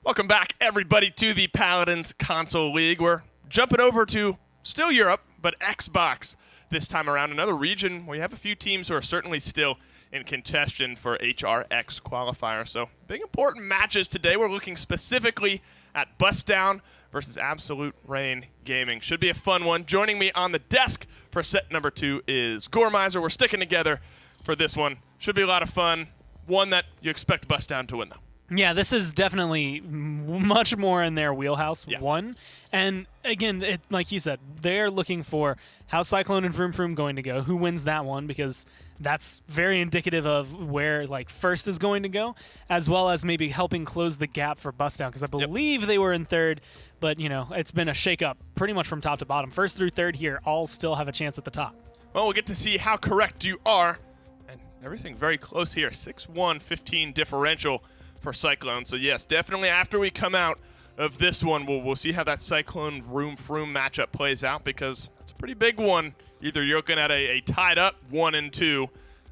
Welcome back, everybody, to the Paladins Console League. We're jumping over to still Europe, but Xbox this time around. Another region where you have a few teams who are certainly still in contention for HRX qualifier. So big important matches today. We're looking specifically at Bustdown versus Absolute Reign Gaming. Should be a fun one. Joining me on the desk for set number 2 is Gormizer. We're sticking together for this one. Should be a lot of fun. One that you expect Bustdown to win, though. Yeah, this is definitely much more in their wheelhouse, one. And again, like you said, they're looking for how's Cyclone and Vroom Vroom going to go, who wins that one, because that's very indicative of where first is going to go, as well as maybe helping close the gap for Bustdown, because I believe they were in third, but it's been a shake-up pretty much from top to bottom. First through third here all still have a chance at the top. Well, we'll get to see how correct you are, and everything very close here. 6-1, 15 differential for Cyclone. So yes, definitely after we come out of this one, we'll see how that Cyclone Vroom Vroom matchup plays out, because it's a pretty big one. Either you're looking at a tied up 1 and 2.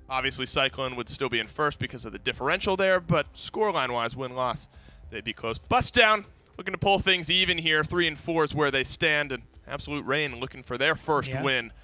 Obviously, Cyclone would still be in first because of the differential there, but scoreline-wise, win-loss, they'd be close. Bustdown looking to pull things even here. 3 and 4 is where they stand, and Absolute Reign looking for their first win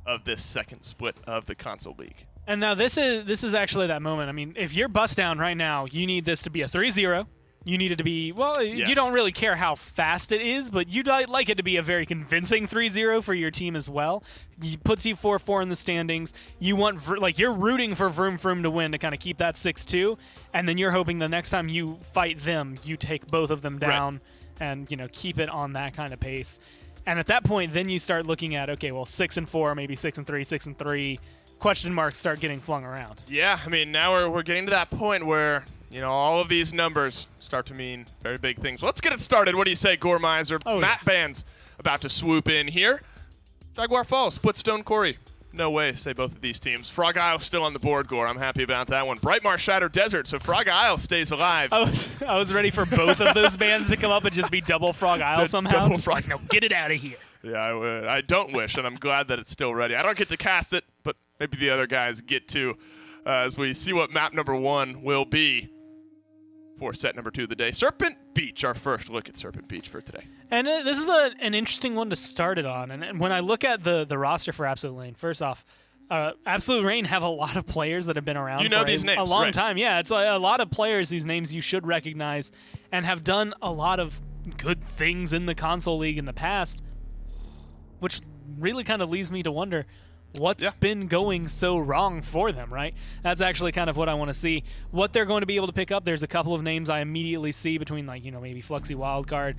of this second split of the console league. And now this is actually that moment. I mean, if you're Bustdown right now, you need this to be a 3-0. You need it to be, you don't really care how fast it is, but you'd like it to be a very convincing 3-0 for your team as well. It puts you 4-4 in the standings. You want, you're rooting for Vroom Vroom to win to kind of keep that 6-2, and then you're hoping the next time you fight them, you take both of them down and, keep it on that kind of pace. And at that point, then you start looking at, okay, well, 6 and 4, maybe 6 and 3, 6 and 3. Question marks start getting flung around. Yeah, I mean, now we're getting to that point where, all of these numbers start to mean very big things. Let's get it started. What do you say, Gormizer? Matt Band's about to swoop in here. Jaguar Falls, Splitstone Quarry. No way, say both of these teams. Frog Isle still on the board, Gore. I'm happy about that one. Brightmarsh Shadow Desert, so Frog Isle stays alive. I was ready for both of those bands to come up and just be double Frog Isle somehow. Double Frog. No, get it out of here. Yeah, I would. I don't wish, and I'm glad that it's still ready. I don't get to cast it, but maybe the other guys get to, as we see what map number 1 will be for set number 2 of the day. Serpent Beach, our first look at Serpent Beach for today. And this is an interesting one to start it on. And when I look at the roster for Absolute Reign, first off, Absolute Reign have a lot of players that have been around for these names, a long time. Yeah, it's a lot of players whose names you should recognize and have done a lot of good things in the console league in the past, which really kind of leads me to wonder what's been going so wrong for them, right? That's actually kind of what I want to see. What they're going to be able to pick up, there's a couple of names I immediately see between, maybe Fluxy Wildcard,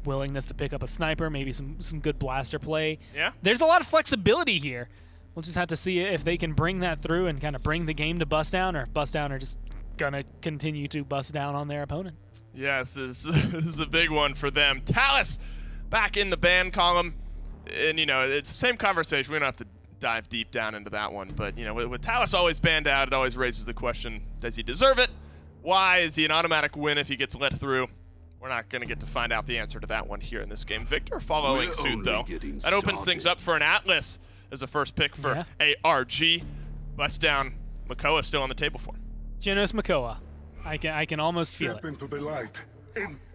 willingness to pick up a sniper, maybe some good blaster play. Yeah. There's a lot of flexibility here. We'll just have to see if they can bring that through and kind of bring the game to Bustdown, or if Bustdown are just going to continue to bust down on their opponent. Yes, this is a big one for them. Talus back in the ban column. And, it's the same conversation. We don't have to dive deep down into that one. But, with Talus always banned out, it always raises the question, does he deserve it? Why? Is he an automatic win if he gets let through? We're not going to get to find out the answer to that one here in this game. Victor following suit, though. That opens things up for an Atlas as a first pick for ARG. Bustdown, Makoa still on the table for him. Genos Makoa. I can almost feel it. Into the light.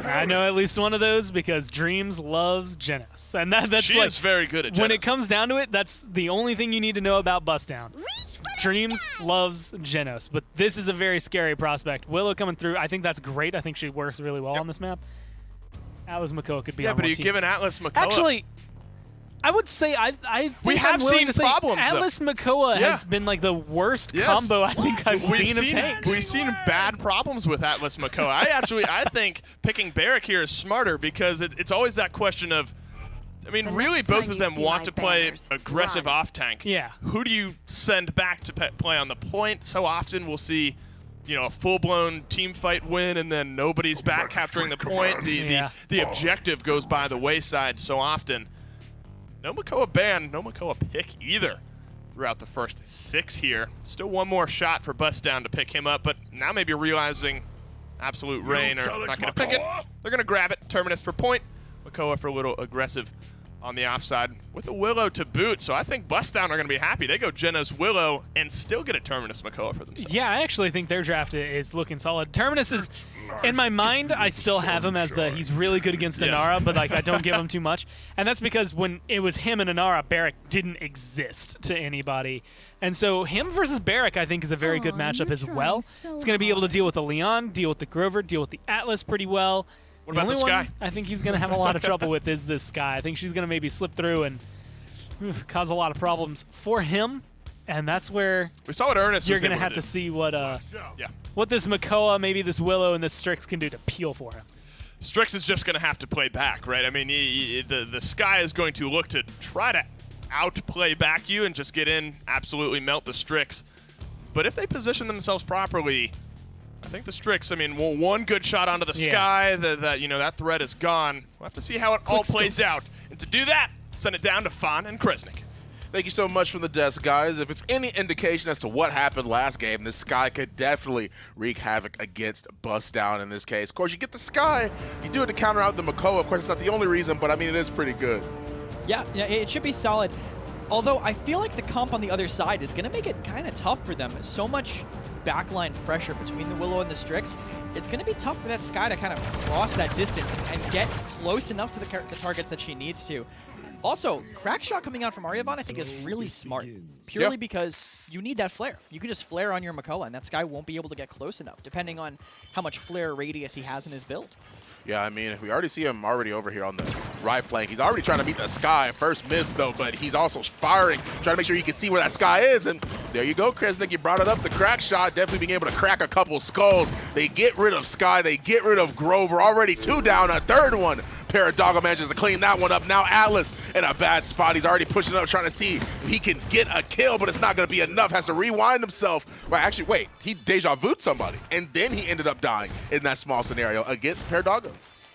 I know at least one of those because Dreams loves Genos. And that's she is very good at Genos. When it comes down to it, that's the only thing you need to know about Bustdown. Dreams loves Genos, but this is a very scary prospect. Willow coming through, I think that's great. I think she works really well on this map. Atlas Makoa could be on one team. Yeah, but are you giving Atlas Makoa? Actually, I would say we have seen problems. Atlas Makoa has been the worst combo I think I've seen of tanks. We've seen bad problems with Atlas Makoa. I think picking Barrack here is smarter because it's always that question of, really both of them want to play aggressive off tank. Yeah. Who do you send back to play on the point? So often we'll see, a full-blown team fight win and then nobody's back capturing the point. The objective goes by the wayside so often. No Makoa ban, no Makoa pick either throughout the first 6 here. Still one more shot for Bustdown to pick him up, but now maybe realizing Absolute Reign are not going to pick it. They're going to grab it. Terminus for point. Makoa for a little aggressive on the offside with a Willow to boot. So I think Bustdown are going to be happy. They go Genos Willow and still get a Terminus Makoa for themselves. Yeah, I actually think their draft is looking solid. Terminus is, in my mind, I still have him as he's really good against Inara, but like I don't give him too much. And that's because when it was him and Inara, Barrack didn't exist to anybody. And so him versus Barrack, I think, is a very good matchup as well. So it's going to be able to deal with the Leon, deal with the Grover, deal with the Atlas pretty well. What about the Sky? I think he's going to have a lot of trouble with is this Sky. I think she's going to maybe slip through and cause a lot of problems for him. And that's where we saw what Ernest you're was going to able have do. to see what this Makoa, maybe this Willow, and this Strix can do to peel for him. Strix is just going to have to play back, right? I mean, the Sky is going to look to try to outplay back you and just get in, absolutely melt the Strix. But if they position themselves properly, I think the Strix, I mean, one good shot onto the Sky, that threat is gone. We'll have to see how it all plays out. And to do that, send it down to Fawn and Kresnik. Thank you so much from the desk, guys. If it's any indication as to what happened last game, this Sky could definitely wreak havoc against Bustdown in this case. Of course, you get the Sky, you do it to counter out the Makoa. Of course, it's not the only reason, but I mean, it is pretty good. Yeah, it should be solid. Although I feel like the comp on the other side is going to make it kind of tough for them. So much backline pressure between the Willow and the Strix. It's going to be tough for that Sky to kind of cross that distance and get close enough to the targets that she needs to. Also, crack shot coming out from Aryavon I think is really smart, purely because you need that flare. You can just flare on your Makoa, and that Sky won't be able to get close enough, depending on how much flare radius he has in his build. Yeah, I mean, we already see him already over here on the right flank. He's already trying to beat the Sky. First miss, though, but he's also firing, trying to make sure he can see where that Sky is. And there you go, Kresnik. You brought it up. The crack shot, definitely being able to crack a couple skulls. They get rid of Sky. They get rid of Grover. Already 2 down, a third one. Paradogo manages to clean that one up. Now Atlas in a bad spot. He's already pushing up, trying to see if he can get a kill, but it's not going to be enough. Has to rewind himself. Well, actually, wait. He deja vu'd somebody, and then he ended up dying in that small scenario against Paradogo.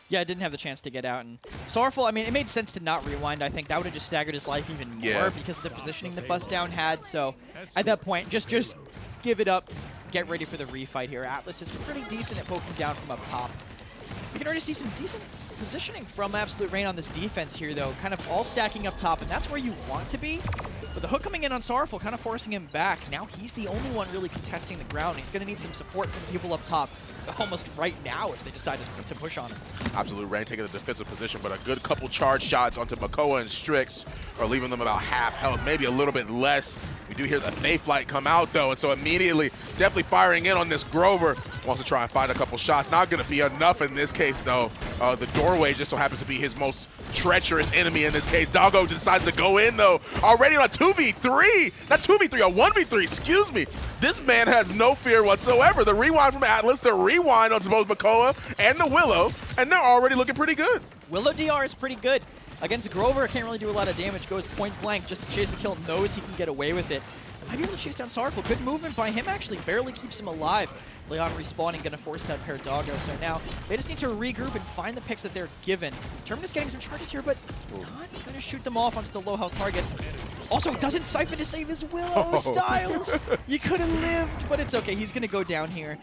Yeah, didn't have the chance to get out. And Sorrowful, I mean, it made sense to not rewind. I think that would have just staggered his life even more because of the positioning that Bustdown had. So at that point, just give it up, get ready for the refight here. Atlas is pretty decent at poking down from up top. You can already see some decent positioning from Absolute Rain on this defense here, though, kind of all stacking up top, and that's where you want to be. But the hook coming in on Sorrowful, kind of forcing him back. Now he's the only one really contesting the ground. He's going to need some support from the people up top almost right now if they decide to push on him. Absolute Rain taking the defensive position, but a good couple charge shots onto Makoa and Strix are leaving them about half health, maybe a little bit less. We do hear the Faith Light come out, though, and so immediately definitely firing in on this Grover. Wants to try and find a couple shots. Not going to be enough in this case, though. The doorway just so happens to be his most treacherous enemy in this case. Doggo decides to go in, though. Already on a 2v3. Not 2v3, a 1v3, excuse me. This man has no fear whatsoever. The rewind from Atlas, the rewind onto both Makoa and the Willow, and they're already looking pretty good. Willow DR is pretty good. Against Grover, can't really do a lot of damage. Goes point blank just to chase the kill. Knows he can get away with it. Might be able to chase down Sorrowful. Good movement by him, actually. Barely keeps him alive. Leon respawning, going to force that Paradogo. So now they just need to regroup and find the picks that they're given. Terminus getting some charges here, but not going to shoot them off onto the low health targets. Also, doesn't Siphon to save his Willow. Styles! You could have lived, but it's okay. He's going to go down here.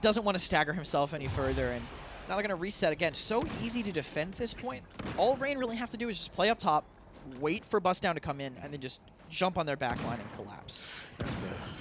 Doesn't want to stagger himself any further. And now they're going to reset again. So easy to defend this point. All Rain really have to do is just play up top, wait for Bustdown to come in, and then just jump on their backline and collapse.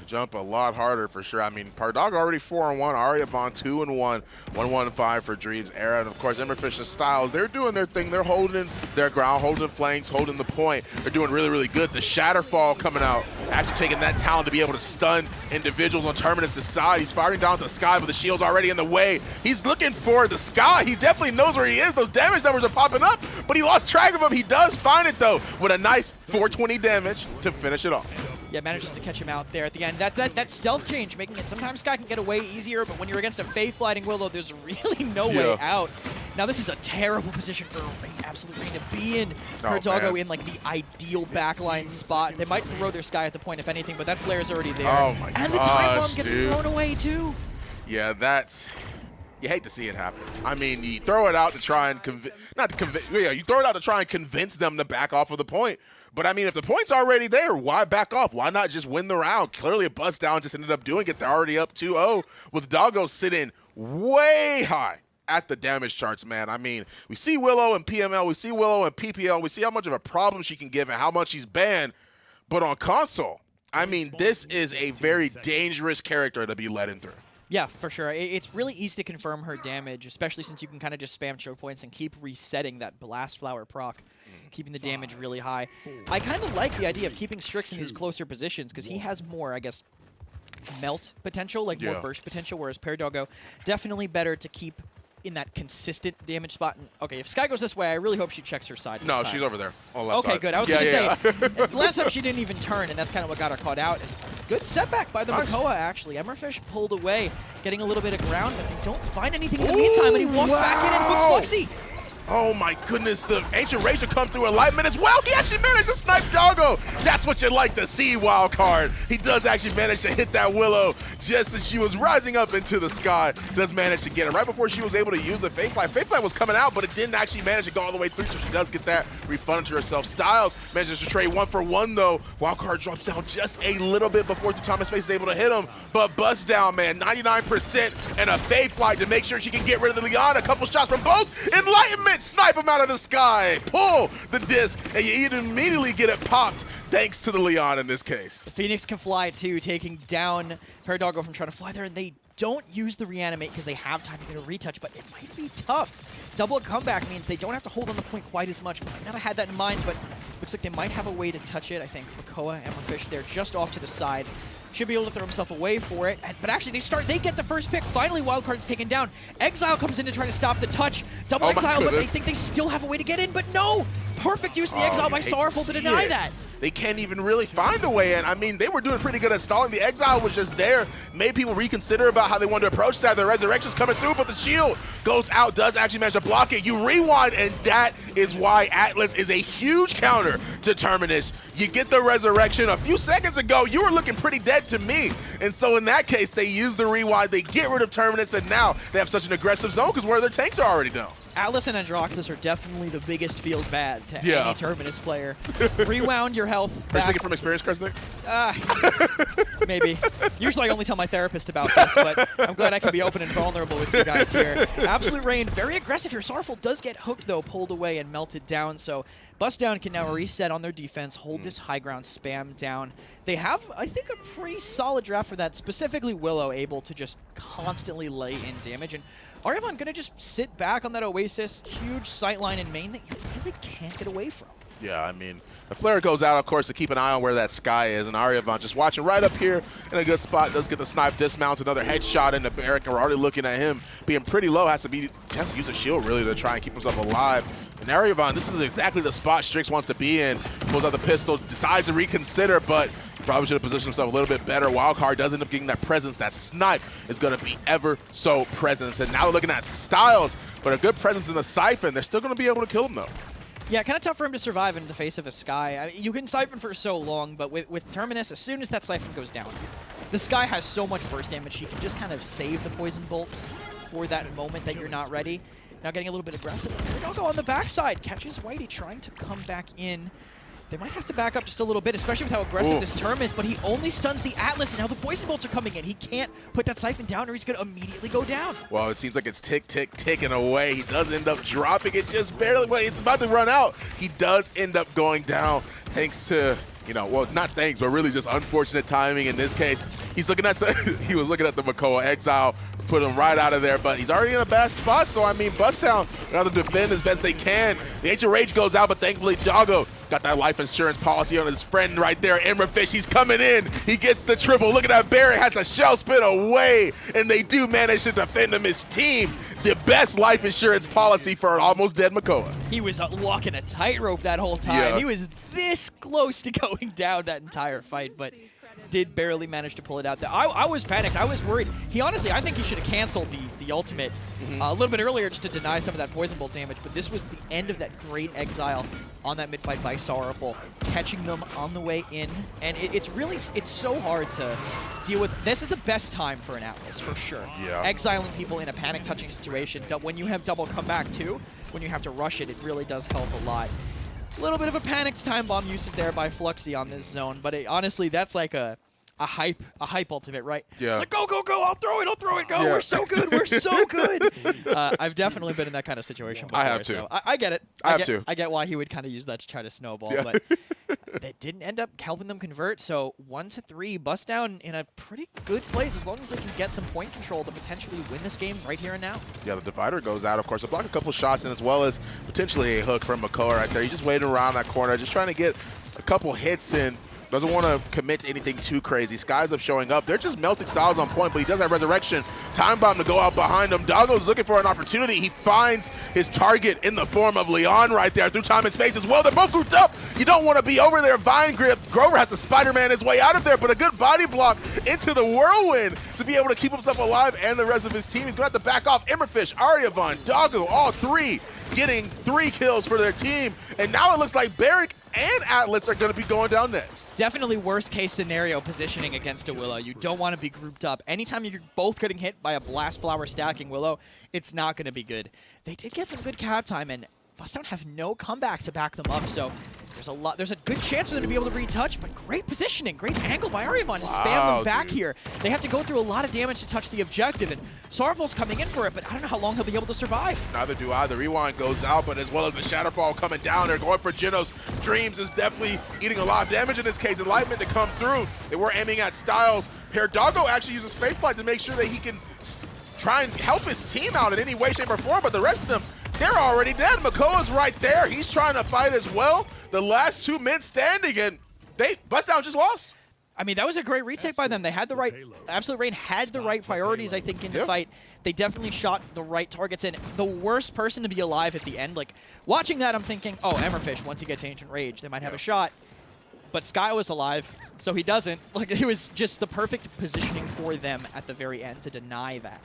Jump a lot harder for sure. I mean, Paradogo already 4-1, Aryavon 2-1, 1-1-5 for Dreams Era, and of course Emberfish and Styles, they're doing their thing. They're holding their ground, holding flanks, holding the point. They're doing really, really good. The Shatterfall coming out, actually taking that talent to be able to stun individuals on Terminus' side. He's firing down the Sky, but the shield's already in the way. He's looking for the Sky. He definitely knows where he is. Those damage numbers are popping up, but he lost track of him. He does find it, though, with a nice 420 damage to finish it off. Yeah, manages to catch him out there at the end. That's that stealth change, making it sometimes Sky can get away easier, but when you're against a Faith Lighting Willow, there's really no way out. Now this is a terrible position for Rain, Absolute Rain to be in. Paradogo in like the ideal backline spot. They might throw their Sky at the point if anything, but that flare is already there. Oh my and the time bomb gets thrown away too. Yeah, that's... You hate to see it happen. I mean, you throw it out to try and you throw it out to try and convince them to back off of the point. But I mean, if the point's already there, why back off? Why not just win the round? Clearly a Bustdown just ended up doing it. They're already up 2-0 with Doggo sitting way high at the damage charts, man. I mean, we see Willow in PML, we see Willow in PPL, we see how much of a problem she can give and how much she's banned. But on console, I mean, this is a very dangerous character to be led in through. Yeah, for sure. It's really easy to confirm her damage, especially since you can kind of just spam choke points and keep resetting that Blast Flower proc, keeping the damage really high. I kind of like the idea of keeping Strix in his closer positions because he has more, I guess, melt potential, like more burst potential, whereas Paradogo, definitely better to keep in that consistent damage spot. And, okay, if Skye goes this way, I really hope she checks her side. No, she's over there on the left side. Okay, good. I was going to say, last time she didn't even turn, and that's kind of what got her caught out. And good setback by the Makoa, actually. Emmerfish pulled away, getting a little bit of ground, but they don't find anything in the meantime, and he walks back in and books Fluxy. Oh my goodness, the Ancient Rage will come through Enlightenment as well. He actually managed to snipe Doggo. That's what you like to see, Wildcard. He does actually manage to hit that Willow just as she was rising up into the sky. Does manage to get it right before she was able to use the Fake Flight. Fake Flight was coming out, but it didn't actually manage to go all the way through, so she does get that refunded to herself. Styles manages to trade 1-for-1 though. Wildcard drops down just a little bit before Thomas Space is able to hit him, but Bustdown, man, 99% and a Fake Flight to make sure she can get rid of the Leon. A couple shots from both. Enlightenment, snipe him out of the sky, pull the disc, and you immediately get it popped thanks to the Leon in this case. The Phoenix can fly too, taking down Paradogo from trying to fly there, and they don't use the reanimate because they have time to get a retouch, but it might be tough. Double comeback means they don't have to hold on the point quite as much. Might not have had that in mind, but looks like they might have a way to touch it. I think Makoa and Emmerfish, they're just off to the side. Should be able to throw himself away for it. But actually, they get the first pick. Finally, Wildcard's taken down. Exile comes in to try to stop the touch. Double Exile, but they think they still have a way to get in, but no! Perfect use of the Exile by Sorrowful to deny that. They can't even really find a way in. I mean, they were doing pretty good at stalling. The Exile was just there. Made people reconsider about how they wanted to approach that. The Resurrection's coming through, but the shield goes out, does actually manage to block it. You rewind, and that is why Atlas is a huge counter to Terminus. You get the Resurrection. A few seconds ago, you were looking pretty dead to me. And so in that case, they use the rewind, they get rid of Terminus, and now they have such an aggressive zone because where their tanks are already down. Atlas and Androxus are definitely the biggest feels bad to any Terminus player. Rewound your health. Are you speaking from experience, Kresnik? Maybe. Usually I only tell my therapist about this, but I'm glad I can be open and vulnerable with you guys here. Absolute Rain, very aggressive here. Sorrowful does get hooked, though, pulled away and melted down, so Bustdown can now reset on their defense, hold this high ground, spam down. They have, I think, a pretty solid draft for that, specifically Willow able to just constantly lay in damage. And Aryavan gonna just sit back on that Oasis, huge sightline in main that you really can't get away from. Yeah, I mean, the flare goes out, of course, to keep an eye on where that Skye is, and Aryavan just watching right up here in a good spot, does get the snipe, dismounts, another headshot in the barrack, and we're already looking at him being pretty low, has to use a shield, really, to try and keep himself alive. And Aryavan, this is exactly the spot Strix wants to be in. Pulls out the pistol, decides to reconsider, but probably should have positioned himself a little bit better. Wildcard does end up getting that presence. That snipe is going to be ever so present. And now we're looking at Styles, but a good presence in the Siphon. They're still going to be able to kill him, though. Yeah, kind of tough for him to survive in the face of a Skye. I mean, you can Siphon for so long, but with Terminus, as soon as that Siphon goes down, the Skye has so much burst damage, he can just kind of save the poison bolts for that moment that you're not ready. Now getting a little bit aggressive. Paradogo on the backside. Catches Whitey trying to come back in. They might have to back up just a little bit, especially with how aggressive this term is, but he only stuns the Atlas, and now the poison bolts are coming in. He can't put that Siphon down or he's going to immediately go down. Well, it seems like it's ticking away. He does end up dropping it just barely. Well, it's about to run out. He does end up going down thanks to, you know, well, not thanks, but really just unfortunate timing in this case. He's looking at the, he was looking at the Makoa Exile, put him right out of there, but he's already in a bad spot, so I mean, Bustdown got to defend as best they can. The Ancient Rage goes out, but thankfully Doggo got that life insurance policy on his friend right there, Emmerfish. He's coming in. He gets the triple. Look at that. Barrett has a shell spin away, and they do manage to defend him. His team, the best life insurance policy for an almost dead Makoa. He was walking a tightrope that whole time. Yeah. He was this close to going down that entire fight, but did barely manage to pull it out there. I was panicked. I was worried. He honestly, I think he should have canceled the ultimate a little bit earlier just to deny some of that poison bolt damage, but this was the end of that great exile on that mid fight by Sorrowful, catching them on the way in, and it's so hard to deal with. This is the best time for an Atlas, for sure. Yeah. Exiling people in a panic touching situation, when you have double comeback too, when you have to rush it, it really does help a lot. A little bit of a panicked time bomb usage there by Fluxy on this zone, but honestly, that's like a a hype ultimate, right? Yeah. It's like, go, go, go, I'll throw it, go. Yeah. We're so good, we're so good. I've definitely been in that kind of situation before. I have too. So I get it. I get why he would kind of use that to try to snowball, but that didn't end up helping them convert. So 1-3, Bustdown in a pretty good place as long as they can get some point control to potentially win this game right here and now. Yeah, the divider goes out, of course. To block a couple shots and as well as potentially a hook from Makoa right there. He's just waiting around that corner, just trying to get a couple hits in. Doesn't want to commit to anything too crazy. Skies up showing up. They're just melting styles on point, but he does have resurrection. Time bomb to go out behind him. Doggo's looking for an opportunity. He finds his target in the form of Leon right there through time and space as well. They're both grouped up. You don't want to be over there. Vine grip. Grover has to Spider-Man his way out of there, but a good body block into the whirlwind to be able to keep himself alive and the rest of his team. He's going to have to back off. Emberfish, Aryavon, Doggo, all three getting 3 kills for their team. And now it looks like Barrick and Atlas are going to be going down next. Definitely worst case scenario positioning against a Willow. You don't want to be grouped up. Anytime you're both getting hit by a Blast Flower stacking Willow, it's not going to be good. They did get some good cap time, and Bustdown have no comeback to back them up, so there's a good chance for them to be able to retouch, but great positioning, great angle by Aryavon to spam them back here. They have to go through a lot of damage to touch the objective, and Sorrowful's coming in for it, but I don't know how long he'll be able to survive. Neither do I. The rewind goes out, but as well as the Shatterfall coming down, they're going for Genos. Dreams is definitely eating a lot of damage in this case. Enlightenment to come through. They were aiming at Styles. Doggo actually uses Faith Flight to make sure that he can try and help his team out in any way, shape, or form, but the rest of them, they're already dead. Makoa's right there. He's trying to fight as well. The last 2 men standing, and Bustdown just lost. I mean, that was a great retake by them. They had the right, Absolute Rain had the right priorities, I think, in the fight. They definitely shot the right targets, and the worst person to be alive at the end, like, watching that, I'm thinking, oh, Emberfish, once he gets Ancient Rage, they might have a shot. But Sky was alive, so he doesn't. Like, it was just the perfect positioning for them at the very end to deny that.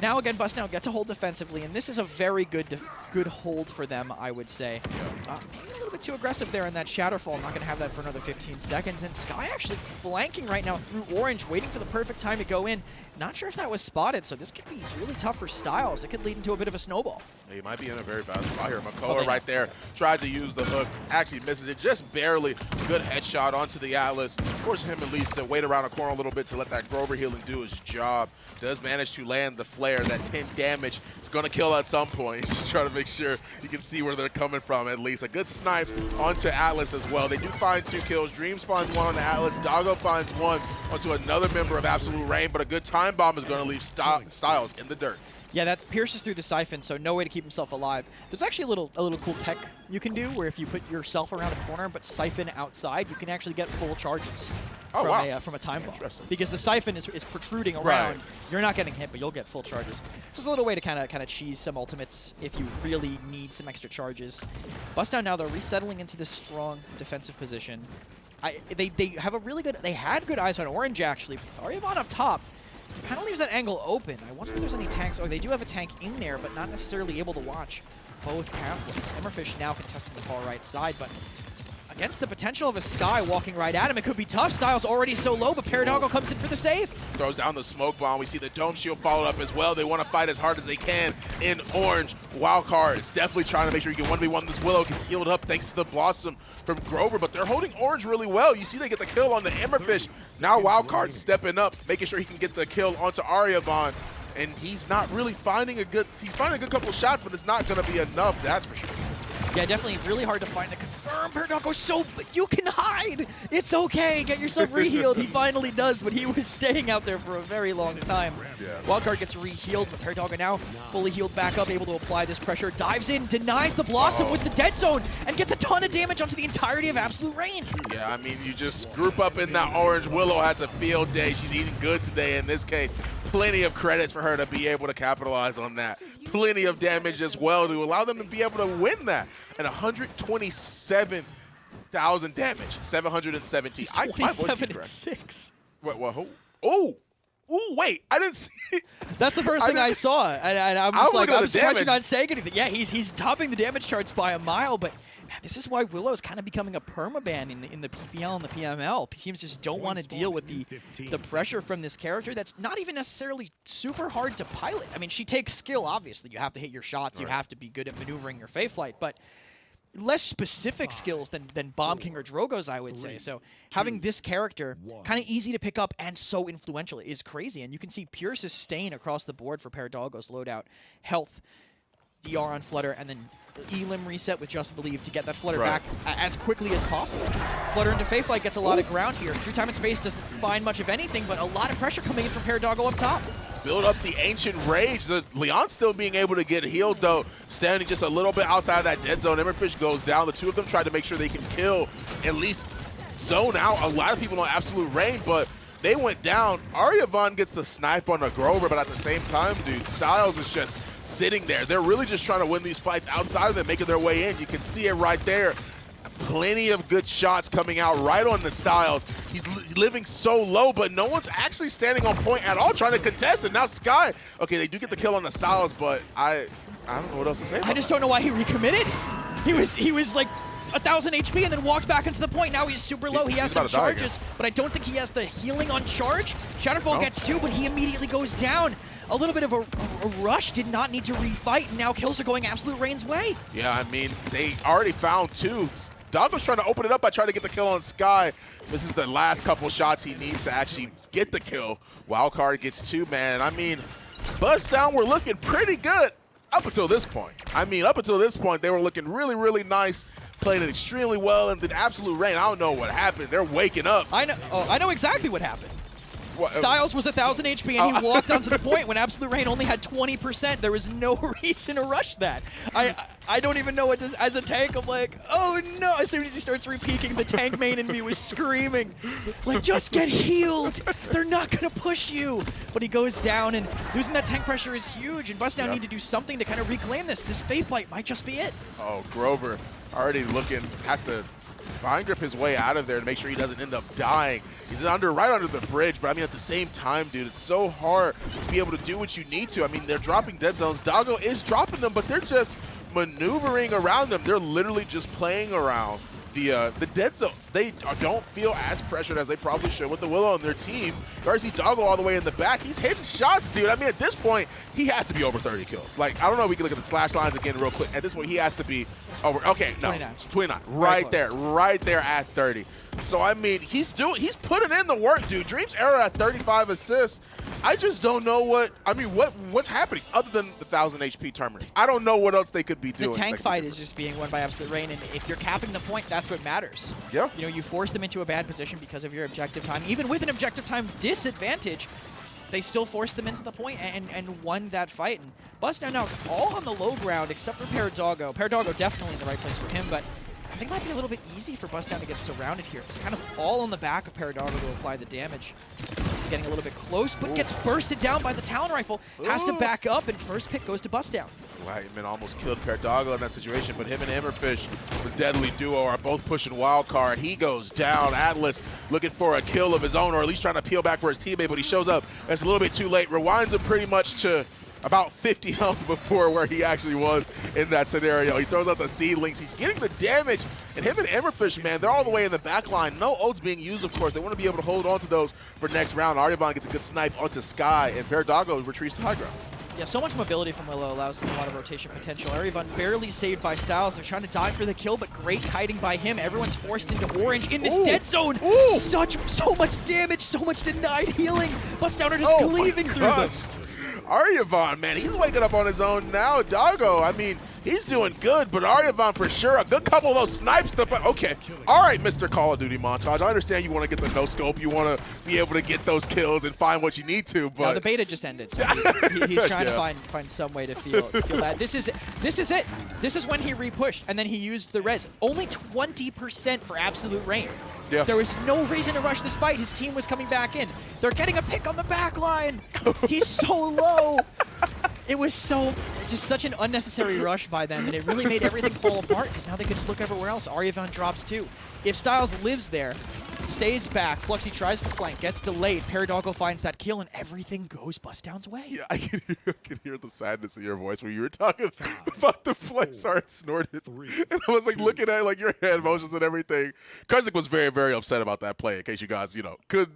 Now again, Bustdown get to hold defensively, and this is a very good hold for them, I would say. Maybe a little bit too aggressive there in that Shatterfall. I'm not going to have that for another 15 seconds. And Sky actually flanking right now through Orange, waiting for the perfect time to go in. Not sure if that was spotted, so this could be really tough for Styles. It could lead into a bit of a snowball. He might be in a very bad spot here. Makoa right there tried to use the hook, actually misses it just barely. Good headshot onto the Atlas. Forces him at least to wait around a corner a little bit to let that Grover healing do his job. Does manage to land the flare. That 10 damage is going to kill at some point. He's just trying to make sure you can see where they're coming from at least. A good snipe onto Atlas as well. They do find 2 kills. Dreams finds 1 on the Atlas. Doggo finds 1 onto another member of Absolute Rain, but a good time bomb is going to leave Styles in the dirt. Yeah, that pierces through the siphon, so no way to keep himself alive. There's actually a little cool tech you can do where if you put yourself around a corner but siphon outside, you can actually get full charges from a time bomb. Because the siphon is protruding around. Right. You're not getting hit, but you'll get full charges. Just a little way to kind of cheese some ultimates if you really need some extra charges. Bustdown now, they're resettling into this strong defensive position. They have a really good, they had good eyes on Orange actually. Aryavon up top. Kind of leaves that angle open. I wonder if there's any tanks. Oh, they do have a tank in there, but not necessarily able to watch both pathways. Emberfish now contesting the far right side, but against the potential of a Sky walking right at him, it could be tough. Styles already so low, but Paradoggo comes in for the save. Throws down the smoke bomb. We see the Dome Shield followed up as well. They want to fight as hard as they can in Orange. Wildcard is definitely trying to make sure you can 1v1 this Willow. Gets healed up thanks to the Blossom from Grover, but they're holding Orange really well. You see they get the kill on the Emberfish. Now Wildcard stepping up, making sure he can get the kill onto Aryavon. And he's not really finding he's finding a good couple shots, but it's not going to be enough, that's for sure. Yeah, definitely really hard to find to confirm. Paradoggo, you can hide. It's okay. Get yourself re-healed. He finally does, but he was staying out there for a very long time. Yeah. Wildcard gets re-healed, but Paradoggo now fully healed back up, able to apply this pressure. Dives in, denies the Blossom with the dead zone, and gets a ton of damage onto the entirety of Absolute Rain. Yeah, I mean, you just group up in that Orange. Willow has a field day. She's eating good today in this case. Plenty of credits for her to be able to capitalize on that. Plenty of damage as well to allow them to be able to win that. And 127,000 damage, 717. He's 27-6. Oh, wait, I didn't see. That's the first thing I saw, and I'm just like, I'm surprised you're not saying anything. Yeah, he's topping the damage charts by a mile, but man, this is why Willow is kind of becoming a permaban in the PPL and the PML. Teams just don't want to deal with the pressure from this character that's not even necessarily super hard to pilot. I mean, she takes skill, obviously. You have to hit your shots. You have to be good at maneuvering your Faith Flight, but less specific skills than Bomb King or Drogo's, I would say. So having this character kind of easy to pick up and so influential is crazy. And you can see pure sustain across the board for Paradogo's loadout. Health, DR on Flutter, and then Elim reset with Just Believe to get that Flutter back as quickly as possible. Flutter into Faithlight gets a lot of ground here. True Time and Space doesn't find much of anything, but a lot of pressure coming in from Paradogo up top. Build up the Ancient Rage. Leon still being able to get healed, though, standing just a little bit outside of that dead zone. Emberfish goes down. The two of them tried to make sure they can kill, at least zone out. A lot of people on Absolute Rain, but they went down. Aryavon gets the snipe on the Grover, but at the same time, dude, Styles is just sitting there. They're really just trying to win these fights outside of them, making their way in. You can see it right there. Plenty of good shots coming out right on the Styles. He's living so low, but no one's actually standing on point at all trying to contest it. Now Sky, okay, they do get the kill on the Styles, but I don't know what else to say. I just don't know why he recommitted. He was like 1,000 HP and then walked back into the point. Now he's super low. He has some charges, but I don't think he has the healing on charge. Shatterfall gets 2, but he immediately goes down. A little bit of a rush, did not need to refight, and now kills are going Absolute Rain's way. Yeah, I mean, they already found 2. Doggo's trying to open it up by trying to get the kill on Sky. This is the last couple shots he needs to actually get the kill. Wildcard gets 2, man. I mean, Bustdown were looking pretty good up until this point. I mean, up until this point, they were looking really, really nice, playing it extremely well, and then Absolute Rain, I don't know what happened. They're waking up. I know. Oh, I know exactly what happened. What? Styles was 1,000 HP and he walked onto the point when Absolute Rain only had 20%. There was no reason to rush that. I don't even know what to, as a tank, I'm like, oh no. As soon as he starts re-peeking, the tank main in me was screaming, like, just get healed. They're not gonna push you. But he goes down, and losing that tank pressure is huge, and Bustdown need to do something to kind of reclaim this. This Faithlight might just be it. Oh, Grover already looking, has to Vine Grip his way out of there to make sure he doesn't end up dying. He's right under the bridge, but I mean, at the same time, dude, it's so hard to be able to do what you need to. I mean, they're dropping dead zones. Doggo is dropping them, but they're just maneuvering around them. They're literally just playing around the dead zones. They don't feel as pressured as they probably should with the Willow on their team. You already see Doggo all the way in the back. He's hitting shots, dude. I mean, at this point, he has to be over 30 kills. Like, I don't know if we can look at the slash lines again real quick. At this point, he has to be over. Okay, no, 29. Right there at 30. So, I mean, he's putting in the work, dude. Dream's era at 35 assists. I just don't know what's happening other than the 1,000 HP terminus. I don't know what else they could be doing. The tank fight is just being won by Absolute Rain, and if you're capping the point, that's what matters. Yeah. You know, you force them into a bad position because of your objective time. Even with an objective time disadvantage, they still forced them into the point and won that fight. And Bustdown now all on the low ground except for Paradogo. Paradogo definitely in the right place for him, but I think it might be a little bit easy for Bustdown to get surrounded here. It's kind of all on the back of Paradogo to apply the damage. He's getting a little bit close, but gets bursted down by the Talon Rifle. Has to back up, and first pick goes to Bustdown. Lightman almost killed Paradogo in that situation, but him and Emberfish, the deadly duo, are both pushing Wildcard. He goes down. Atlas looking for a kill of his own, or at least trying to peel back for his teammate, but he shows up. It's a little bit too late. Rewinds him pretty much to about 50 health before where he actually was in that scenario. He throws out the seedlings. He's getting the damage, and him and Emberfish, man, they're all the way in the back line. No ults being used, of course. They want to be able to hold on to those for next round. Aryavon gets a good snipe onto Sky, and Paradogo retreats to high ground. Yeah, so much mobility from Willow allows him a lot of rotation potential. Aryavon barely saved by Styles. They're trying to dive for the kill, but great kiting by him. Everyone's forced into orange in this dead zone. So much damage, so much denied healing. Bustdown are just cleaving through them. Aryavon, man, he's waking up on his own now. Doggo, I mean, he's doing good, but Aryavon for sure, a good couple of those snipes. Okay, all right, Mr. Call of Duty montage. I understand you want to get the no-scope. You want to be able to get those kills and find what you need to, but... No, the beta just ended, so he's trying to find some way to feel that. This is it. This is when he repushed, and then he used the res. Only 20% for Absolute Rain. Yeah. There was no reason to rush this fight. His team was coming back in. They're getting a pick on the back line. He's so low. It was just such an unnecessary rush by them, and it really made everything fall apart because now they could just look everywhere else. Aryavon drops too. If Styles lives there, stays back, Fluxy tries to flank, gets delayed, Paradogo finds that kill, and everything goes Bustdown's way. Yeah, I can hear the sadness in your voice when you were talking about the flex art snorted. And I was like looking at like your hand motions and everything. Karzik was very, very upset about that play, in case you guys, could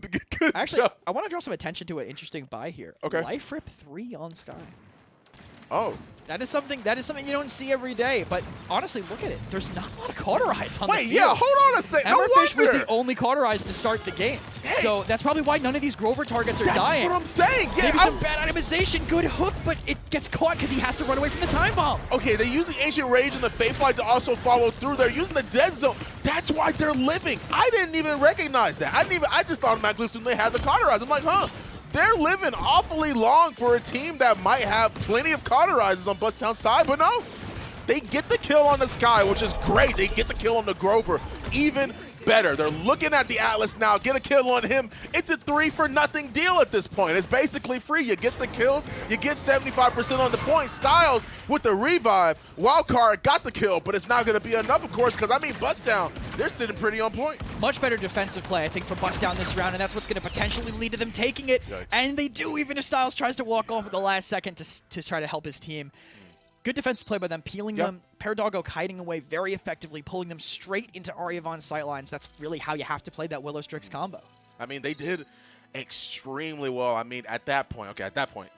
Actually, I want to draw some attention to an interesting buy here. Okay. Life Rip 3 on Sky. Oh, That is something you don't see every day. But honestly, look at it. There's not a lot of cauterize on the field. Wait, yeah, hold on a second. Emberfish was the only cauterize to start the game. Hey. So that's probably why none of these Grover targets are dying. That's what I'm saying. Yeah, Maybe some bad itemization, good hook, but it gets caught because he has to run away from the time bomb. Okay, they use the Ancient Rage and the Fate Flight to also follow through. They're using the Dead Zone. That's why they're living. I didn't even recognize that. I just automatically assumed they had the cauterize. I'm like, huh. They're living awfully long for a team that might have plenty of cauterizes on Bustdown side, but no. They get the kill on the Sky, which is great. They get the kill on the Grover, even better. They're looking at the Atlas now, get a kill on him. It's a 3-for-nothing deal at this point. It's basically free. You get the kills, you get 75% on the point. Styles with the revive. Wildcard got the kill, but it's not going to be enough, of course, because, I mean, Bustdown, they're sitting pretty on point. Much better defensive play, I think, for Bustdown this round, and that's what's going to potentially lead to them taking it. Yikes. And they do, even if Styles tries to walk off at the last second to try to help his team. Good defensive play by them, peeling them. Paradoggo kiting away very effectively, pulling them straight into Aryavon's sightlines. That's really how you have to play that Willow Strix combo. I mean, they did extremely well. I mean, at that point,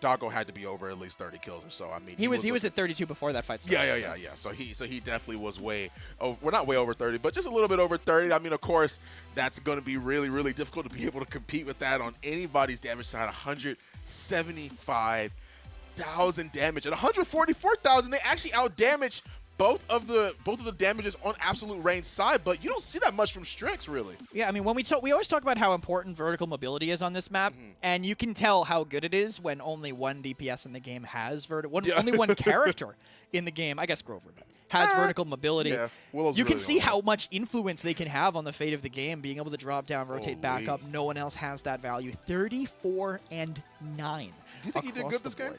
Doggo had to be over at least 30 kills or so. I mean, he was at 32 before that fight started. Yeah. So he definitely was way over, well, not way over 30, but just a little bit over 30. I mean, of course, that's going to be really, really difficult to be able to compete with that on anybody's damage side. 175,000 damage. At 144,000, they actually outdamaged both of the damages on absolute range side, but you don't see that much from Strix, really. Yeah, I mean, when we always talk about how important vertical mobility is on this map, and you can tell how good it is when only one DPS in the game has only one character in the game, I guess Grover, but has vertical mobility. Yeah, you can see how much influence they can have on the fate of the game, being able to drop down, rotate back up. No one else has that value. 34 and 9. Do you think he did good this game?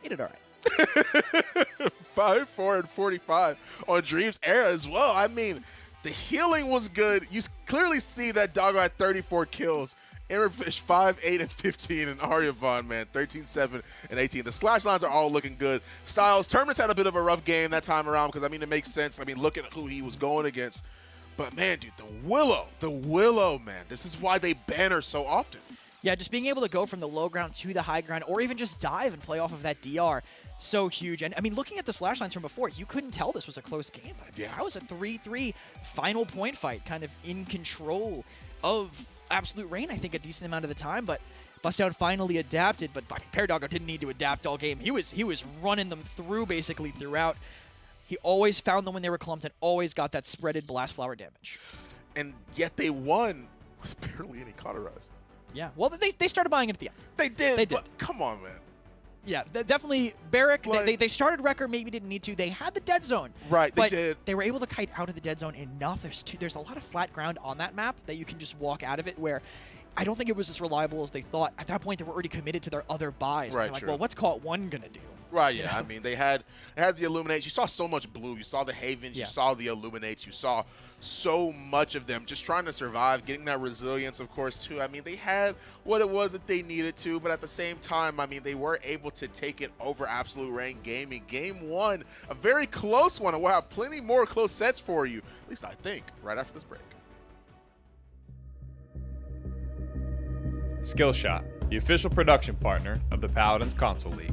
He did all right. 5, 4, and 45 on Dream's era as well. I mean, the healing was good. You clearly see that Doggo had 34 kills. Emberfish 5, 8, and 15, and Aryavon, man, 13, 7, and 18. The slash lines are all looking good. Styles, Terminus had a bit of a rough game that time around because, I mean, it makes sense. I mean, look at who he was going against. But, man, dude, the Willow, man, this is why they ban her so often. Yeah, just being able to go from the low ground to the high ground, or even just dive and play off of that DR, so huge. And I mean, looking at the slash lines from before, you couldn't tell this was a close game. But yeah, that was a 3-3 final point fight, kind of in control of Absolute Reign, I think, a decent amount of the time. But Bustdown finally adapted, but Paradoggo didn't need to adapt all game. He was running them through basically throughout. He always found them when they were clumped and always got that spreaded blast flower damage. And yet they won with barely any cauterize. Yeah, well, they started buying it at the end. They did. They did. But come on, man. Yeah, definitely. Barrick, Like, they started Wrecker, maybe didn't need to. They had the dead zone. Right, they but did. They were able to kite out of the dead zone enough. There's a lot of flat ground on that map that you can just walk out of it, where I don't think it was as reliable as they thought. At that point, they were already committed to their other buys. Right, They're like, true. well, what's Caught 1 going to do? Right, yeah. You know? I mean, they had the Illuminates. You saw so much blue. You saw the Havens. Yeah. You saw the Illuminates. You saw so much of them just trying to survive, getting that resilience, of course, too. I mean, they had what it was that they needed to, but at the same time, I mean, they were able to take it over Absolute Reign Gaming. Game 1, a very close one, and we'll have plenty more close sets for you, at least I think, right after this break. Skillshot, the official production partner of the Paladins Console League.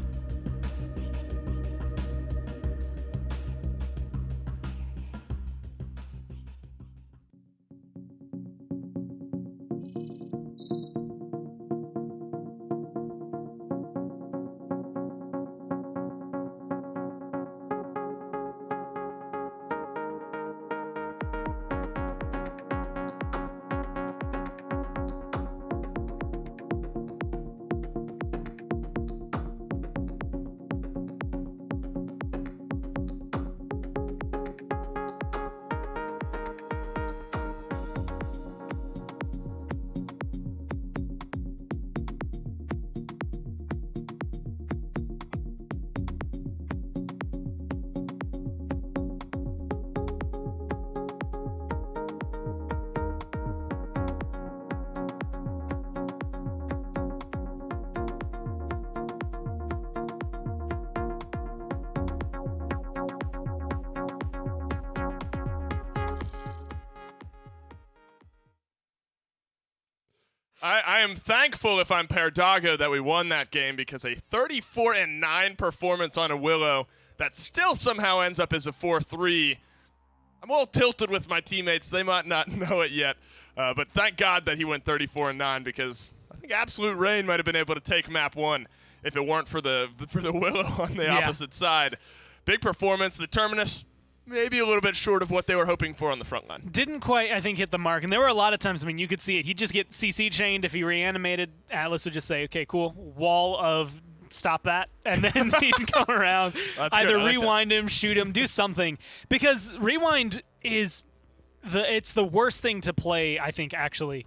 I am thankful if I'm Perdago that we won that game, because a 34-9 performance on a Willow that still somehow ends up as a 4-3. I'm a little tilted with my teammates. They might not know it yet, but thank God that he went 34-9, because I think Absolute Rain might have been able to take map 1 if it weren't for the Willow on the opposite side. Big performance. The Terminus, maybe a little bit short of what they were hoping for on the front line. Didn't quite, I think, hit the mark. And there were a lot of times, I mean, you could see it. He'd just get CC chained. If he reanimated, Atlas would just say, okay, cool, wall of stop that. And then he'd come around, either rewind him, shoot him, do something. Because rewind is it's the worst thing to play, I think, actually,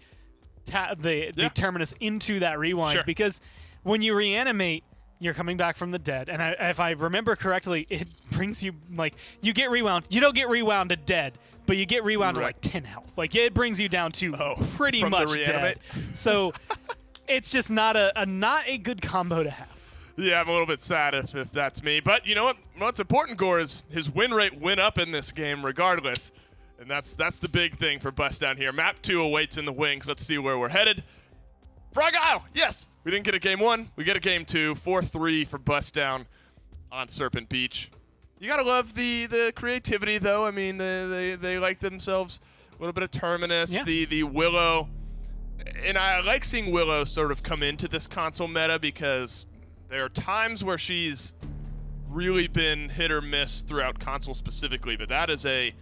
the Terminus into that rewind. Because when you reanimate, you're coming back from the dead. And if I remember correctly, it brings you, like, you get rewound. You don't get rewound to dead, but you get rewound to, like, 10 health. Like, it brings you down to pretty much dead. So it's just not a good combo to have. Yeah, I'm a little bit sad if that's me. But you know what? What's important, Gore, is his win rate went up in this game regardless. And that's the big thing for Bustdown here. Map 2 awaits in the wings. Let's see where we're headed. Frog Isle, yes! We didn't get a game 1. We get a game 2. 4-3 for Bustdown on Serpent Beach. You gotta love the creativity, though. I mean, they like themselves a little bit of Terminus, the Willow. And I like seeing Willow sort of come into this console meta, because there are times where she's really been hit or miss throughout console specifically, but that is I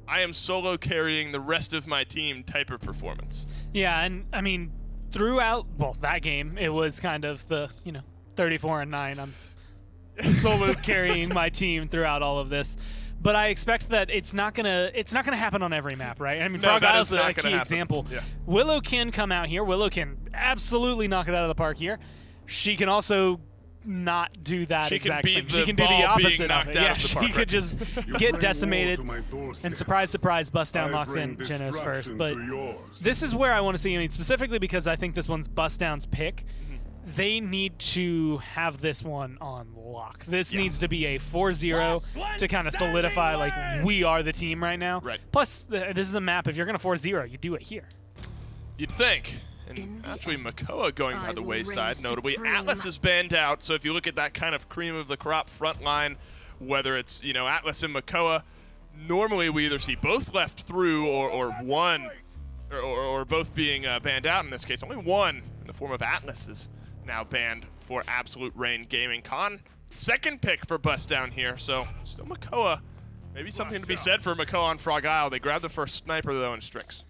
am solo carrying the rest of my team type of performance. Yeah, and I mean, throughout, well, that game, it was kind of the, 34-9. I'm solo carrying my team throughout all of this. But I expect that it's not gonna happen on every map, right? I mean, Frog Isle's a key example. Yeah. Willow can come out here. Willow can absolutely knock it out of the park here. She can also not do that exactly. She can do the opposite of it. Yeah, she could just get decimated. And surprise, surprise, Bustdown locks in Genos first. But this is where I want to see, I mean, specifically because I think this one's Bustdown's pick. They need to have this one on lock. This needs to be a 4-0 to kind of solidify, like, we are the team right now. Right. Plus, this is a map, if you're going to 4-0, you do it here. You'd think. And actually, Makoa going by the wayside, notably. Atlas is banned out, so if you look at that kind of cream of the crop front line, whether it's, Atlas and Makoa, normally we either see both left through or one, or both being banned out in this case. Only one, in the form of Atlas, is now banned for Absolute Rain Gaming. Con, second pick for Bustdown here, so still Makoa. Maybe something to be said for Makoa on Frog Isle. They grabbed the first sniper, though, in Strix.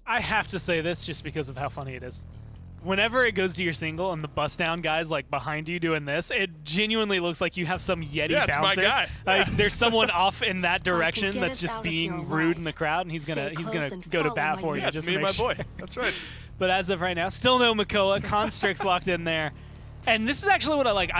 I have to say this just because of how funny it is. Whenever it goes to your single and the Bustdown guy's like behind you doing this, it genuinely looks like you have some Yeti bouncing. It's my guy. There's someone off in that direction that's just being rude in the crowd, and he's gonna go to bat for you. It's just me and my boy. Sure. That's right. But as of right now, still no Makoa. Constrix locked in there, and this is actually what I like.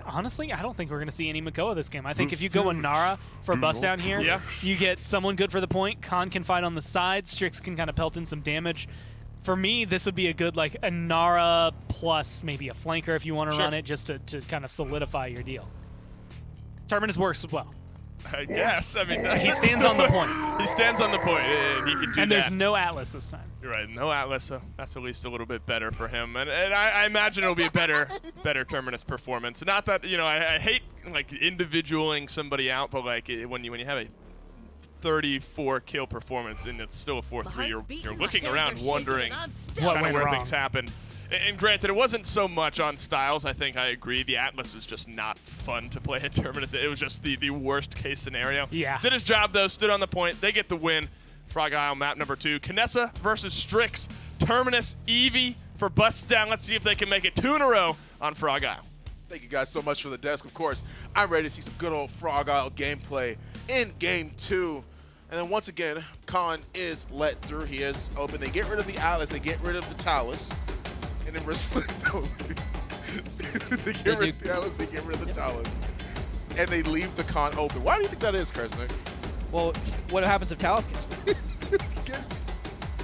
Honestly, I don't think we're going to see any Makoa this game. I think if you go Inara for Bustdown here, you get someone good for the point. Khan can fight on the side. Strix can kind of pelt in some damage. For me, this would be a good, like, Inara plus maybe a flanker if you want to run it, just to kind of solidify your deal. Terminus works as well. I guess. I mean, he stands on the point. He stands on the point. He can do that. And there's no Atlas this time. You're right. No Atlas, so that's at least a little bit better for him. And I imagine it'll be a better Terminus performance. Not that, I hate, like, individualing somebody out, but, like, when you have a 34 kill performance and it's still a 4-3, you're looking around wondering where things happen. And granted, it wasn't so much on styles. I think I agree. The Atlas is just not fun to play at Terminus. It was just the worst case scenario. Yeah. Did his job, though. Stood on the point. They get the win. Frog Isle map number 2. Kinessa versus Strix. Terminus, Eevee for Bustdown. Let's see if they can make it 2 in a row on Frog Isle. Thank you guys so much for the desk. Of course, I'm ready to see some good old Frog Isle gameplay in Game 2. And then once again, Khan is let through. He is open. They get rid of the Atlas. They get rid of the Talus. And in response, they get rid of the Talus. They get rid of the Talus. And they leave the Khan open. Why do you think that is, Kersnick? Well, what happens if Talus gets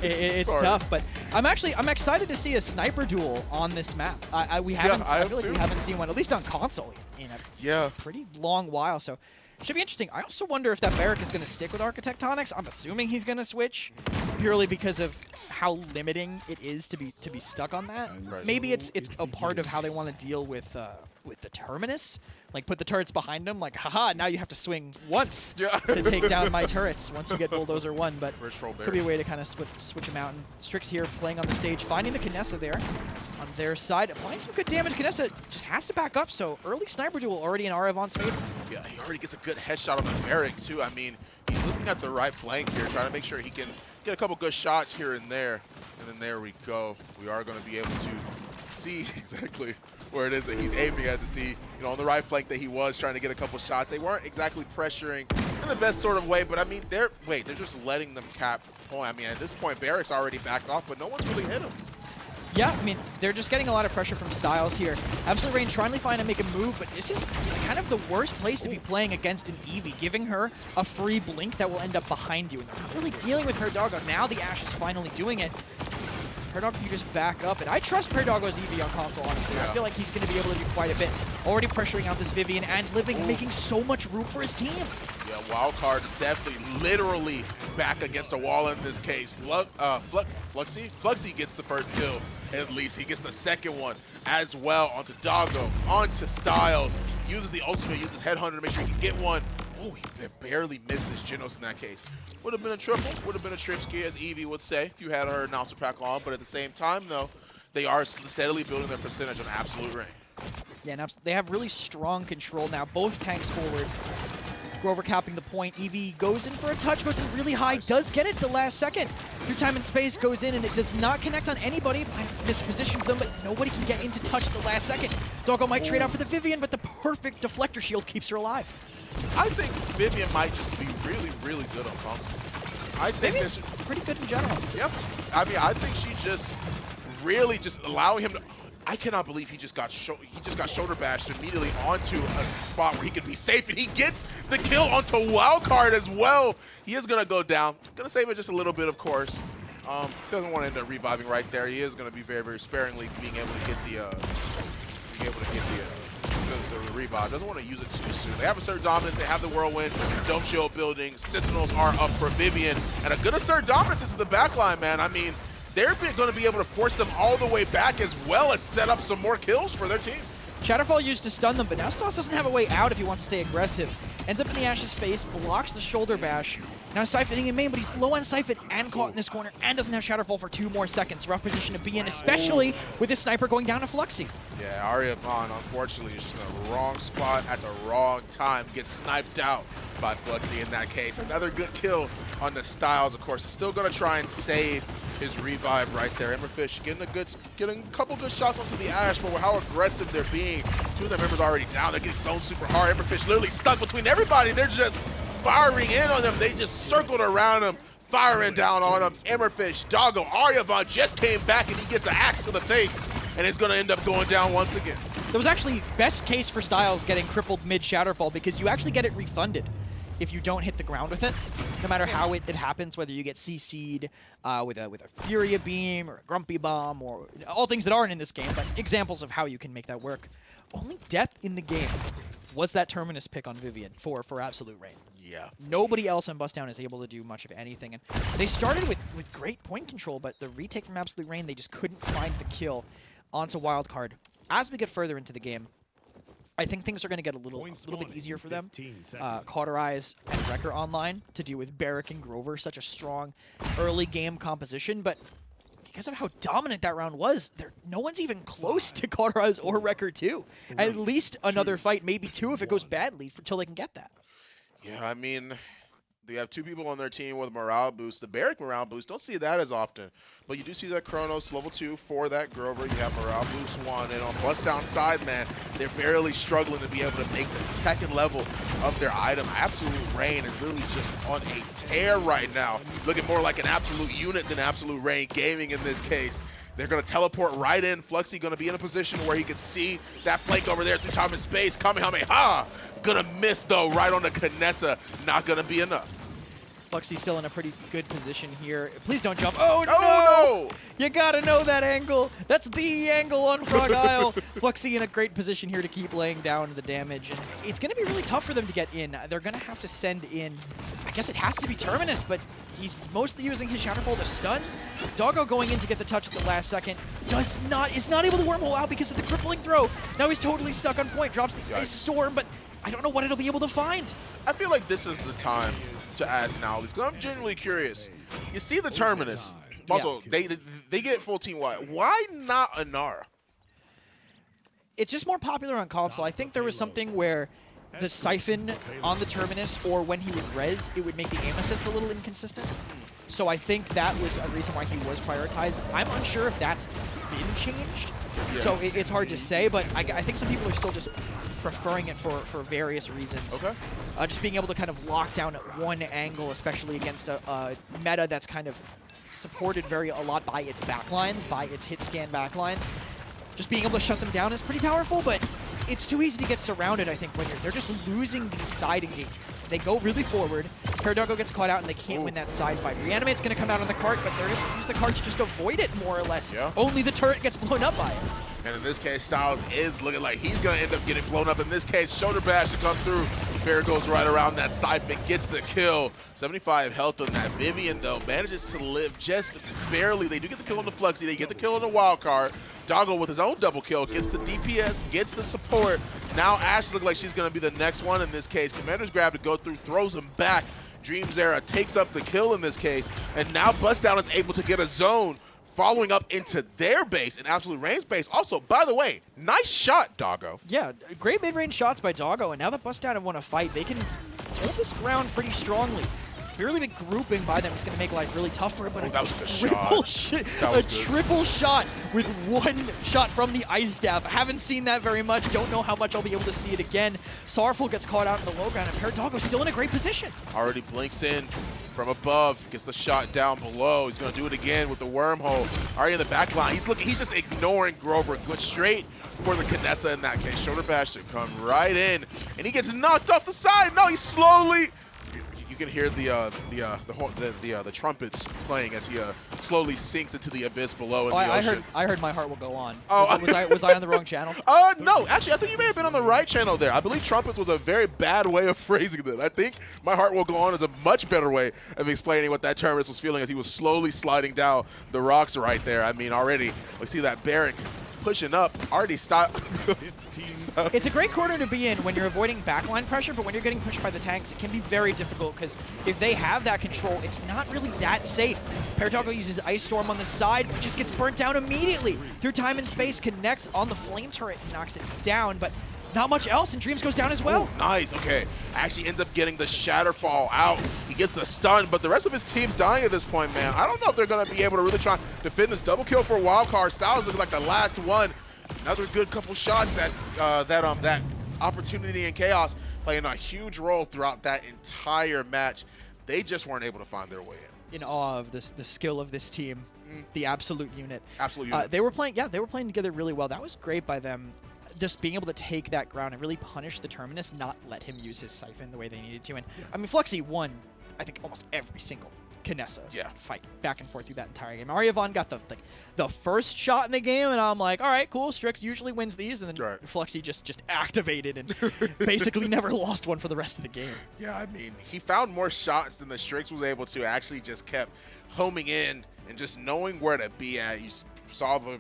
It's tough, but I'm excited to see a sniper duel on this map. I feel like we haven't seen one, at least on console, in a pretty long while. So Should be interesting. I also wonder if that Barrack is going to stick with Architectonics. I'm assuming he's going to switch purely because of how limiting it is to be stuck on that. Maybe it's a part of how they want to deal with the Terminus. Like, put the turrets behind him. Like, haha, now you have to swing once to take down my turrets once you get Bulldozer 1. But could be a way to kind of switch him out. And Strix here playing on the stage, finding the Kinessa there on their side. Applying some good damage. Kinessa just has to back up, so early sniper duel already in Arevon's favor. Yeah, he already gets a good headshot on the Barrack, too. I mean, he's looking at the right flank here, trying to make sure he can get a couple good shots here and there. And then there we go. We are going to be able to see exactly where it is that he's aiming at, to see, on the right flank that he was trying to get a couple shots. They weren't exactly pressuring in the best sort of way, but I mean, they're just letting them cap point. I mean, at this point, Barrack's already backed off, but no one's really hit him. Yeah, I mean, they're just getting a lot of pressure from Styles here. Absolute Rain trying to find and make a move, but this is kind of the worst place to be playing against an Eevee, giving her a free blink that will end up behind you. And they're not really dealing with Doggo. Now the Ashe is finally doing it. Doggo can just back up, and I trust Doggo's Eevee on console, honestly. I feel like he's going to be able to do quite a bit. Already pressuring out this Vivian and making so much room for his team. Yeah, Wildcard is definitely literally back against a wall in this case. Fluxy gets the first kill, at least. He gets the second one as well onto Doggo, onto Styles. Uses the ultimate, uses Headhunter to make sure he can get one. Oh, he barely misses Genos in that case. Would have been a triple, would have been a tripski, as Eevee would say, if you had her announcer pack on. But at the same time, though, they are steadily building their percentage on Absolute Rain. Yeah, and they have really strong control now. Both tanks forward. Grover capping the point. Eevee goes in for a touch, goes in really high, does get it the last second. Through time and space goes in, and it does not connect on anybody. Mispositioned them, but nobody can get into touch the last second. Doggo might trade out for the Vivian, but the perfect deflector shield keeps her alive. I think Vivian might just be really, really good on console. I think it's pretty good in general. Yep. I mean, I think she just really just allowing him to. I cannot believe he just got shoulder bashed immediately onto a spot where he could be safe, and he gets the kill onto Wildcard as well. He is gonna go down. Gonna save it just a little bit, of course. Doesn't want to end up reviving right there. He is gonna be very, very sparingly being able to get the revive. Doesn't want to use it too soon. They have assert dominance. They have the whirlwind. Dome shield building. Sentinels are up for Vivian, and a good assert dominance is the backline, man. I mean, they're going to be able to force them all the way back, as well as set up some more kills for their team. Shatterfall used to stun them, but now Styles doesn't have a way out if he wants to stay aggressive. Ends up in the Ashe's face, blocks the shoulder bash. Now siphoning in main, but he's low on siphon and caught in this corner, and doesn't have Shatterfall for 2 more seconds. Rough position to be in, especially with his sniper going down to Fluxy. Yeah, Arevon, unfortunately, is just in the wrong spot at the wrong time. Gets sniped out by Fluxy in that case. Another good kill on the Styles, of course. Is still going to try and save his revive right there. Emberfish getting a couple good shots onto the Ashe, but with how aggressive they're being, 2 of their members already down. They're getting zoned super hard. Emberfish literally stuck between everybody. They're just firing in on them. They just circled around him, firing down on him. Emberfish, Doggo, Arevon just came back, and he gets an axe to the face, and is going to end up going down once again. That was actually best case for Styles getting crippled mid Shatterfall, because you actually get it refunded if you don't hit the ground with it, no matter how it happens, whether you get CC'd with a Furia Beam or a Grumpy Bomb, or all things that aren't in this game, but examples of how you can make that work. Only death in the game was that Terminus pick on Vivian for Absolute Rain. Yeah. Nobody else on Bustdown is able to do much of anything. And they started with great point control, but the retake from Absolute Rain, they just couldn't find the kill onto Wildcard. As we get further into the game, I think things are going to get a little bit easier for them. Cauterize and Wrecker online to deal with Barrack and Grover, such a strong early game composition, but because of how dominant that round was, no one's even close to Cauterize or Wrecker 2. At least another fight, maybe 2 if it goes badly, until they can get that. Yeah, I mean, they have 2 people on their team with morale boost. The Barrack morale boost, don't see that as often. But you do see that Chronos level 2 for that Grover. You have morale boost 1. And on Bustdown side, man, they're barely struggling to be able to make the second level of their item. Absolute Rain is literally just on a tear right now. Looking more like an Absolute unit than Absolute Rain gaming in this case. They're going to teleport right in. Fluxy going to be in a position where he can see that flank over there through time and space. Kamehameha! Going to miss, though, right on the Kinessa. Not going to be enough. Fluxy's still in a pretty good position here. Please don't jump. Oh, no! Oh, no! You gotta know that angle. That's the angle on Frog Isle. Fluxy in a great position here to keep laying down the damage. And it's gonna be really tough for them to get in. They're gonna have to send in, I guess it has to be Terminus, but he's mostly using his Shatter Ball to stun. Doggo going in to get the touch at the last second. Is not able to wormhole out because of the crippling throw. Now he's totally stuck on point. Drops the Ice Storm, but I don't know what it'll be able to find. I feel like this is the time to ask now, because I'm genuinely curious. You see the Terminus. Also, they get full team wide. Why not Anara? It's just more popular on console. I think there was something where the Siphon on the Terminus, or when he would res, it would make the aim assist a little inconsistent. So I think that was a reason why he was prioritized. I'm unsure if that's been changed. Yeah. So it's hard to say, but I think some people are still just preferring it for various reasons. Okay. Just being able to kind of lock down at one angle, especially against a meta that's kind of supported a lot by its backlines, by its hit scan backlines. Just being able to shut them down is pretty powerful, but it's too easy to get surrounded, I think, when they're just losing these side engagements. They go really forward, Paradogo gets caught out, and they can't win that side fight. Reanimate's going to come out on the cart, but they're going to use the cart to just avoid it, more or less. Yeah. Only the turret gets blown up by it. And in this case, Styles is looking like he's going to end up getting blown up. In this case, shoulder bash to come through. Bear goes right around that Siphon, gets the kill. 75 health on that. Vivian, though, manages to live just barely. They do get the kill on the Fluxy. They get the kill on the wild card. Doggo with his own double kill, gets the DPS, gets the support. Now Ash looks like she's going to be the next one in this case. Commander's grab to go through, throws him back. Dreams Era takes up the kill in this case. And now Bustdown is able to get a zone following up into their base, an absolute range base. Also, by the way, nice shot, Doggo. Yeah, great mid-range shots by Doggo, and now that Bustdown have won a fight, they can hold this ground pretty strongly. Fairly big grouping by them is going to make life really tough for him, but a triple shot with one shot from the Ice Staff. Haven't seen that very much. Don't know how much I'll be able to see it again. Sorrowful gets caught out in the low ground, and Paradogo's still in a great position. Already blinks in from above, gets the shot down below. He's going to do it again with the wormhole. Already in the back line. He's just ignoring Grover. Good straight for the Kinessa in that case. Shoulder bash to come right in, and he gets knocked off the side. No, he's slowly. You can hear the trumpets playing as he slowly sinks into the abyss below in the ocean. I heard My Heart Will Go On. Oh, was I on the wrong channel? No, actually, I think you may have been on the right channel there. I believe trumpets was a very bad way of phrasing that. I think My Heart Will Go On is a much better way of explaining what that Terminus was feeling as he was slowly sliding down the rocks right there. I mean, already we see that Barrack pushing up, already stopped. It's a great corner to be in when you're avoiding backline pressure, but when you're getting pushed by the tanks, it can be very difficult because if they have that control, it's not really that safe. Paradogo uses Ice Storm on the side, but just gets burnt down immediately. Through time and space, connects on the flame turret and knocks it down, but not much else, and Dreams goes down as well. Ooh, nice, okay. Actually ends up getting the Shatterfall out. He gets the stun, but the rest of his team's dying at this point, man. I don't know if they're going to be able to really try to defend this double kill for a wild card. Styles looking like the last one. Another good couple shots that opportunity and chaos playing a huge role throughout that entire match. They just weren't able to find their way in. In awe of the skill of this team, the absolute unit. Absolute unit. They were playing together really well. That was great by them. Just being able to take that ground and really punish the Terminus, not let him use his Siphon the way they needed to. And I mean, Fluxy won, I think, almost every single Kinessa fight back and forth through that entire game. Aryavon got the first shot in the game, and I'm like, all right, cool. Strix usually wins these, and then Fluxy just activated and basically never lost one for the rest of the game. Yeah, I mean, he found more shots than the Strix was able to. Actually, just kept homing in and just knowing where to be at. You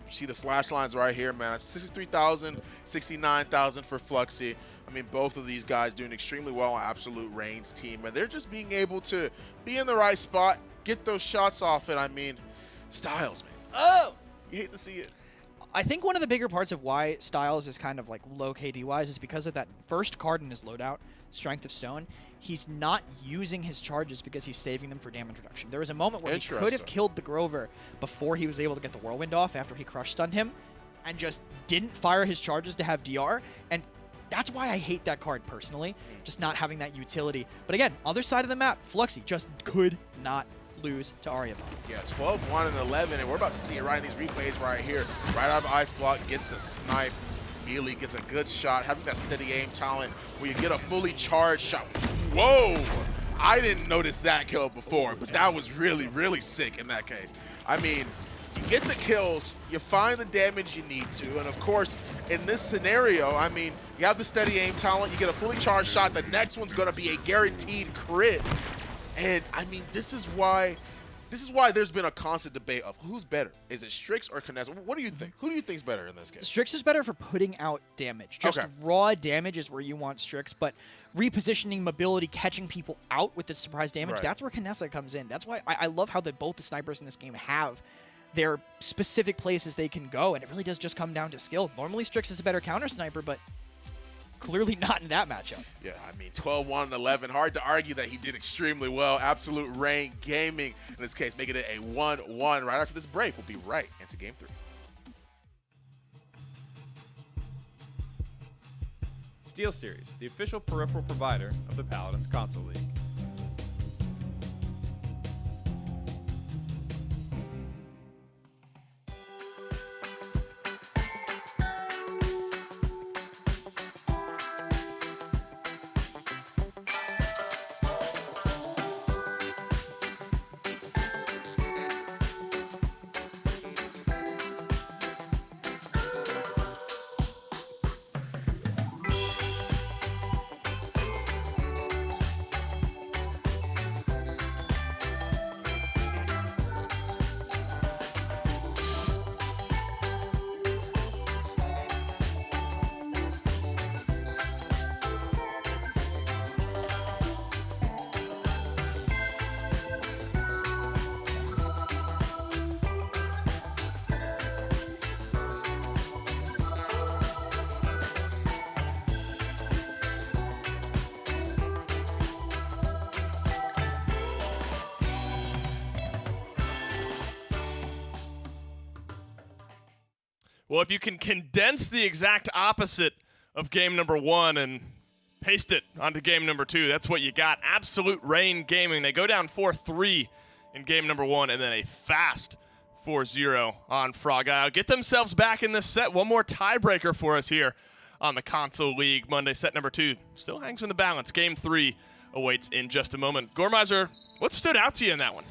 see the slash lines right here, man. 63,000, 69,000 for Fluxy. I mean, both of these guys doing extremely well on Absolute Reign's team, and they're just being able to be in the right spot, get those shots off it. I mean, Styles, man. Oh, you hate to see it. I think one of the bigger parts of why Styles is kind of like low KD-wise is because of that first card in his loadout, Strength of Stone. He's not using his charges because he's saving them for damage reduction. There was a moment where he could have killed the Grover before he was able to get the Whirlwind off after he crush stunned him and just didn't fire his charges to have DR, and that's why I hate that card personally, just not having that utility. But again, other side of the map, Fluxy just could not lose to Aryavon. Yeah, 12, 1, and 11, and we're about to see it right in these replays right here. Right out of Ice Block, gets the snipe. Mealy gets a good shot, having that steady aim talent where you get a fully charged shot. Whoa! I didn't notice that kill before, but that was really, really sick in that case. I mean, you get the kills, you find the damage you need to, and of course, in this scenario, I mean, you have the steady aim talent, you get a fully charged shot, the next one's gonna be a guaranteed crit. And I mean, this is why there's been a constant debate of who's better. Is it Strix or Kness? What do you think? Who do you think's better in this case? Strix is better for putting out damage. Just raw damage is where you want Strix, but repositioning, mobility, catching people out with the surprise damage, that's where Knessa comes in. That's why I love how both the snipers in this game have their specific places they can go, and it really does just come down to skill. Normally Strix is a better counter sniper, but clearly not in that matchup. Yeah, I mean, 12-1-11. Hard to argue that he did extremely well. Absolute Reign Gaming, in this case, making it a 1-1. Right after this break, we'll be right into Game 3. SteelSeries, the official peripheral provider of the Paladins Console League. Well, if you can condense the exact opposite of game number 1 and paste it onto game number 2, that's what you got. Absolute Reign Gaming. They go down 4-3 in game number 1 and then a fast 4-0 on Frog Isle. Get themselves back in this set. One more tiebreaker for us here on the Console League Monday. Set number 2 still hangs in the balance. Game 3 awaits in just a moment. Gormizer, what stood out to you in that one?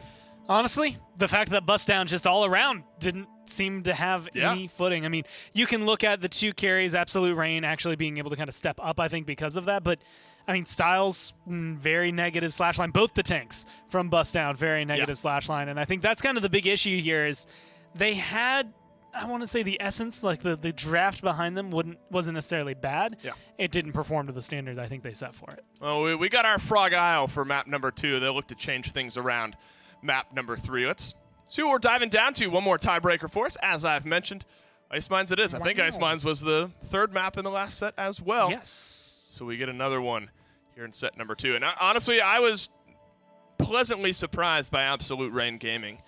Honestly, the fact that Bustdown just all around didn't seem to have any footing. I mean, you can look at the 2 carries, Absolute Reign actually being able to kind of step up, I think, because of that. But, I mean, Styles, very negative slash line. Both the tanks from Bustdown, very negative slash line. And I think that's kind of the big issue here is they had, I want to say, the essence, like the draft behind them wasn't necessarily bad. Yeah. It didn't perform to the standards I think they set for it. Well, we got our Frog Isle for map number 2. They'll look to change things around map number 3. Let's see what we're diving down to. One more tiebreaker for us, as I've mentioned. Ice Mines it is. I think Ice Mines was the 3rd map in the last set as well. Yes. So we get another one here in set number 2. And honestly, I was pleasantly surprised by Absolute Reign Gaming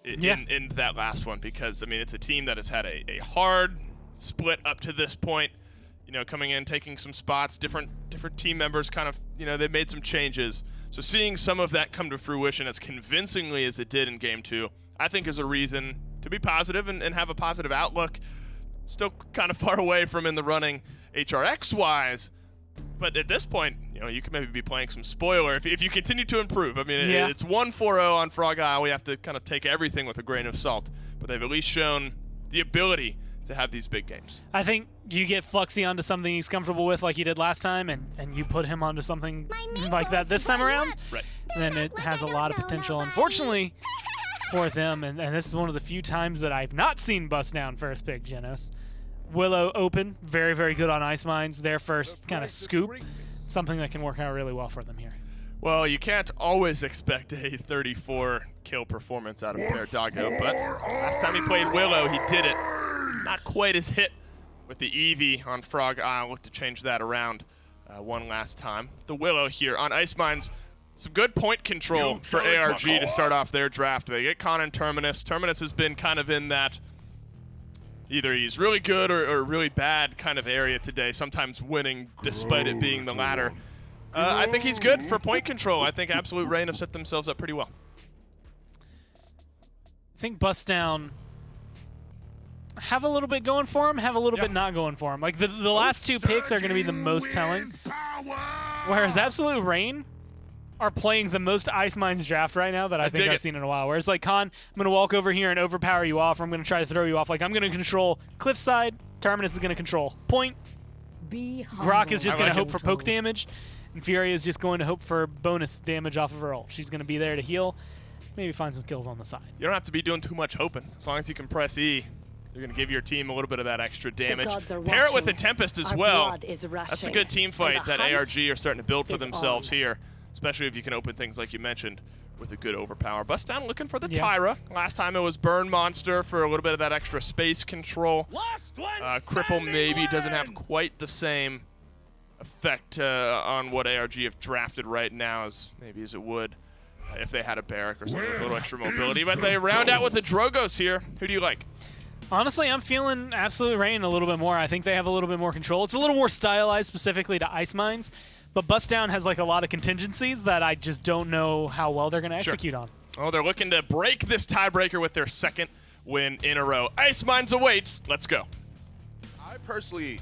in that last one because, I mean, it's a team that has had a hard split up to this point. You know, coming in, taking some spots, different team members kind of, you know, they made some changes. So seeing some of that come to fruition as convincingly as it did in Game 2, I think is a reason to be positive and have a positive outlook. Still kind of far away from in the running HRX-wise, but at this point, you know, you could maybe be playing some spoiler if you continue to improve. I mean, it's 1-4-0 on Frog Isle. We have to kind of take everything with a grain of salt, but they've at least shown the ability to have these big games. I think you get Fluxy onto something he's comfortable with like he did last time, and you put him onto something like that this time around, then it has a lot of potential. Unfortunately for them, and this is one of the few times that I've not seen Bustdown first pick Genos. Willow open, very, very good on Ice Mines. Their first kind of scoop, something that can work out really well for them here. Well, you can't always expect a 34 kill performance out of Pear Doggo, but last time he played Willow, he did it. Not quite as hit with the Eevee on Frog Isle. Look to change that around one last time. The Willow here on Ice Mines. Some good point control for ARG to start off their draft. They get Con and Terminus. Terminus has been kind of in that either he's really good or really bad kind of area today, sometimes winning despite it being the latter. I think he's good for point control. I think Absolute Reign have set themselves up pretty well. I think Bustdown have a little bit going for him, have a little bit not going for him. Like the last 2 picks are going to be the most telling. Whereas Absolute Reign, are playing the most Ice Mines draft right now that I think I've seen in a while. Whereas like Khan, I'm going to walk over here and overpower you off, or I'm going to try to throw you off. Like I'm going to control Cliffside, Terminus is going to control Point, Grok is just going to hope for poke damage, and Furia is just going to hope for bonus damage off of her ult. She's going to be there to heal, maybe find some kills on the side. You don't have to be doing too much hoping. As long as you can press E, you're going to give your team a little bit of that extra damage. Pair it with a Tempest as well. That's a good team fight that ARG are starting to build for themselves here, especially if you can open things like you mentioned with a good overpower. Bustdown looking for the Tyra. Last time it was Burn Monster for a little bit of that extra space control. Cripple maybe doesn't have quite the same effect on what ARG have drafted right now as maybe as it would if they had a Barrack or something with a little extra mobility. But they round out with the Drogos here. Who do you like? Honestly, I'm feeling Absolute Rain a little bit more. I think they have a little bit more control. It's a little more stylized specifically to Ice Mines, but Bustdown has like a lot of contingencies that I just don't know how well they're going to execute on. Oh, they're looking to break this tiebreaker with their second win in a row. Ice Mines awaits. Let's go. I personally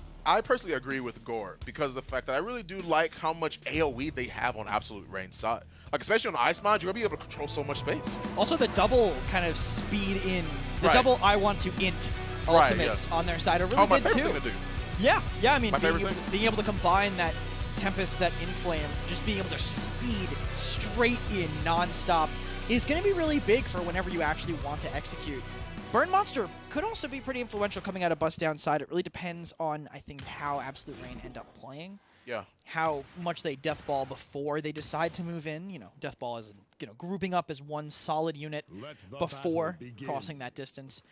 agree with Gore because of the fact that I really do like how much AoE they have on Absolute Rain's side. Like, especially on the Ice Mines, you're going to be able to control so much space. Also, the double kind of speed in, the double I want to int ultimates on their side are really my good favorite too. thing to do. Yeah, I mean, My being able to combine that Tempest, that Inflame, just being able to speed straight in non-stop is going to be really big for whenever you actually want to execute. Burn Monster could also be pretty influential coming out of Bustdown side. It really depends on, I think, how Absolute Rain end up playing. Yeah. How much they deathball before they decide to move in. You know, deathball is, grouping up as one solid unit before crossing that distance.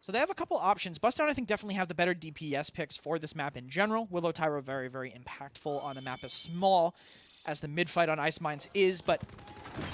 So they have a couple options. Bustdown, I think, definitely have the better DPS picks for this map in general. Willow Tyro very, very impactful on a map as small as the mid-fight on Ice Mines is, but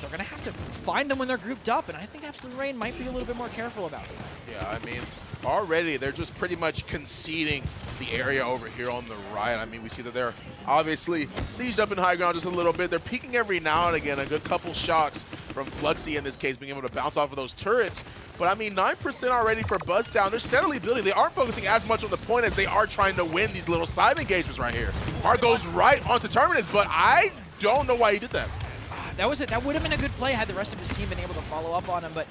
they're going to have to find them when they're grouped up, and I think Absolute Rain might be a little bit more careful about it. Yeah, I mean, already they're just pretty much conceding the area over here on the right. I mean, we see that they're obviously sieged up in high ground just a little bit. They're peeking every now and again, a good couple shots from Fluxy in this case, being able to bounce off of those turrets. But I mean, 9% already for Bustdown. They're steadily building. They aren't focusing as much on the point as they are trying to win these little side engagements right here. Hart goes right onto Terminus, but I don't know why he did that. That was it. That would have been a good play had the rest of his team been able to follow up on him, but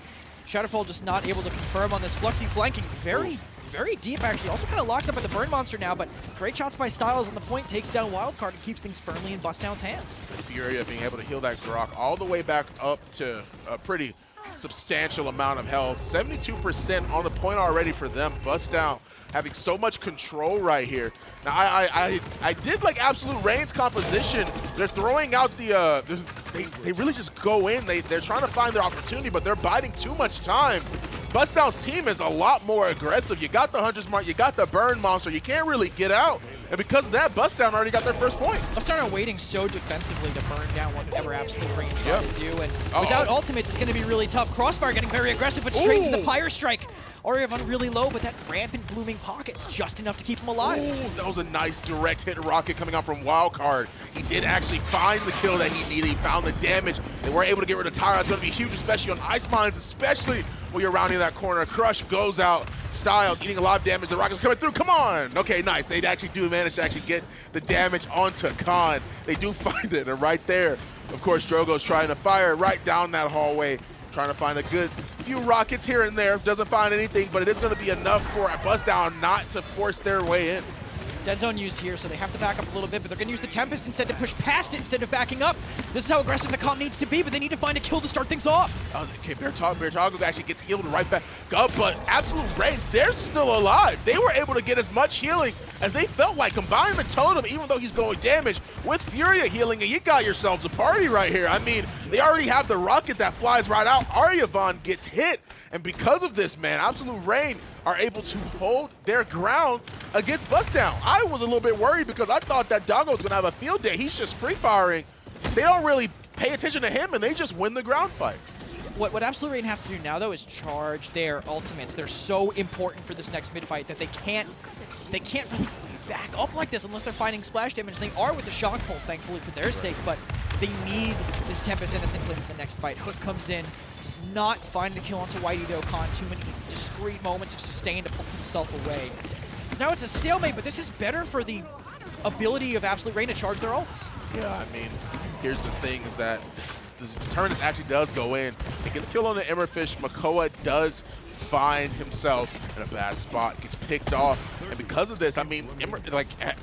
Shadowfall just not able to confirm on this. Fluxy flanking very, very deep, actually. Also kind of locked up at the Burn Monster now, but great shots by Styles on the point, takes down Wildcard and keeps things firmly in Bustdown's hands. Furia being able to heal that Grok all the way back up to a pretty substantial amount of health. 72% on the point already for them. Bustdown having so much control right here. Now, I did like Absolute Rain's composition. They're throwing out the, they really just go in. They're trying to find their opportunity, but they're biding too much time. Bustdown's team is a lot more aggressive. You got the Hunter's Mark, you got the Burn Monster. You can't really get out. And because of that, Bustdown already got their first point. Bustdown are waiting so defensively to burn down whatever Absolute Rain tries to do. And without ultimates, it's going to be really tough. Crossfire getting very aggressive, but straight to the Pyre Strike. Aryavon really low, but that rampant blooming pocket's just enough to keep him alive. Ooh, that was a nice direct hit rocket coming out from Wildcard. He did actually find the kill that he needed. He found the damage. They were able to get rid of Tyra. It's going to be huge, especially on Ice Mines, especially when you're rounding that corner. Crush goes out. Styles eating a lot of damage. The rocket's coming through. Come on. Okay, nice. They actually do manage to actually get the damage onto Khan. They do find it, and right there, of course, Drogo's trying to fire right down that hallway, trying to find a good few rockets here and there. Doesn't find anything, but it is going to be enough for a Bustdown not to force their way in. Dead zone used here, so they have to back up a little bit, but they're going to use the Tempest instead to push past it instead of backing up. This is how aggressive the comp needs to be, but they need to find a kill to start things off. Okay, Bertago actually gets healed right back up, but Absolute Rain, they're still alive. They were able to get as much healing as they felt like, combining the totem, even though he's going damage, with Furia healing, and you got yourselves a party right here. I mean, they already have the rocket that flies right out. Aryavon gets hit, and because of this, man, Absolute Rain are able to hold their ground against Bustdown. I was a little bit worried because I thought that Doggo was going to have a field day. He's just free-firing. They don't really pay attention to him, and they just win the ground fight. What Absolute Rain have to do now, though, is charge their ultimates. They're so important for this next mid-fight that they can't really back up like this unless they're finding splash damage. They are with the Shock Pulse, thankfully, for their sake, but they need this Tempest Innocent Flame for the next fight. Hook comes in, does not find the kill onto Whitey Dokkan. Too many discrete moments of sustain to pull himself away. So now it's a stalemate, but this is better for the ability of Absolute Rain to charge their ults. Yeah, I mean, here's the thing is that the tournament actually does go in. They get the kill on the Emberfish. Makoa does find himself in a bad spot, gets picked off, and because of this, I mean,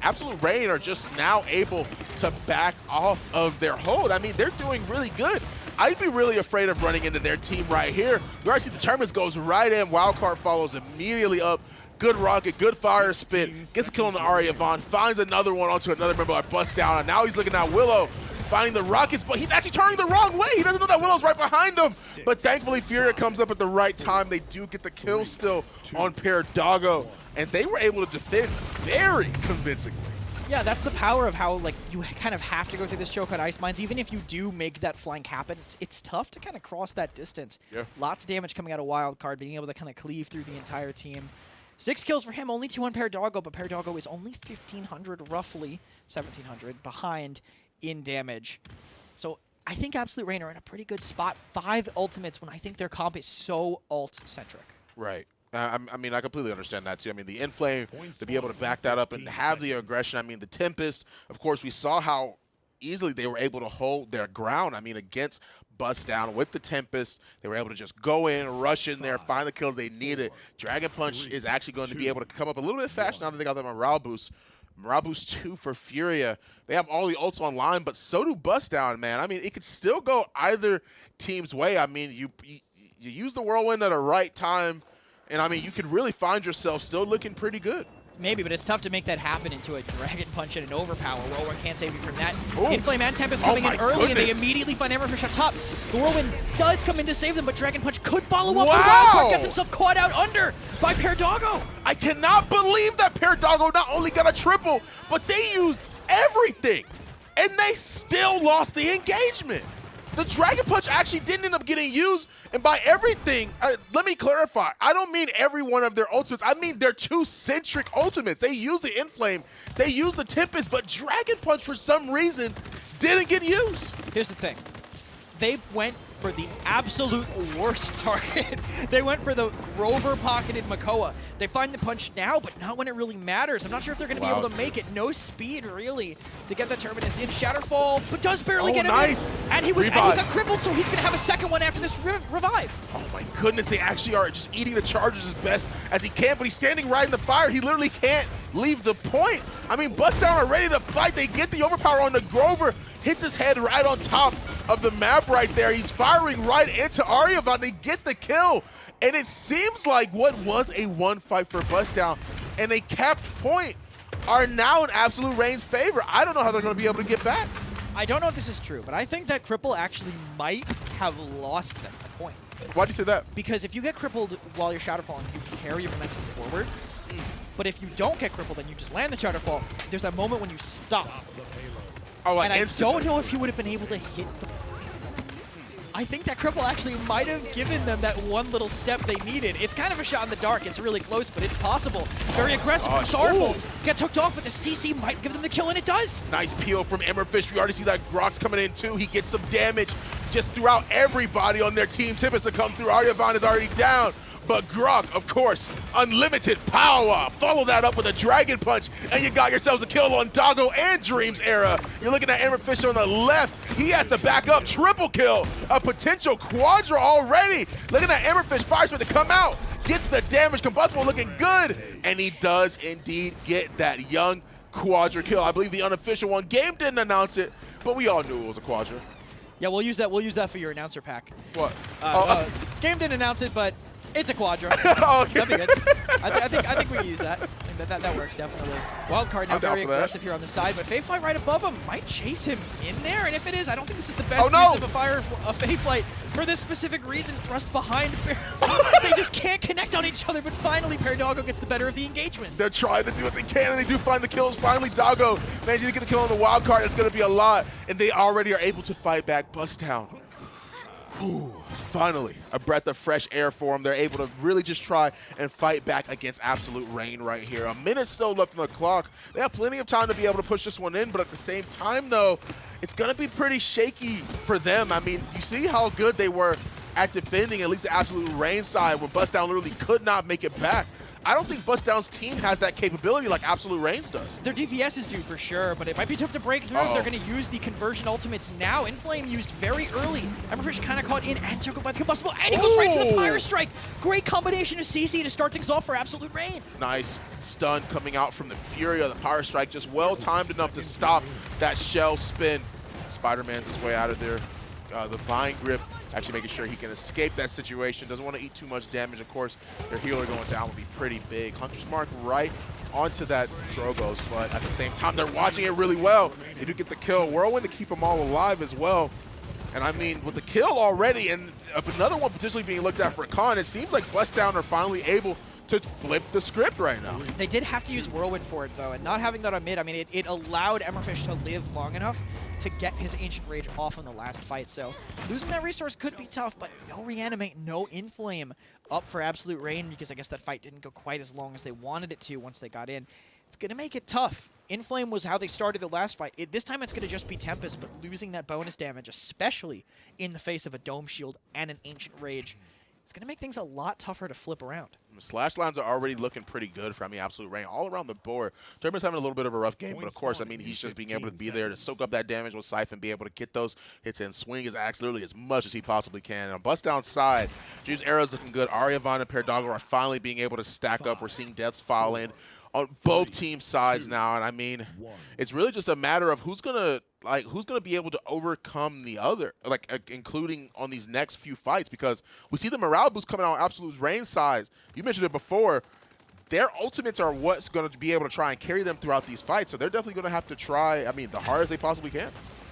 Absolute Reign are just now able to back off of their hold. I mean, they're doing really good. I'd be really afraid of running into their team right here. We already see the tournament goes right in. Wildcard follows immediately up. Good rocket, good fire spin, gets a kill on the Arya Von, finds another one onto another member like Bustdown, and now he's looking at Willow, finding the rockets, but he's actually turning the wrong way. He doesn't know that Willow's right behind him. But thankfully, Furia comes up at the right time. They do get the kill still on Paradogo, and they were able to defend very convincingly. Yeah, that's the power of how you kind of have to go through this choke on ice mines. Even if you do make that flank happen, it's tough to kind of cross that distance. Yeah. Lots of damage coming out of Wildcard, being able to kind of cleave through the entire team. 6 kills for him, only 2 on Paradogo, but Paradogo is only 1,500, roughly 1,700 behind in damage. So I think Absolute Reign are in a pretty good spot. 5 ultimates when I think their comp is so ult-centric. Right. I mean, I completely understand that, too. I mean, the Inflame, to be able to back that up and have the aggression. I mean, the Tempest, of course, we saw how easily they were able to hold their ground. I mean, against Bustdown with the Tempest, they were able to just go in, rush in there, find the kills they needed. Dragon Punch is actually going to be able to come up a little bit faster now that they got the morale boost. Morale boost 2 for Furia. They have all the ults online, but so do Bustdown, man. I mean, it could still go either team's way. I mean, you use the Whirlwind at a right time, and I mean, you could really find yourself still looking pretty good. Maybe, but it's tough to make that happen into a Dragon Punch and an Overpower. Whirlwind can't save you from that. Ooh. Inflame and Tempest coming in early, and they goodness. immediately find Emberfish up top. The Whirlwind does come in to save them, but Dragon Punch could follow up. Wow. The Wildcard gets himself caught out under by Paradogo. I cannot believe that Paradogo not only got a triple, but they used everything, and they still lost the engagement. The Dragon Punch actually didn't end up getting used, and by everything, let me clarify, I don't mean every one of their ultimates, I mean their 2 centric ultimates. They used the Inflame, they used the Tempest, but Dragon Punch for some reason didn't get used. Here's the thing. They went for the absolute worst target. They went for the rover-pocketed Makoa. They find the punch now, but not when it really matters. I'm not sure if they're going to be able to make it. No speed, really, to get the Terminus in. Shatterfall, but does barely get him nice. in. And he got crippled, so he's going to have a second one after this revive. Oh my goodness, they actually are just eating the charges as best as he can, but he's standing right in the fire. He literally can't leave the point. I mean, Bustdown are ready to fight. They get the overpower on the Grover. Hits his head right on top of the map right there. He's firing right into Aryavon. They get the kill. And it seems like what was a 1 fight for Bustdown and a capped point are now in Absolute Reign's favor. I don't know how they're going to be able to get back. I don't know if this is true, but I think that Cripple actually might have lost them a point. Why do you say that? Because if you get crippled while you're Shadowfalling, you carry your momentum forward. But if you don't get crippled and you just land the Shadowfall, there's that moment when you stop. Oh, like and instantly. I don't know if he would have been able to hit the... I think that cripple actually might have given them that one little step they needed. It's kind of a shot in the dark. It's really close, but it's possible. Very aggressive from Sorrowful. Gets hooked off, but the CC might give them the kill, and it does. Nice peel from Emberfish. We already see that Grok's coming in, too. He gets some damage just throughout everybody on their team. Tempest to come through. Aryavon is already down. But Grok, of course, unlimited power. Follow that up with a Dragon Punch, and you got yourselves a kill on Doggo and Dreams Era. You're looking at Emberfish on the left. He has to back up. Triple kill. A potential quadra already. Looking at Emberfish, Firesman to come out. Gets the damage. Combustible looking good. And he does indeed get that young quadra kill. I believe the unofficial one. Game didn't announce it, but we all knew it was a quadra. Yeah, we'll use that. We'll use that for your announcer pack. What? Game didn't announce it, but it's a quadra. Okay. That'd be good. I think we can use that. I think that works definitely. Wildcard now very aggressive here on the side, but Fayflight right above him might chase him in there. And if it is, I don't think this is the best use of a Fayflight for this specific reason. Thrust behind. They just can't connect on each other. But finally, Paradogo gets the better of the engagement. They're trying to do what they can, and they do find the kills. Finally, Doggo manages to get the kill on the wild card. It's going to be a lot, and they already are able to fight back Bustdown. Whew. Finally, a breath of fresh air for them. They're able to really just try and fight back against Absolute Reign right here. A minute still left on the clock. They have plenty of time to be able to push this one in, but at the same time, though, it's going to be pretty shaky for them. I mean, you see how good they were at defending, at least the Absolute Reign side, where Bustdown literally could not make it back. I don't think Bustdown's team has that capability like Absolute Reigns does. Their DPS is due for sure, but it might be tough to break through if they're going to use the conversion ultimates now. Inflame used very early. Emberfish kind of caught in and juggled by the combustible, and he goes right to the Pyro Strike. Great combination of CC to start things off for Absolute Reign. Nice stun coming out from the Fury of the Pyro Strike, just well timed enough to stop that shell spin. Spider-Man's his way out of there. The Vine Grip actually making sure he can escape that situation. Doesn't want to eat too much damage. Of course, their healer going down will be pretty big. Hunter's Mark right onto that Drogoz, but at the same time, they're watching it really well. They do get the kill. Whirlwind to keep them all alive as well. And I mean, with the kill already and another one potentially being looked at for a con, it seems like Bustdown are finally able to flip the script right now. They did have to use Whirlwind for it, though, and not having that on mid, I mean, it allowed Emberfish to live long enough to get his Ancient Rage off in the last fight. So losing that resource could be tough, but no Reanimate, no Inflame up for Absolute Reign, because I guess that fight didn't go quite as long as they wanted it to once they got in. It's going to make it tough. Inflame was how they started the last fight. This time it's going to just be Tempest, but losing that bonus damage, especially in the face of a Dome Shield and an Ancient Rage, it's going to make things a lot tougher to flip around. Slash lines are already looking pretty good for, Absolute Reign all around the board. Turban's having a little bit of a rough game, but of course, he's just being able to be there to soak up that damage with Siphon, be able to get those hits and swing his axe literally as much as he possibly can. And on Bustdown's side, Dream's Arrow's looking good. Aryavon and Paradogo are finally being able to stack up. We're seeing deaths file in on both team sides now, and I mean, it's really just a matter of who's gonna be able to overcome the other, including on these next few fights, because we see the morale boost coming out on Absolute Reign size. You mentioned it before. Their ultimates are what's going to be able to try and carry them throughout these fights, so they're definitely going to have to try, the hardest they possibly can.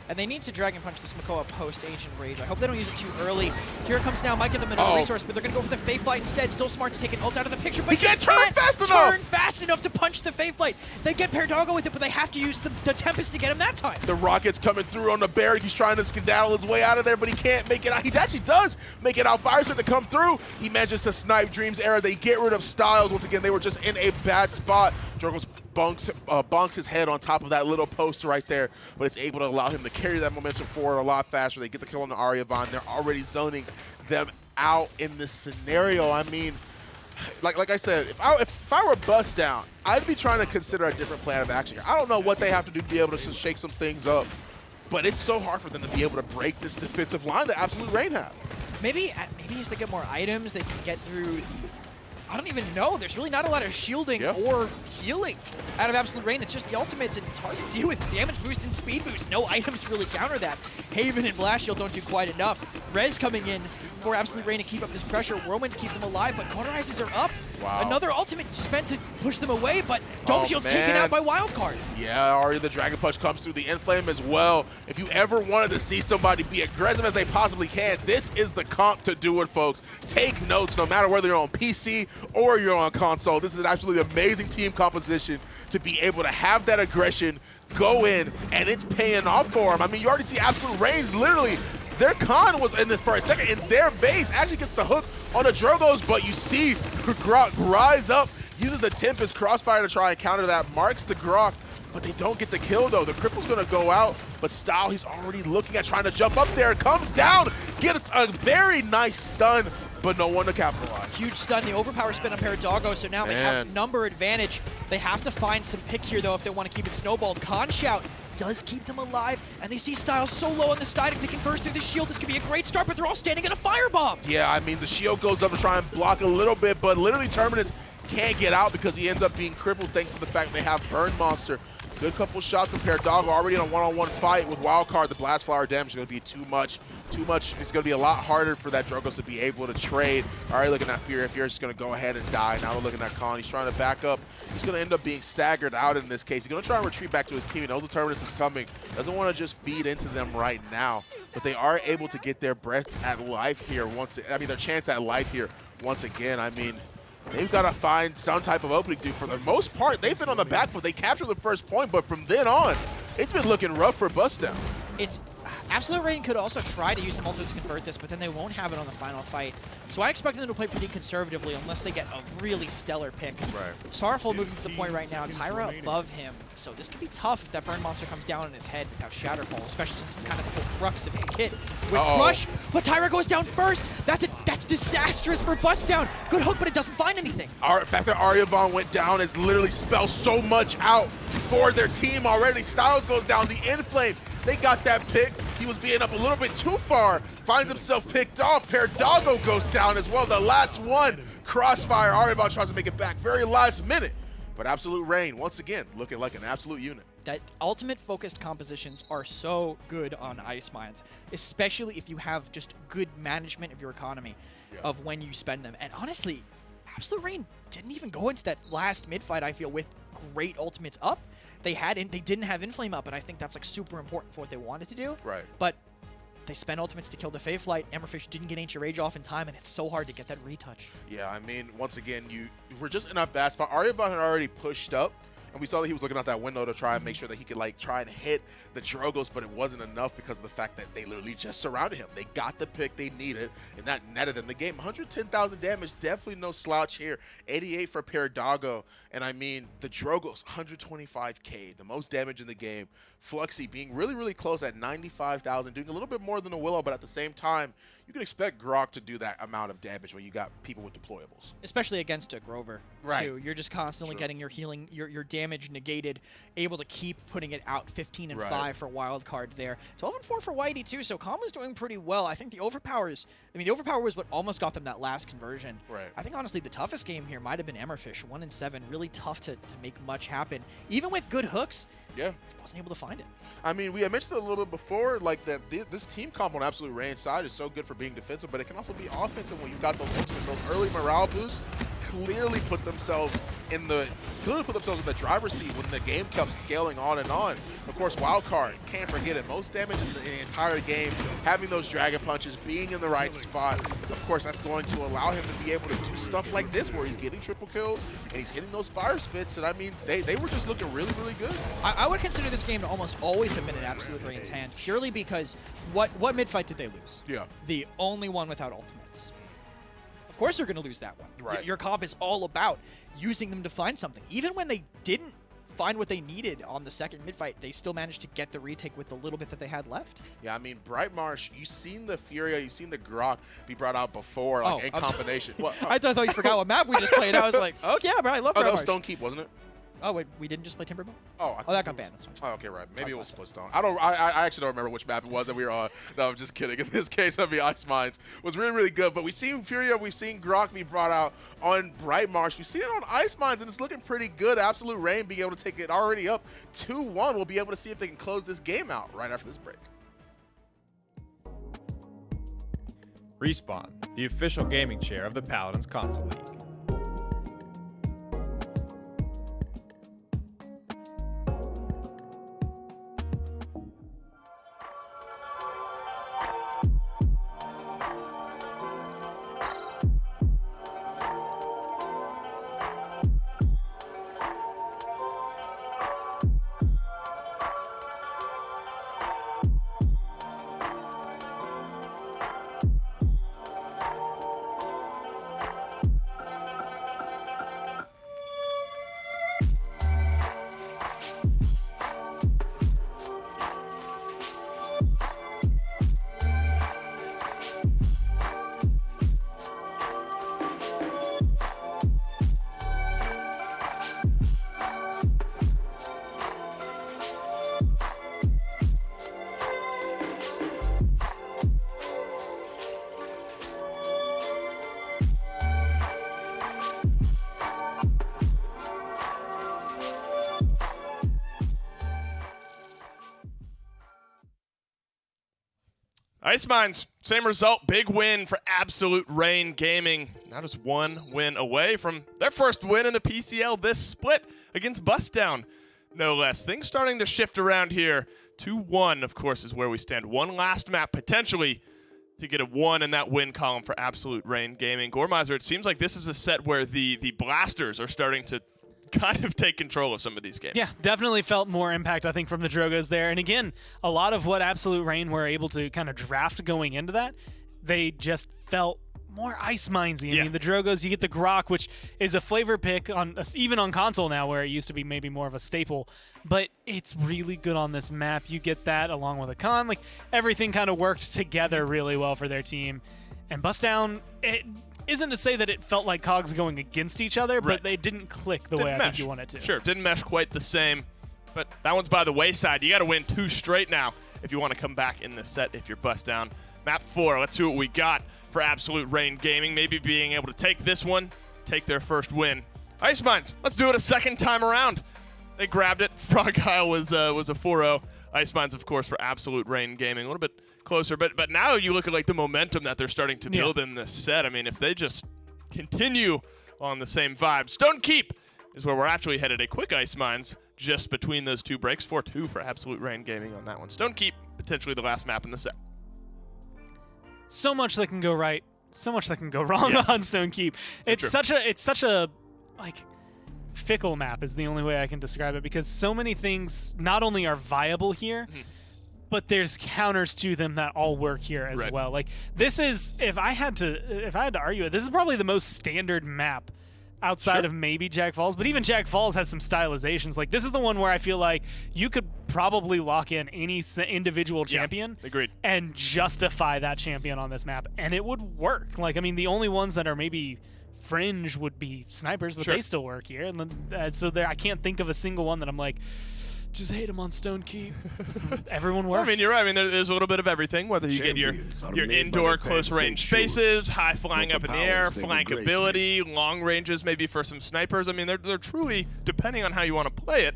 And they need to Dragon Punch this Makoa post-Ancient Rage. I hope they don't use it too early. Here it comes now. Might get them another resource, but they're going to go for the Fae Flight instead. Still smart to take an ult out of the picture, but he can't turn fast enough to punch the Fae Flight. They get Paradogo with it, but they have to use the Tempest to get him that time. The rocket's coming through on the Barrack. He's trying to skedaddle his way out of there, but he can't make it out. He actually does make it out. Fire Spit to come through. He manages to snipe Dream's Arrow. They get rid of Styles. Once again, they were just in a bad spot. Drogoz bonks his head on top of that little post right there, but it's able to allow him to carry that momentum forward a lot faster. They get the kill on the Aryavon. They're already zoning them out in this scenario. I mean, like I said, if I were Bustdown, I'd be trying to consider a different plan of action here. I don't know what they have to do to be able to shake some things up, but it's so hard for them to be able to break this defensive line that Absolute Reign have. Maybe as they get more items, they can get through. I don't even know. There's really not a lot of shielding or healing out of Absolute Reign. It's just the ultimates, and it's hard to deal with damage boost and speed boost. No items really counter that. Haven and Blast Shield don't do quite enough. Rez coming in for Absolute Reign to keep up this pressure. Whirlwind to keep them alive, but Cauterizes are up. Wow. Another ultimate spent to push them away, but Dome Shield's taken out by Wildcard. Yeah, Ari, the Dragon Punch comes through the Inflame as well. If you ever wanted to see somebody be aggressive as they possibly can, this is the comp to do it, folks. Take notes, no matter whether you're on PC or you're on console. This is an absolutely amazing team composition to be able to have that aggression go in, and it's paying off for them. I mean, you already see Absolute Reigns literally. Their con was in this for a second, and their base actually gets the hook on the Drogoz, but you see Grok rise up, uses the Tempest Crossfire to try and counter that, marks the Grok, but they don't get the kill though. The Cripple's gonna go out, but Style, he's already looking at trying to jump up there, comes down, gets a very nice stun, but no one to capitalize. Huge stun, the overpower spin on Paradogo, so now they have number advantage. They have to find some pick here though if they want to keep it snowballed. Con Shout does keep them alive, and they see Styles so low on the side. If they can burst through the shield, this could be a great start, but they're all standing in a firebomb. Yeah, I mean, the shield goes up to try and block a little bit, but literally Terminus can't get out because he ends up being crippled thanks to the fact they have Burn Monster. Good couple shots from Paradogo, already in a one-on-one fight with Wildcard. The Blast Flower damage is going to be too much. It's going to be a lot harder for that Drogoz to be able to trade. Already looking at Fear. Fear's just going to go ahead and die. Now we're looking at Con. He's trying to back up. He's going to end up being staggered out in this case. He's going to try and retreat back to his team. He knows the Terminus is coming. Doesn't want to just feed into them right now. But they are able to get their breath at life here their chance at life here once again. I mean, they've got to find some type of opening, dude. For the most part, they've been on the back foot. They captured the first point, but from then on, it's been looking rough for Bustdown. it's Absolute Rain could also try to use some ultimates to convert this, but then they won't have it on the final fight. So I expect them to play pretty conservatively unless they get a really stellar pick. Right. Sorrowful moving to the point right now. Tyra above him. So this could be tough if that Burn Monster comes down on his head without Shatterfall, especially since it's kind of the whole crux of his kit with Crush. But Tyra goes down first. That's disastrous for Bustdown. Good hook, but it doesn't find anything. The fact that Aryavon went down has literally spelled so much out for their team already. Styles goes down, the Inflame. They got that pick. He was being up a little bit too far. Finds himself picked off. Perdago goes down as well. The last one. Crossfire. Aryavon tries to make it back very last minute. But Absolute Rain, once again, looking like an absolute unit. That ultimate-focused compositions are so good on Ice Mines, especially if you have just good management of your economy of when you spend them. And honestly, Absolute Rain didn't even go into that last mid-fight, I feel, with great ultimates up. They didn't have Inflame up, and I think that's like super important for what they wanted to do. Right. But they spent ultimates to kill the Fayflight. Emberfish didn't get Ancient Rage off in time, and it's so hard to get that retouch. Yeah, I mean, once again, you were just in a bad spot. Aryavon had already pushed up, and we saw that he was looking out that window to try and make sure that he could like try and hit the Drogos, but it wasn't enough because of the fact that they literally just surrounded him. They got the pick they needed, and that netted them the game. 110,000 damage, definitely no slouch here. 88 for Perdago, and I mean, the Drogos, 125k, the most damage in the game. Fluxy being really, really close at 95,000, doing a little bit more than a Willow, but at the same time, you can expect Grok to do that amount of damage when you got people with deployables. Especially against a Grover, too. You're just constantly getting your healing, your damage negated, able to keep putting it out. 15 and 5 for wild card there. 12 and 4 for Whitey, too, so Kama's doing pretty well. I think the Overpower was what almost got them that last conversion. Right. I think, honestly, the toughest game here might have been Emberfish, 1 and 7. Really tough to make much happen. Even with good hooks, wasn't able to find it. I mean, we had mentioned it a little bit before, like that this team comp on Absolute Rain side is so good for being defensive, but it can also be offensive when you've got those ultimates. Those early morale boosts clearly put themselves in the driver's seat when the game kept scaling on and on. Of course, Wildcard, can't forget it. Most damage in the entire game, having those dragon punches, being in the right spot. Of course, that's going to allow him to be able to do stuff like this where he's getting triple kills and he's hitting those fire spits. And I mean, they were just looking really, really good. I would consider this game to almost always have been in Absolute Rain's hand, purely because what mid-fight did they lose? Yeah. The only one without ultimates. Of course they're going to lose that one. Right. Your comp is all about using them to find something. Even when they didn't find what they needed on the second mid-fight, they still managed to get the retake with the little bit that they had left. Yeah, I mean, Bright Marsh, you've seen the Furia, you've seen the Grok be brought out before, like in combination. What? I thought you forgot what map we just played. I was like, oh yeah, bro, I love Bright that was Marsh. Stone Keep, wasn't it? Oh, wait, we didn't just play Timberbow? Oh, that got banned. That's fine. Oh, okay, right. Maybe it was Splitstone. I actually don't remember which map it was that we were on. No, I'm just kidding. In this case, that'd be Ice Mines. Was really, really good. But we've seen Furia, we've seen Grok be brought out on Bright Marsh. We've seen it on Ice Mines, and it's looking pretty good. Absolute Rain being able to take it already up 2-1. We'll be able to see if they can close this game out right after this break. Respawn, the official gaming chair of the Paladins Console League. Ice Mines, same result. Big win for Absolute Rain Gaming. Now just one win away from their first win in the PCL this split against Bustdown, no less. Things starting to shift around here. 2-1, of course, is where we stand. One last map, potentially, to get a 1 in that win column for Absolute Rain Gaming. Gormizer, it seems like this is a set where the blasters are starting to kind of take control of some of these games. Yeah, definitely felt more impact, I think, from the Drogos there. And again, a lot of what Absolute Reign were able to kind of draft going into that, they just felt more Ice Minesy. I mean, the Drogos, you get the Grok, which is a flavor pick on even on console now, where it used to be maybe more of a staple. But it's really good on this map. You get that along with a Khan. Like, everything kind of worked together really well for their team. And Bustdown, it isn't to say that it felt like cogs going against each other, but they didn't click the way I think you want it to. Sure, didn't mesh quite the same. But that one's by the wayside. You got to win 2 straight now if you want to come back in this set if you're Bustdown. Map 4, let's see what we got for Absolute Reign Gaming. Maybe being able to take this one, take their first win. Ice Mines, let's do it a second time around. They grabbed it. Frog Isle was a 4-0. Ice Mines, of course, for Absolute Reign Gaming. A little bit closer, but now you look at like the momentum that they're starting to build in this set. I mean, if they just continue on the same vibe. Stone Keep is where we're actually headed. A quick Ice Mines just between those 2 breaks. 4-2 for Absolute Reign Gaming on that one. Stone Keep, potentially the last map in the set. So much that can go right, so much that can go wrong on Stone Keep. It's such a like fickle map is the only way I can describe it, because so many things not only are viable here, but there's counters to them that all work here as well. Like, this is, if I had to argue it, this is probably the most standard map outside of maybe Jack Falls, but even Jack Falls has some stylizations. Like, this is the one where I feel like you could probably lock in any individual champion and justify that champion on this map, and it would work. Like, I mean, the only ones that are maybe fringe would be snipers, but they still work here. And then, so there, I can't think of a single one that I'm like, just hate him on Stone Keep. Everyone works. I mean, you're right. I mean, there's a little bit of everything, whether you get your indoor close-range spaces, high flying up in the air, flankability, long ranges maybe for some snipers. I mean, they're truly, depending on how you want to play it,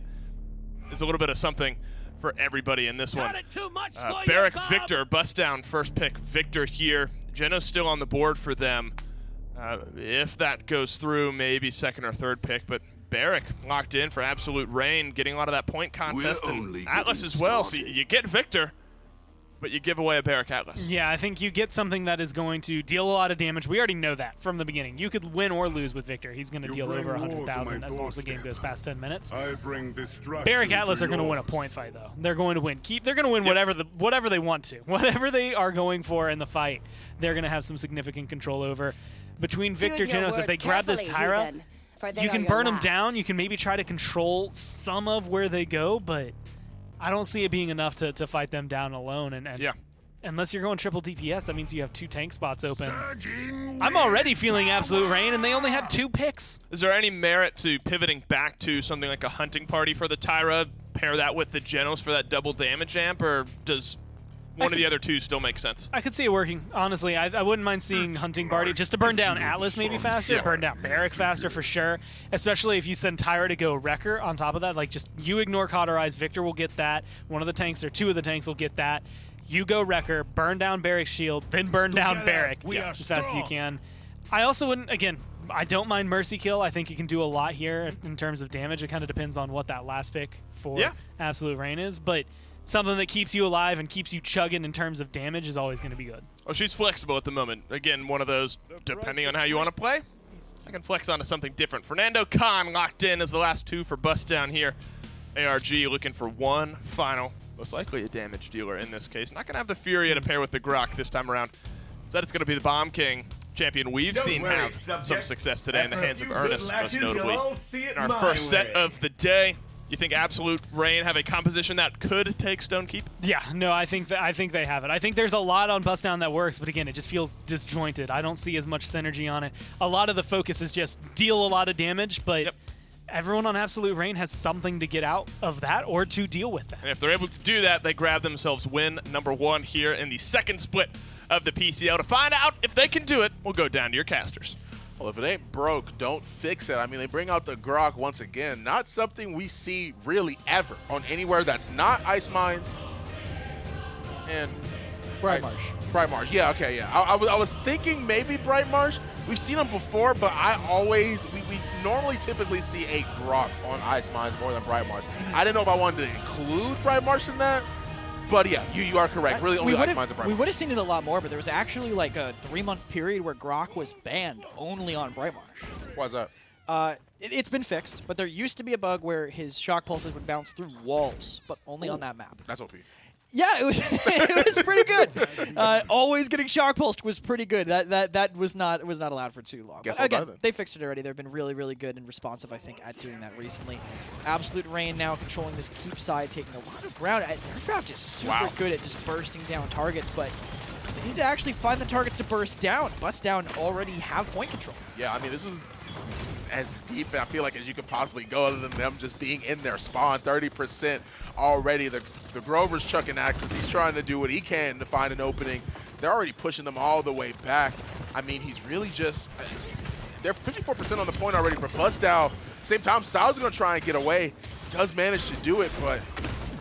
there's a little bit of something for everybody in this one. Barrack Victor, Bustdown, first pick Victor here. Geno's still on the board for them. If that goes through, maybe second or third pick, but Barrack locked in for Absolute Reign, getting a lot of that point contest, and Atlas as well. So you get Victor, but you give away a Barrack Atlas. Yeah, I think you get something that is going to deal a lot of damage. We already know that from the beginning. You could win or lose with Victor. He's going to deal over 100,000 as long as the game goes past 10 minutes. Barrack Atlas are going to win a point fight, though. They're going to win. They're going to win whatever they want to. Whatever they are going for in the fight, they're going to have some significant control over. Between Victor, Genos, if they grab this Tyra, you can burn them down. You can maybe try to control some of where they go, but I don't see it being enough to fight them down alone. And unless you're going triple DPS, that means you have 2 tank spots open. I'm already feeling Absolute Reign, and they only had 2 picks. Is there any merit to pivoting back to something like a hunting party for the Tyra, pair that with the Genos for that double damage amp, or does one of the other 2 still make sense? I could see it working, honestly. I wouldn't mind seeing Hunting Party just to burn down Atlas maybe faster, burn down Barrack faster for sure, especially if you send Tyra to go Wrecker on top of that. Like, just you ignore Cauterize, Victor will get that, one of the tanks or 2 of the tanks will get that. You go Wrecker, burn down Barrack's shield, then burn down Barrack as fast as you can. I also wouldn't, again, I don't mind Mercy Kill. I think you can do a lot here in terms of damage. It kind of depends on what that last pick for Absolute Reign is, but something that keeps you alive and keeps you chugging in terms of damage is always going to be good. Well, she's flexible at the moment. Again, one of those, depending on how you want to play, I can flex onto something different. Fernando Khan locked in as the last 2 for Bustdown here. ARG looking for one final, most likely a damage dealer in this case. Not going to have the Furia to pair with the Grok this time around. Instead, it's going to be the Bomb King champion we've seen have some success today in the hands of Ernest, most notably. In our first set of the day. You think Absolute Reign have a composition that could take Stone Keep? Yeah, no, I think they have it. I think there's a lot on Bustdown that works, but again, it just feels disjointed. I don't see as much synergy on it. A lot of the focus is just deal a lot of damage, but everyone on Absolute Reign has something to get out of that or to deal with that. And if they're able to do that, they grab themselves win number 1 here in the second split of the PCL. To find out if they can do it, we'll go down to your casters. Well, if it ain't broke, don't fix it. I mean, they bring out the Grok once again. Not something we see really ever on anywhere that's not Ice Mines and Bright Marsh. Bright Marsh, yeah, okay, yeah. I was thinking maybe Bright Marsh. We've seen them before, but we normally typically see a Grok on Ice Mines more than Bright Marsh. I didn't know if I wanted to include Bright Marsh in that. But yeah, you are correct. Really, only Ice Mines and Bright Marsh. We would have seen it a lot more, but there was actually like a 3-month period where Grok was banned only on Bright Marsh. Why's that? It's been fixed, but there used to be a bug where his shock pulses would bounce through walls, but only on that map. That's OP. Yeah, it was it was pretty good. Always getting shock pulsed was pretty good. That was not allowed for too long. Guess But again, then. they fixed it already. They've been really good and responsive, I think, at doing that recently. Absolute Rain now controlling this keep side, taking a lot of ground. Their draft is super good at just bursting down targets, but they need to actually find the targets to burst down. Bustdown already have point control. Yeah, I mean, this is as deep, I feel like, as you could possibly go, other than them just being in their spawn. 30% already. The Grover's chucking axes. He's trying to do what he can to find an opening. They're already pushing them all the way back. I mean, he's really just... They're 54% on the point already for Bustdown. Same time, Styles is going to try and get away. Does manage to do it, but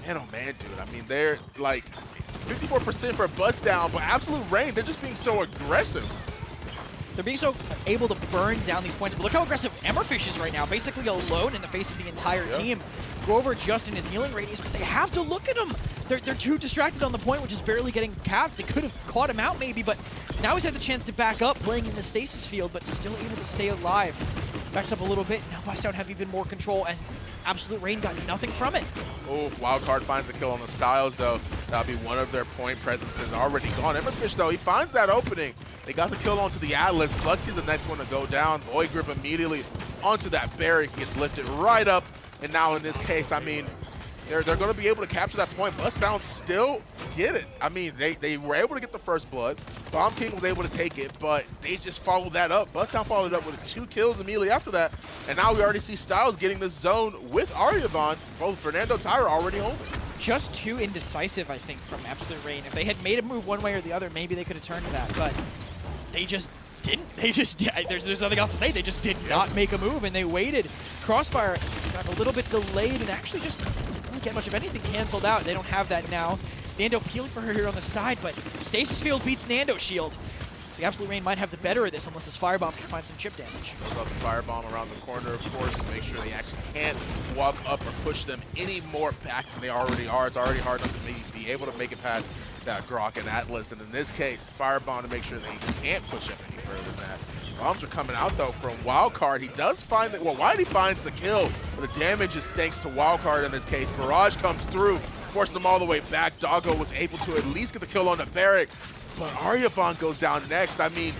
man, oh man, dude. I mean, they're like 54% for Bustdown, but Absolute Rain, they're just being so aggressive. They're being so able to burn down these points. But look how aggressive Emmerfish is right now, basically alone in the face of the entire team. Grover just in his healing radius, but they have to look at him. They're too distracted on the point, which is barely getting capped. They could have caught him out maybe, but now he's had the chance to back up, playing in the stasis field, but still able to stay alive. Backs up a little bit. Now Bustdown have even more control, and Absolute Rain got nothing from it. Oh, Wildcard finds the kill on the Styles, though. That'll be one of their point presences already gone. Emmerfish, though, he finds that opening. They got the kill onto the Atlas. Fluxy's the next one to go down. Void Grip immediately onto that barrier, gets lifted right up. And now in this case, I mean, they're going to be able to capture that point. Bustdown still get it. I mean, they were able to get the first blood. Bomb King was able to take it, but they just followed that up. Bustdown followed it up with 2 kills immediately after that. And now we already see Styles getting this zone with Aryavon. Both Fernando Tyra already holding. Just too indecisive, I think, from Absolute Rain. If they had made a move one way or the other, maybe they could have turned to that, but they just didn't. There's nothing else to say. They just did not make a move, and they waited. Crossfire got a little bit delayed and actually just didn't really get much of anything canceled out. They don't have that now. Nando peeling for her here on the side, but Stasis Field beats Nando's shield. So the Absolute Rain might have the better of this unless his Firebomb can find some chip damage. Goes up the Firebomb around the corner, of course, to make sure they actually can't walk up or push them any more back than they already are. It's already hard enough to be able to make it past that Grok and Atlas, and in this case, Firebomb to make sure they can't push up any further than that. Bombs are coming out, though, from Wildcard. He does find the... Well, Whitey finds the kill, but the damage is thanks to Wildcard in this case. Barrage comes through, forcing them all the way back. Doggo was able to at least get the kill on the Barrack, but Aryavon goes down next. I mean,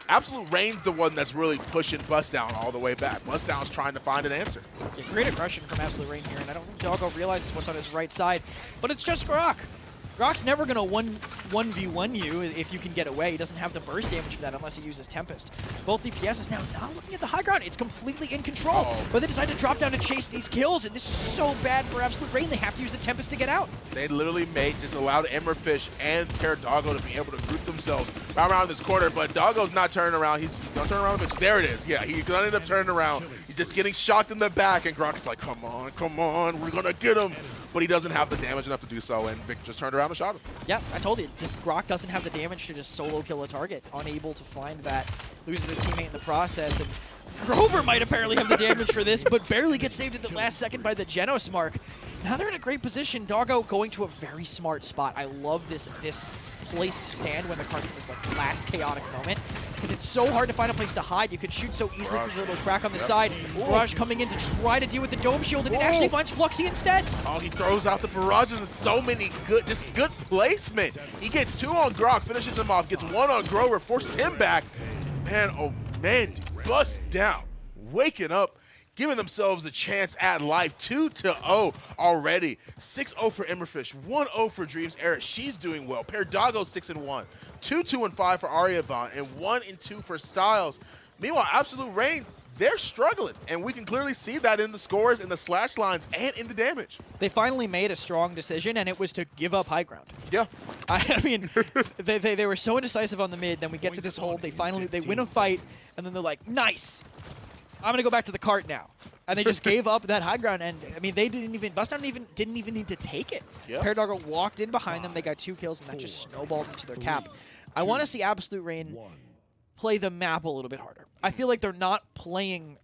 Absolute Rain's the one that's really pushing Bustdown all the way back. Bustdown's trying to find an answer. Yeah, great aggression from Absolute Rain here, and I don't think Doggo realizes what's on his right side, but it's just Grok. Grok's never going to 1v1 you if you can get away. He doesn't have the burst damage for that unless he uses Tempest. Both DPSs now not looking at the high ground. It's completely in control. But they decide to drop down and chase these kills, and this is so bad for Absolute Rain. They have to use the Tempest to get out. They literally just allowed Emmerfish and Doggo to be able to group themselves right around this corner, but Doggo's not turning around. He's going to turn around. There it is. Yeah, he's going to end up turning around. He's just getting shocked in the back, and Grok is like, come on, we're going to get him. But he doesn't have the damage enough to do so, and Vic just turned around and shot him. Yeah, I told you, Grok doesn't have the damage to just solo kill a target. Unable to find that, loses his teammate in the process, and Grover might apparently have the damage for this, but barely gets saved at the last second by the Genos mark. Now they're in a great position. Doggo going to a very smart spot. I love this place to stand when the cart's in this like last chaotic moment, because it's so hard to find a place to hide. You could shoot so easily through the little crack on the side. Barrage coming in to try to deal with the dome shield, and it actually finds Fluxy instead. Oh, he throws out the barrages and so many good placement. He gets 2 on Grok, finishes him off, gets 1 on Grover, forces him back. Man, oh man, dude, Bustdown, waking up, giving themselves a chance at life. 2-0 already. 6-0 for Emmerfish, 1-0 for Dreams Era. She's doing well. Doggo 6-1, 2-2-5 for Aryavon, and 1-2 for Styles. Meanwhile, Absolute Rain, they're struggling, and we can clearly see that in the scores, in the slash lines, and in the damage. They finally made a strong decision, and it was to give up high ground. Yeah. I mean, they were so indecisive on the mid, then we get to this hold, they win a fight, and then they're like, nice, I'm gonna go back to the cart now. And they just gave up that high ground, and I mean, Bustdown didn't even need to take it. Yeah. Paradogger walked in behind them, they got 2 kills, and that just snowballed into their cap. I want to see Absolute Rain play the map a little bit harder. I feel like they're playing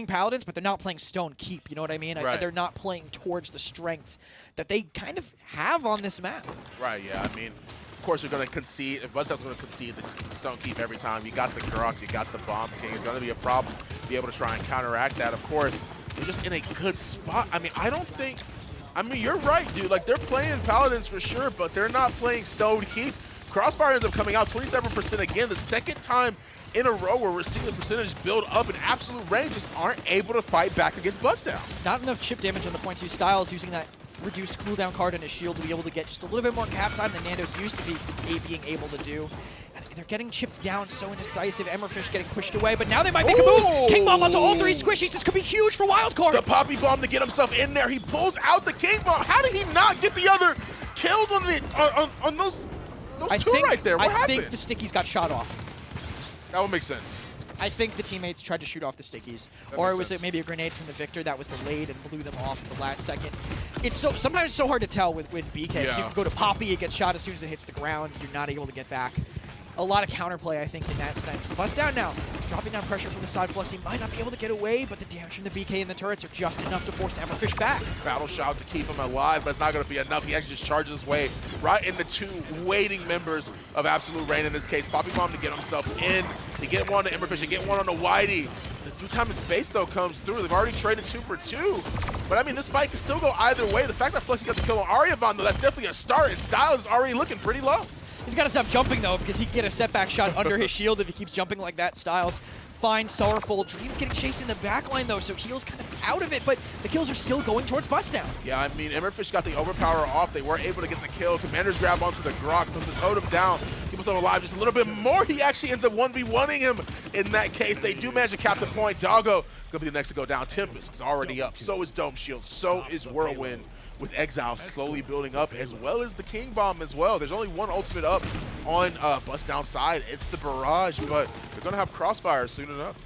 Paladins, but they're not playing Stone Keep, you know what I mean? Right. They're not playing towards the strengths that they kind of have on this map. Right, yeah, I mean, of course you're going to concede, if Bustdown's going to concede the Stone Keep every time, you got the Grok, you got the Bomb King, it's going to be a problem. be able to try and counteract that. Of course, they're just in a good spot. I mean, you're right, dude. Like, they're playing Paladins for sure, but they're not playing Stone Keep. Crossfire ends up coming out 27% again, the second time in a row where we're seeing the percentage build up, and Absolute Rain just aren't able to fight back against Bustdown. Not enough chip damage on the point 2 Styles, using that reduced cooldown card and his shield to be able to get just a little bit more cap time than Nando's used to be being able to do. And they're getting chipped down, so indecisive. Emmerfish getting pushed away, but now they might make a move. King Bomb onto all 3 squishies. This could be huge for Wildcard. The Poppy Bomb to get himself in there. He pulls out the King Bomb. How did he not get the other kills on those two right there? What happened? I think the stickies got shot off. That would make sense. I think the teammates tried to shoot off the stickies. Or was it maybe a grenade from the Victor that was delayed and blew them off at the last second? It's sometimes it's so hard to tell with BK. Yeah. You can go to Poppy, it gets shot as soon as it hits the ground. You're not able to get back. A lot of counterplay, I think, in that sense. Bustdown now, dropping down pressure from the side. Fluxy might not be able to get away, but the damage from the BK and the turrets are just enough to force Emmerfish back. Battle shout to keep him alive, but it's not going to be enough. He actually just charges his way right into 2 waiting members of Absolute Rain in this case. Poppy Bomb to get himself in, to get one to Emmerfish, to get one on the Whitey. The through time and space, though, comes through. They've already traded 2 for 2. But, I mean, this fight can still go either way. The fact that Fluxy got the kill on Aryavon, though, that's definitely a start, and Styles is already looking pretty low. He's got to stop jumping, though, because he can get a setback shot under his shield if he keeps jumping like that. Styles finds Sorrowful. Dream's getting chased in the backline, though, so Heel's kind of out of it, but the kills are still going towards Bustdown. Yeah, I mean, Emmerfish got the overpower off. They weren't able to get the kill. Commander's grab onto the Grok, puts the totem down, keep himself alive just a little bit more. He actually ends up 1v1ing him in that case. They do manage to cap the point. Doggo gonna be the next to go down. Tempest is already up. So is Dome Shield. So is Whirlwind, with Exile slowly building up, as well as the King Bomb as well. There's only one ultimate up on Bustdown side. It's the Barrage, but they're gonna have Crossfire soon enough.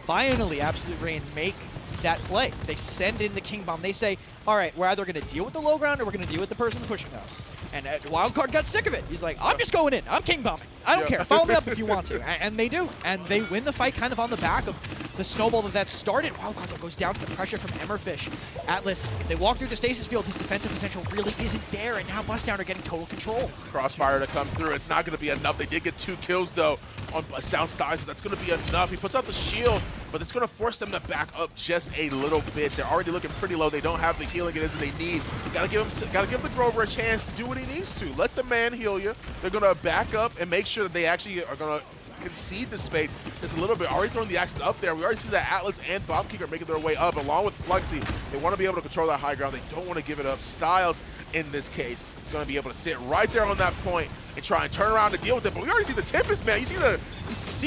Finally, Absolute Rain make that play. They send in the King Bomb. They say, all right, we're either going to deal with the low ground or we're going to deal with the person pushing us. And Wildcard got sick of it. He's like, I'm just going in. I'm King Bombing. I don't care. Follow me up if you want to. And they do. And they win the fight kind of on the back of the snowball that started. Wildcard goes down to the pressure from Emmerfish. Atlas, if they walk through the stasis field, his defensive potential really isn't there. And now Bustdown are getting total control. Crossfire to come through. It's not going to be enough. They did get 2 kills, though, on Bustdown side, so that's going to be enough. He puts out the shield, but it's going to force them to back up just a little bit. They're already looking pretty low. They don't have the healing it is that they need. Gotta give the Grover a chance to do what he needs to. Let the man heal you. They're gonna back up and make sure that they actually are gonna concede the space just a little bit. Already throwing the axes up there. We already see that Atlas and Bomb King are making their way up along with Fluxy. They want to be able to control that high ground. They don't want to give it up. Styles, in this case, is going to be able to sit right there on that point and try and turn around to deal with it. But we already see the Tempest, man. You see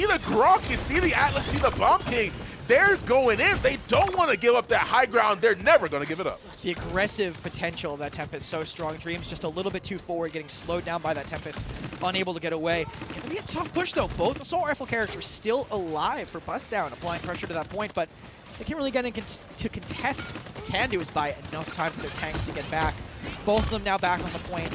the Grok, you see the Atlas, you see the Bomb King. They're going in. They don't want to give up that high ground. They're never going to give it up. The aggressive potential of that Tempest so strong. Dream's just a little bit too forward, getting slowed down by that Tempest, unable to get away. It's going to be a tough push, though. Both assault rifle characters still alive for Bustdown, applying pressure to that point, but they can't really get in to contest. What they can do is buy enough time for their tanks to get back. Both of them now back on the point,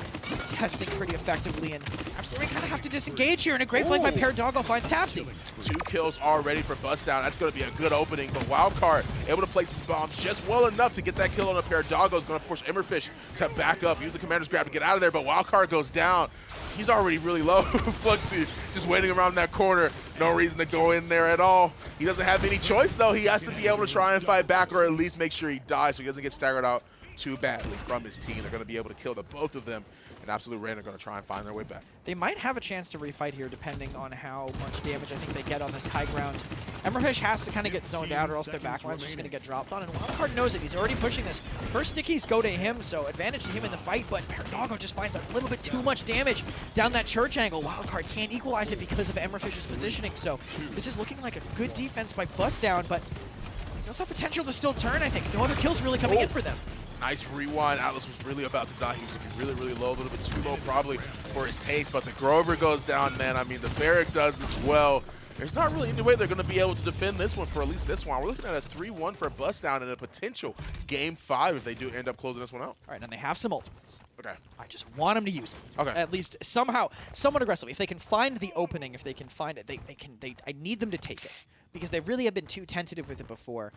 testing pretty effectively, and absolutely kind of have to disengage here, and a great flank by Paradoggo finds Tapsy. 2 kills already for Bustdown. That's going to be a good opening, but Wildcard able to place his bombs just well enough to get that kill on a Paradoggo. Is going to force Emmerfish to back up, use the Commander's grab to get out of there, but Wildcard goes down. He's already really low. Fluxy just waiting around that corner. No reason to go in there at all. He doesn't have any choice, though. He has to be able to try and fight back, or at least make sure he dies so he doesn't get staggered out too badly from his team. They're going to be able to kill the both of them, and Absolute Rain are going to try and find their way back. They might have a chance to refight here depending on how much damage I think they get on this high ground. Emmerfish has to kind of get zoned out or else their backline's just going to get dropped on, and Wildcard knows it. He's already pushing this. First stickies go to him, so advantage to him in the fight, but Paradoggo just finds a little bit too much damage down that church angle. Wildcard can't equalize it because of Emmerfish's positioning, so this is looking like a good defense by Bustdown, but they also have potential to still turn, I think. No other kills really coming in for them. Nice rewind. Atlas was really about to die. He was going to be really, really low, a little bit too low probably for his taste, but the Grover goes down, man. I mean, the Barrack does as well. There's not really any way they're going to be able to defend this one for at least this one. We're looking at a 3-1 for Bustdown and a potential Game 5 if they do end up closing this one out. All right, and they have some ultimates. Okay. I just want them to use it. Okay. At least somehow, somewhat aggressively. If they can find the opening, if they can find it, I need them to take it, because they really have been too tentative with it before.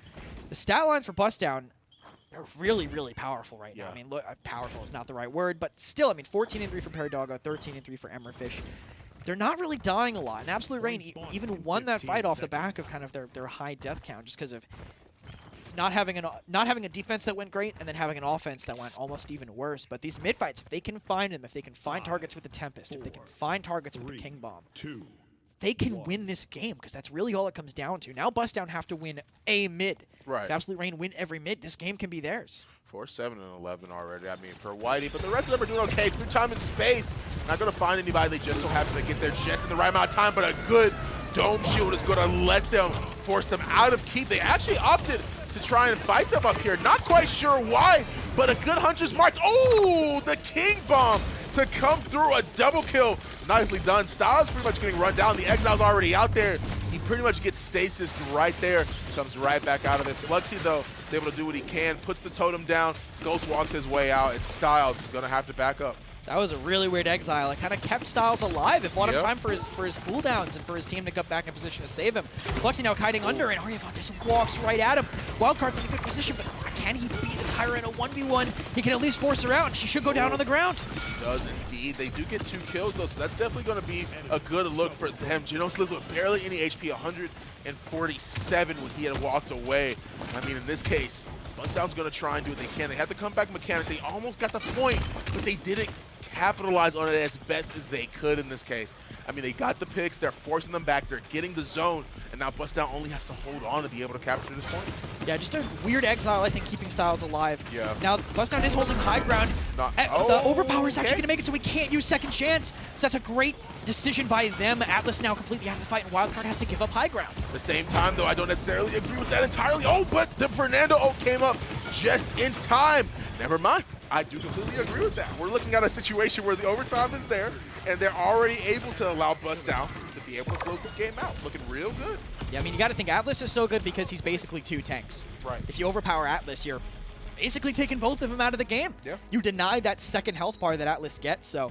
The stat lines for Bustdown, they're really, really powerful right now. I mean, look, powerful is not the right word, but still, I mean, 14-3 for Paradoggo, 13-3 for Emmerfish. they're not really dying a lot. And Absolute Reign even won that fight off the back of kind of their high death count, just because of not having a defense that went great and then having an offense that went almost even worse. But these mid fights, if they can find them, if they can find targets with the Tempest, if they can find targets with the King Bomb, they can win this game, because that's really all it comes down to. Now Bustdown have to win a mid. Right. If Absolute Reign win every mid, this game can be theirs. 4-7 and 11 already. I mean, for Whitey, but the rest of them are doing okay. Through time and space, not going to find anybody. They just so happen to get there just in the right amount of time, but a good dome shield is going to let them force them out of keep. They actually opted to try and fight them up here. Not quite sure why, but a good Hunter's Mark. Oh, the King Bomb to come through, a double kill. Nicely done. Styles pretty much getting run down. The Exile's already out there. He pretty much gets stasis right there. Comes right back out of it. Fluxy, though, is able to do what he can. Puts the totem down. Ghost walks his way out. And Styles is going to have to back up. That was a really weird Exile. It kind of kept Styles alive. It bought him time for his cooldowns and for his team to get back in position to save him. Fluxy now kiting under, and Aryavon just walks right at him. Wildcard's in a good position, but can he beat the Tyrant in a 1v1? He can at least force her out, and she should go down on the ground. Does indeed. They do get 2 kills, though, so that's definitely going to be a good look for them. Genos lives with barely any HP, 147 when he had walked away. I mean, in this case, Bustdown's going to try and do what they can. They had the comeback mechanic. They almost got the point, but they didn't capitalize on it as best as they could in this case. I mean, they got the picks, they're forcing them back, they're getting the zone, and now Bustdown only has to hold on to be able to capture this point. Yeah, just a weird Exile, I think, keeping Styles alive. Yeah. Now, Bustdown is holding high ground. The Overpower is actually going to make it so we can't use second chance. So that's a great decision by them. Atlas now completely out of the fight, and Wildcard has to give up high ground. At the same time, though, I don't necessarily agree with that entirely. Oh, but the Fernando ult came up just in time. Never mind. I do completely agree with that. We're looking at a situation where the overtime is there, and they're already able to allow Bustdown to be able to close this game out. Looking real good. Yeah, I mean, you got to think Atlas is so good because he's basically 2 tanks. Right. If you overpower Atlas, you're basically taking both of them out of the game. Yeah. You deny that second health bar that Atlas gets, so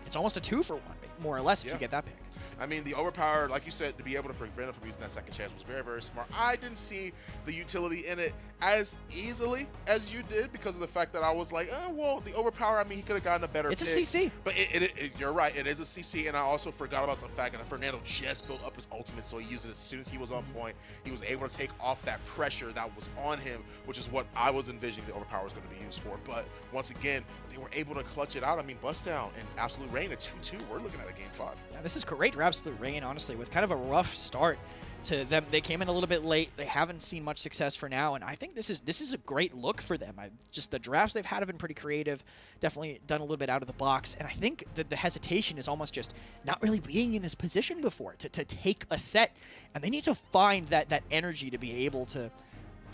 it's almost a 2-for-1, more or less, if you get that pick. I mean, the overpower, like you said, to be able to prevent him from using that second chance was very, very smart. I didn't see the utility in it as easily as you did because of the fact that I was like, oh, well, the overpower, I mean, he could have gotten a better pick. It's a CC. But you're right, it is a CC, and I also forgot about the fact that Fernando just built up his ultimate, so he used it as soon as he was on point. He was able to take off that pressure that was on him, which is what I was envisioning the overpower was going to be used for. But once again, they were able to clutch it out. I mean, Bustdown and Absolute Reign at 2-2. We're looking at a game 5. Yeah, this is great for Absolute Reign, honestly, with kind of a rough start to them. They came in a little bit late. They haven't seen much success for now, and I think this is a great look for them. Just the drafts they've had have been pretty creative, definitely done a little bit out of the box, and I think that the hesitation is almost just not really being in this position before to take a set, and they need to find that energy to be able to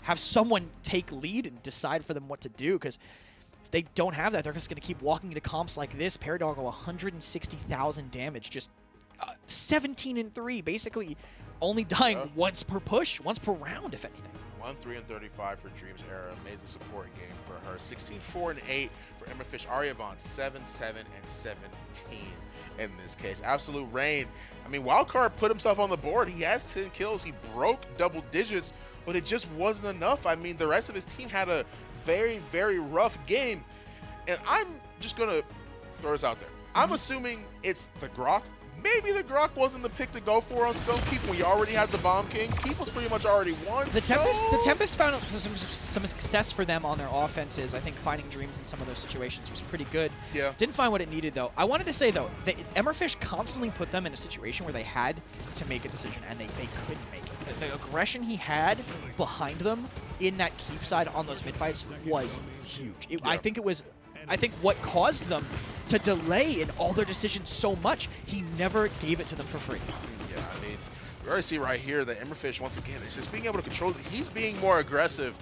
have someone take lead and decide for them what to do, because if they don't have that, they're just going to keep walking into comps like this. Paradoggle 160,000 damage, just 17-3, basically only dying once per push, once per round, if anything. 1-3-35 for Dreams Era. Amazing support game for her. 16-4-8 for Emberfish Aryavon. 7-7-17 in this case. Absolute Reign. I mean, Wildcard put himself on the board. He has 10 kills. He broke double digits, but it just wasn't enough. I mean, the rest of his team had a very, very rough game. And I'm just going to throw this out there. I'm assuming it's the Grok. Maybe the Grok wasn't the pick to go for on Stone Keep when you already had the Bomb King. Keep was pretty much already won. The Tempest found some success for them on their offenses. I think finding Dreams in some of those situations was pretty good. Yeah. Didn't find what it needed, though. I wanted to say, though, Emberfish constantly put them in a situation where they had to make a decision, and they couldn't make it. The aggression he had behind them in that Keep side on those mid-fights was huge. I think what caused them to delay in all their decisions so much, he never gave it to them for free. Yeah, I mean, we already see right here that Emberfish, once again, is just being able to control it. He's being more aggressive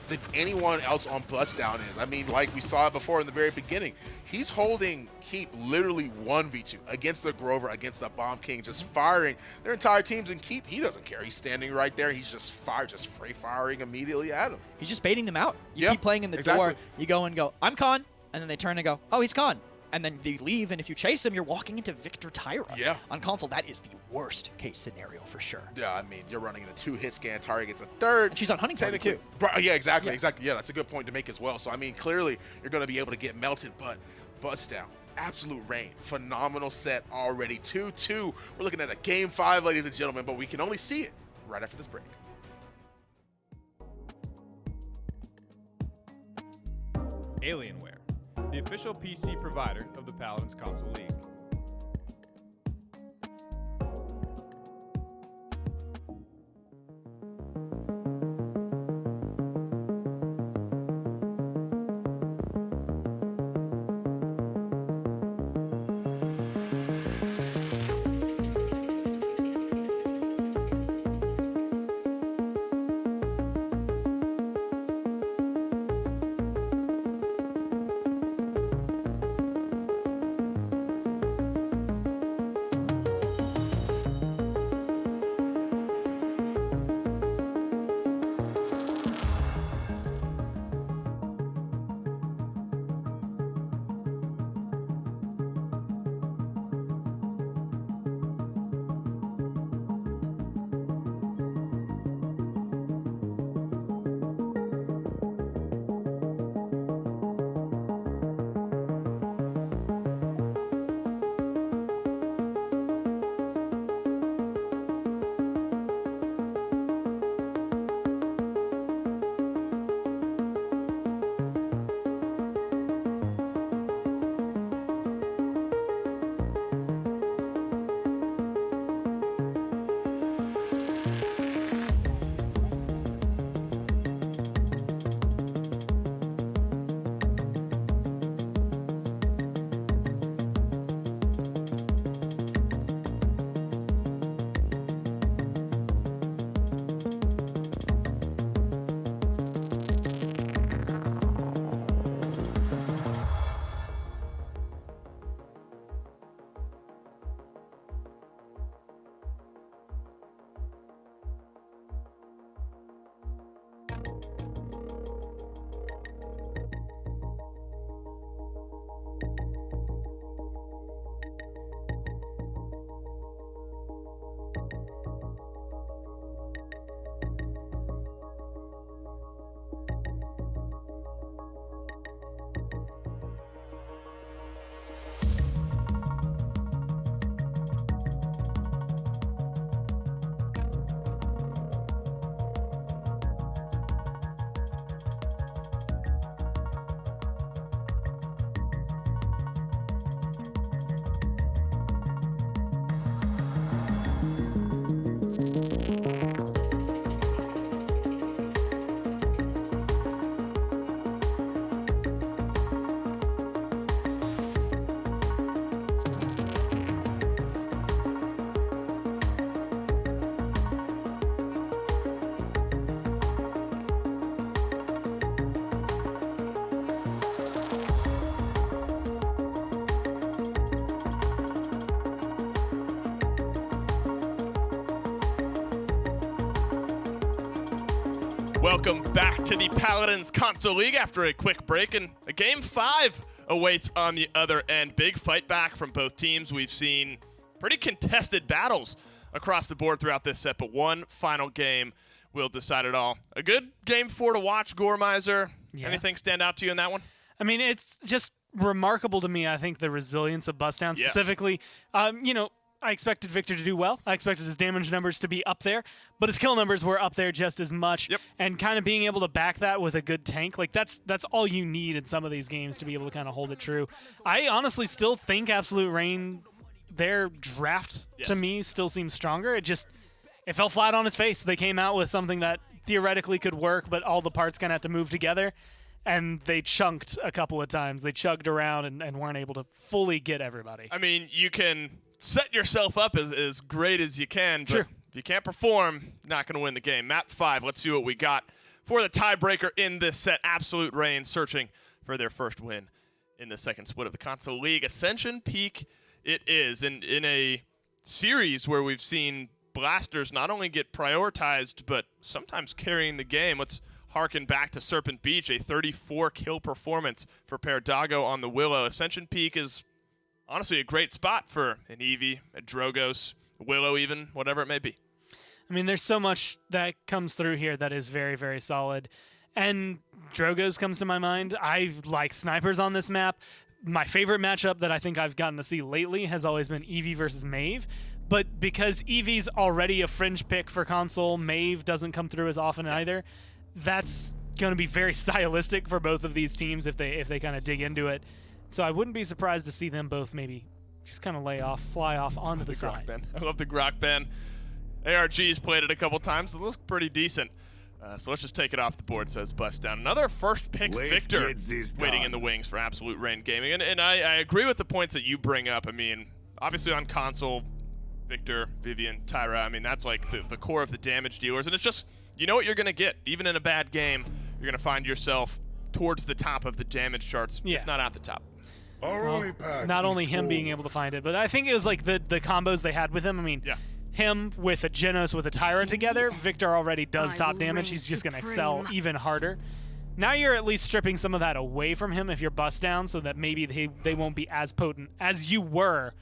than anyone else on Bustdown is. I mean, like we saw it before in the very beginning. He's holding Keep literally 1v2 against the Grover, against the Bomb King, just firing their entire teams in Keep. He doesn't care. He's standing right there. He's just free firing immediately at him. He's just baiting them out. You keep playing in the door. You go and go, I'm Khan. And then they turn and go, oh, he's Khan. And then they leave, and if you chase him, you're walking into Victor Tyra. Yeah. On console, that is the worst case scenario for sure. Yeah, I mean, you're running into 2-hit scan, Tyra gets a third. And she's on Hunting Target, too. Yeah, exactly. Yeah, that's a good point to make as well. So, I mean, clearly, you're going to be able to get melted, but Bustdown, Absolute Reign, phenomenal set already. 2-2. We're looking at a Game 5, ladies and gentlemen, but we can only see it right after this break. Alienware, the official PC provider of the Paladins Console League. Welcome back to the Paladins Console League after a quick break, and a Game 5 awaits on the other end. Big fight back from both teams. We've seen pretty contested battles across the board throughout this set, but one final game will decide it all. A good Game 4 to watch, Gormizer. Yeah. Anything stand out to you in that one? I mean, it's just remarkable to me, I think, the resilience of Bustdown Yes. specifically. I expected Victor to do well. I expected his damage numbers to be up there, but his kill numbers were up there just as much. Yep. And kind of being able to back that with a good tank, like that's all you need in some of these games to be able to kind of hold it true. I honestly still think Absolute Reign, their draft Yes. to me still seems stronger. It fell flat on its face. They came out with something that theoretically could work, but all the parts kind of have to move together. And they chunked a couple of times. They chugged around and weren't able to fully get everybody. I mean, you can set yourself up as great as you can, but True. if you can't perform, you're not going to win the game. Map 5, let's see what we got for the tiebreaker in this set. Absolute Reign searching for their first win in the second split of the Console League. Ascension Peak it is. In a series where we've seen blasters not only get prioritized, but sometimes carrying the game. Let's harken back to Serpent Beach, a 34-kill performance for Perdago on the Willow. Ascension Peak is honestly a great spot for an Eevee, a Drogos, a Willow even, whatever it may be. I mean, there's so much that comes through here that is very, very solid. And Drogos comes to my mind. I like snipers on this map. my favorite matchup that I think I've gotten to see lately has always been Eevee versus Maeve. But because Eevee's already a fringe pick for console, Maeve doesn't come through as often either. That's going to be very stylistic for both of these teams if they kind of dig into it. So I wouldn't be surprised to see them both maybe just kind of fly off onto the side. I love the Grok band. ARG's played it a couple times. It looks pretty decent. So let's just take it off the board, says Bustdown. Another first pick Victor waiting in the wings for Absolute Reign Gaming. And I agree with the points that you bring up. I mean, obviously on console, Victor, Vivian, Tyra, I mean, that's like the core of the damage dealers. And it's just, you know what you're going to get. Even in a bad game, you're going to find yourself towards the top of the damage charts, if not at the top. Well, not only him being able to find it, but I think it was like the combos they had with him. I mean, him with a Genos with a Tyra together, Victor already does top damage. He's just going to excel even harder. Now you're at least stripping some of that away from him if you're Bustdown, so that maybe they won't be as potent as you were.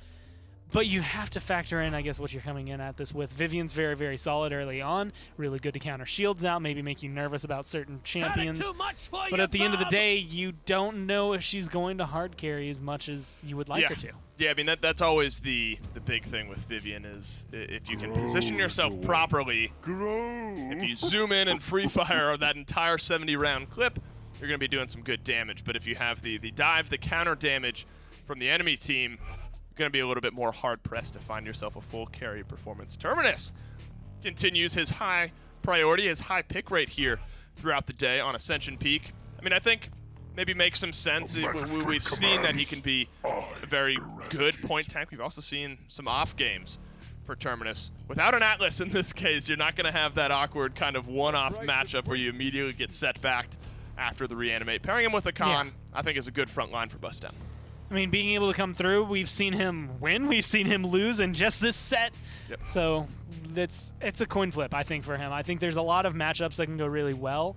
But you have to factor in, I guess, what you're coming in at this with. Vivian's very, very solid early on. Really good to counter shields out, maybe make you nervous about certain champions. But at the end of the day, you don't know if she's going to hard carry as much as you would like her to. Yeah, I mean, that's always the big thing with Vivian is if you can position yourself properly, if you zoom in and free fire that entire 70-round clip, you're going to be doing some good damage. But if you have the dive, the counter damage from the enemy team, going to be a little bit more hard-pressed to find yourself a full carry performance. Terminus continues his high priority, his high pick rate here throughout the day on Ascension Peak. I mean, I think maybe makes some sense. We've seen that he can be a very good point tank. We've also seen some off games for Terminus. Without an Atlas in this case, you're not going to have that awkward kind of one-off matchup where you immediately get set back after the reanimate. Pairing him with a Khan, I think, is a good front line for Bustdown. I mean, being able to come through, we've seen him win, we've seen him lose in just this set. So it's a coin flip, I think, for him. I think there's a lot of matchups that can go really well,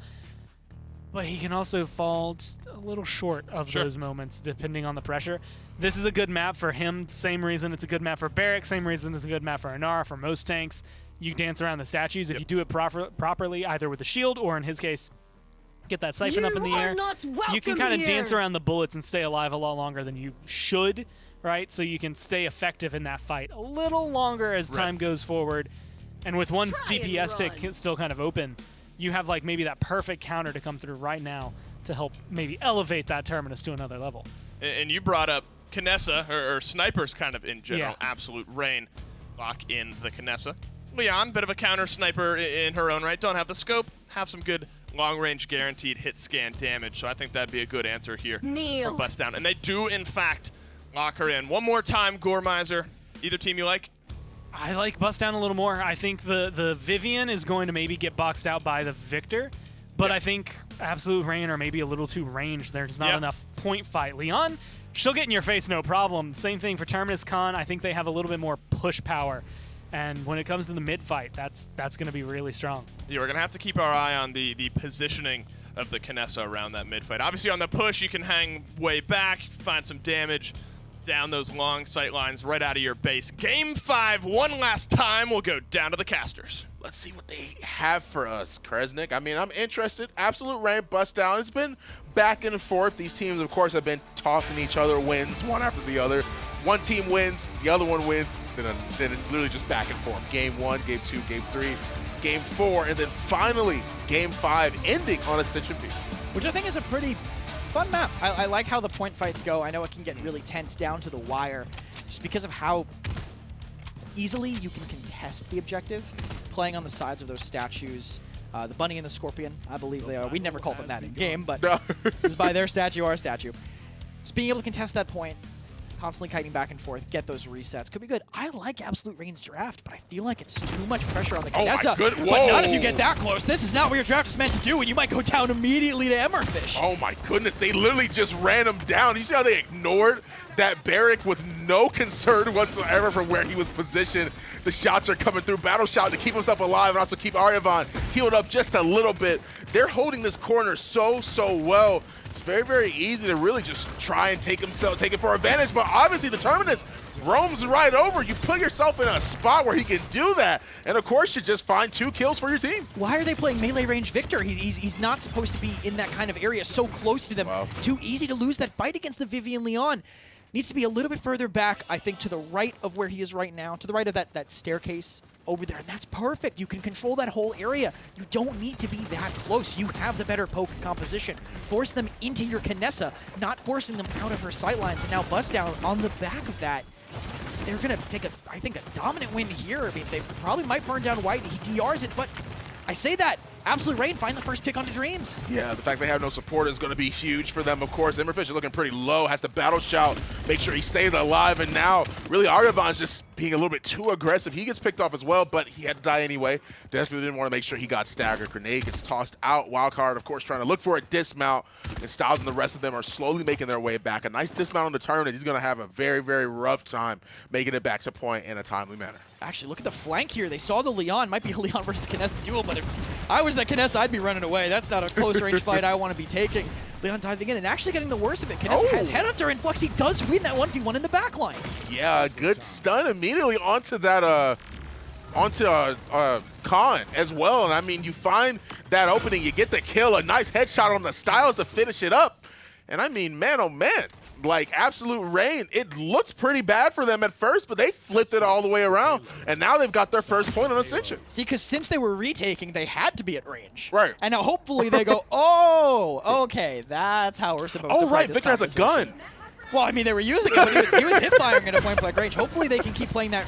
but he can also fall just a little short of those moments depending on the pressure. This is a good map for him. Same reason it's a good map for Barrack. Same reason it's a good map for Inara, for most tanks. You dance around the statues. If you do it properly, either with a shield or, in his case, get that siphon up in the air, you can kind of dance around the bullets and stay alive a lot longer than you should, right? So you can stay effective in that fight a little longer as time goes forward. And with one DPS pick still kind of open, you have like maybe that perfect counter to come through right now to help maybe elevate that Terminus to another level. And you brought up Kinessa, or snipers kind of in general. Absolute Reign, lock in the Kinessa. Leon, bit of a counter sniper in her own right. Don't have the scope, have some good long-range guaranteed hit scan damage, so I think that'd be a good answer here for Bustdown. And they do, in fact, lock her in. One more time, Gormizer. Either team you like? I like Bustdown a little more. I think the Vivian is going to maybe get boxed out by the Victor, but I think Absolute Reign are maybe a little too ranged. There's not enough point fight. Leon, she'll get in your face, no problem. Same thing for Terminus Khan. I think they have a little bit more push power. And when it comes to the mid-fight, that's going to be really strong. Yeah, we're going to have to keep our eye on the positioning of the Kinessa around that mid-fight. Obviously, on the push, you can hang way back, find some damage down those long sight lines right out of your base. Game 5, one last time, we'll go down to the casters. Let's see what they have for us, Kresnik. I mean, I'm interested. Absolute Reign, Bustdown. It's been back and forth. These teams, of course, have been tossing each other wins one after the other. One team wins, the other one wins, then it's literally just back and forth. Game 1, Game 2, Game 3, Game 4, and then finally Game 5 ending on Ascension Peak. Which I think is a pretty fun map. I like how the point fights go. I know it can get really tense down to the wire just because of how easily you can contest the objective playing on the sides of those statues. The bunny and the scorpion, I believe they are. We never call them that in game, but it's by their statue, our statue. Just being able to contest that point, constantly kiting back and forth, get those resets. Could be good. I like Absolute Reign's draft, but I feel like it's too much pressure on the Kinessa. But not if you get that close. This is not what your draft is meant to do, and you might go down immediately to Emmerfish. Oh my goodness, they literally just ran him down. You see how they ignored that Barrack with no concern whatsoever from where he was positioned. The shots are coming through. Battle shot to keep himself alive and also keep Aryavan healed up just a little bit. They're holding this corner so well. It's very, very easy to really just try and take it for advantage, but obviously the Terminus roams right over. You put yourself in a spot where he can do that, and of course you just find 2 kills for your team. Why are they playing melee range Victor? He's not supposed to be in that kind of area, so close to them. Wow. Too easy to lose that fight against the Vivian Leon. Needs to be a little bit further back, I think, to the right of where he is right now, to the right of that staircase over there, and that's perfect. You can control that whole area. You don't need to be that close. You have the better poke composition. Force them into your Kinessa, not forcing them out of her sightlines. And now Bustdown on the back of that. They're going to take, I think, a dominant win here. I mean, they probably might burn down White. He DRs it, but I say that. Absolute Rain find the first pick onto Dreams. Yeah, the fact they have no support is going to be huge for them, of course. Emberfish is looking pretty low, has to battle shout, make sure he stays alive, and now really Aryavan's just being a little bit too aggressive. He gets picked off as well, but he had to die anyway. Desperately didn't want to make sure he got staggered. Grenade gets tossed out. Wildcard, of course, trying to look for a dismount, and Styles and the rest of them are slowly making their way back. A nice dismount on the turn, and he's going to have a very, very rough time making it back to point in a timely manner. Actually, look at the flank here. They saw the Leon. Might be a Leon versus Kinessa duel, but if I was that Kinessa, I'd be running away. That's not a close-range fight I want to be taking. Leon diving in and actually getting the worst of it. Kinessa has Headhunter, and Flux, he does win that 1v1 in the backline. Yeah, good stun immediately onto that, Khan as well. And I mean, you find that opening, you get the kill, a nice headshot on the Styles to finish it up. And I mean, man, oh man, like Absolute Rain, it looked pretty bad for them at first, but they flipped it all the way around. And now they've got their first point on Ascension. See, because since they were retaking, they had to be at range. Right. And now hopefully they go, oh, okay, that's how we're supposed to play this Victor has a gun. Well, I mean, they were using it, but he was hip-firing at a point-blank range. Hopefully they can keep playing that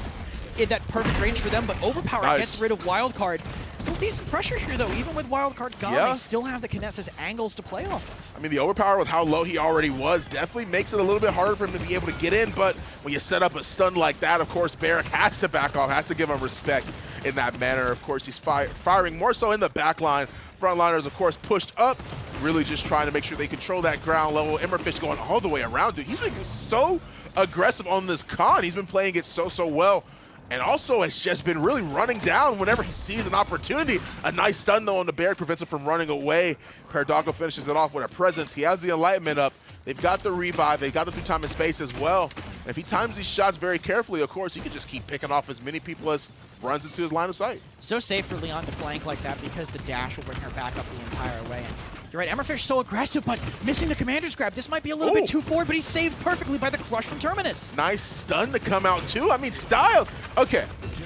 in that perfect range for them, but Overpower gets rid of Wildcard. Still decent pressure here, though. Even with Wildcard gone, they still have the Kinessa's angles to play off of. I mean, the Overpower with how low he already was definitely makes it a little bit harder for him to be able to get in, but when you set up a stun like that, of course, Barrack has to back off, has to give him respect in that manner. Of course, he's firing more so in the back line. Frontliners, of course, pushed up, really just trying to make sure they control that ground level. Emberfish going all the way around, dude. He's been so aggressive on this Khan. He's been playing it so well. And also has just been really running down whenever he sees an opportunity. A nice stun, though, on the Barrack prevents him from running away. Paradogo finishes it off with a presence. He has the Enlightenment up. They've got the revive. They've got the through time and space as well. And if he times these shots very carefully, of course, he can just keep picking off as many people as runs into his line of sight. So safe for Leon to flank like that because the dash will bring her back up the entire way. And you're right, Emberfish so aggressive, but missing the commander's grab. This might be a little bit too forward, but he's saved perfectly by the crush from Terminus. Nice stun to come out, too. I mean, Styles. Okay,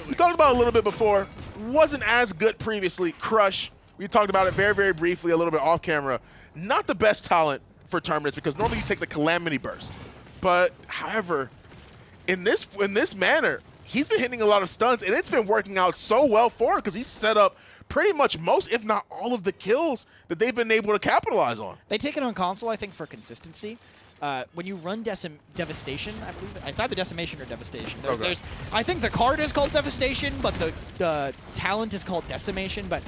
we talked about it a little bit before. Wasn't as good previously. Crush, we talked about it very, very briefly, a little bit off camera. Not the best talent for Terminus because normally you take the Calamity Burst. But, however, in this manner, he's been hitting a lot of stuns, and it's been working out so well for him because he's set up pretty much most, if not all of the kills that they've been able to capitalize on. They take it on console, I think, for consistency. When you run Devastation, I believe it's either Decimation or Devastation. I think the card is called Devastation, but the talent is called Decimation. But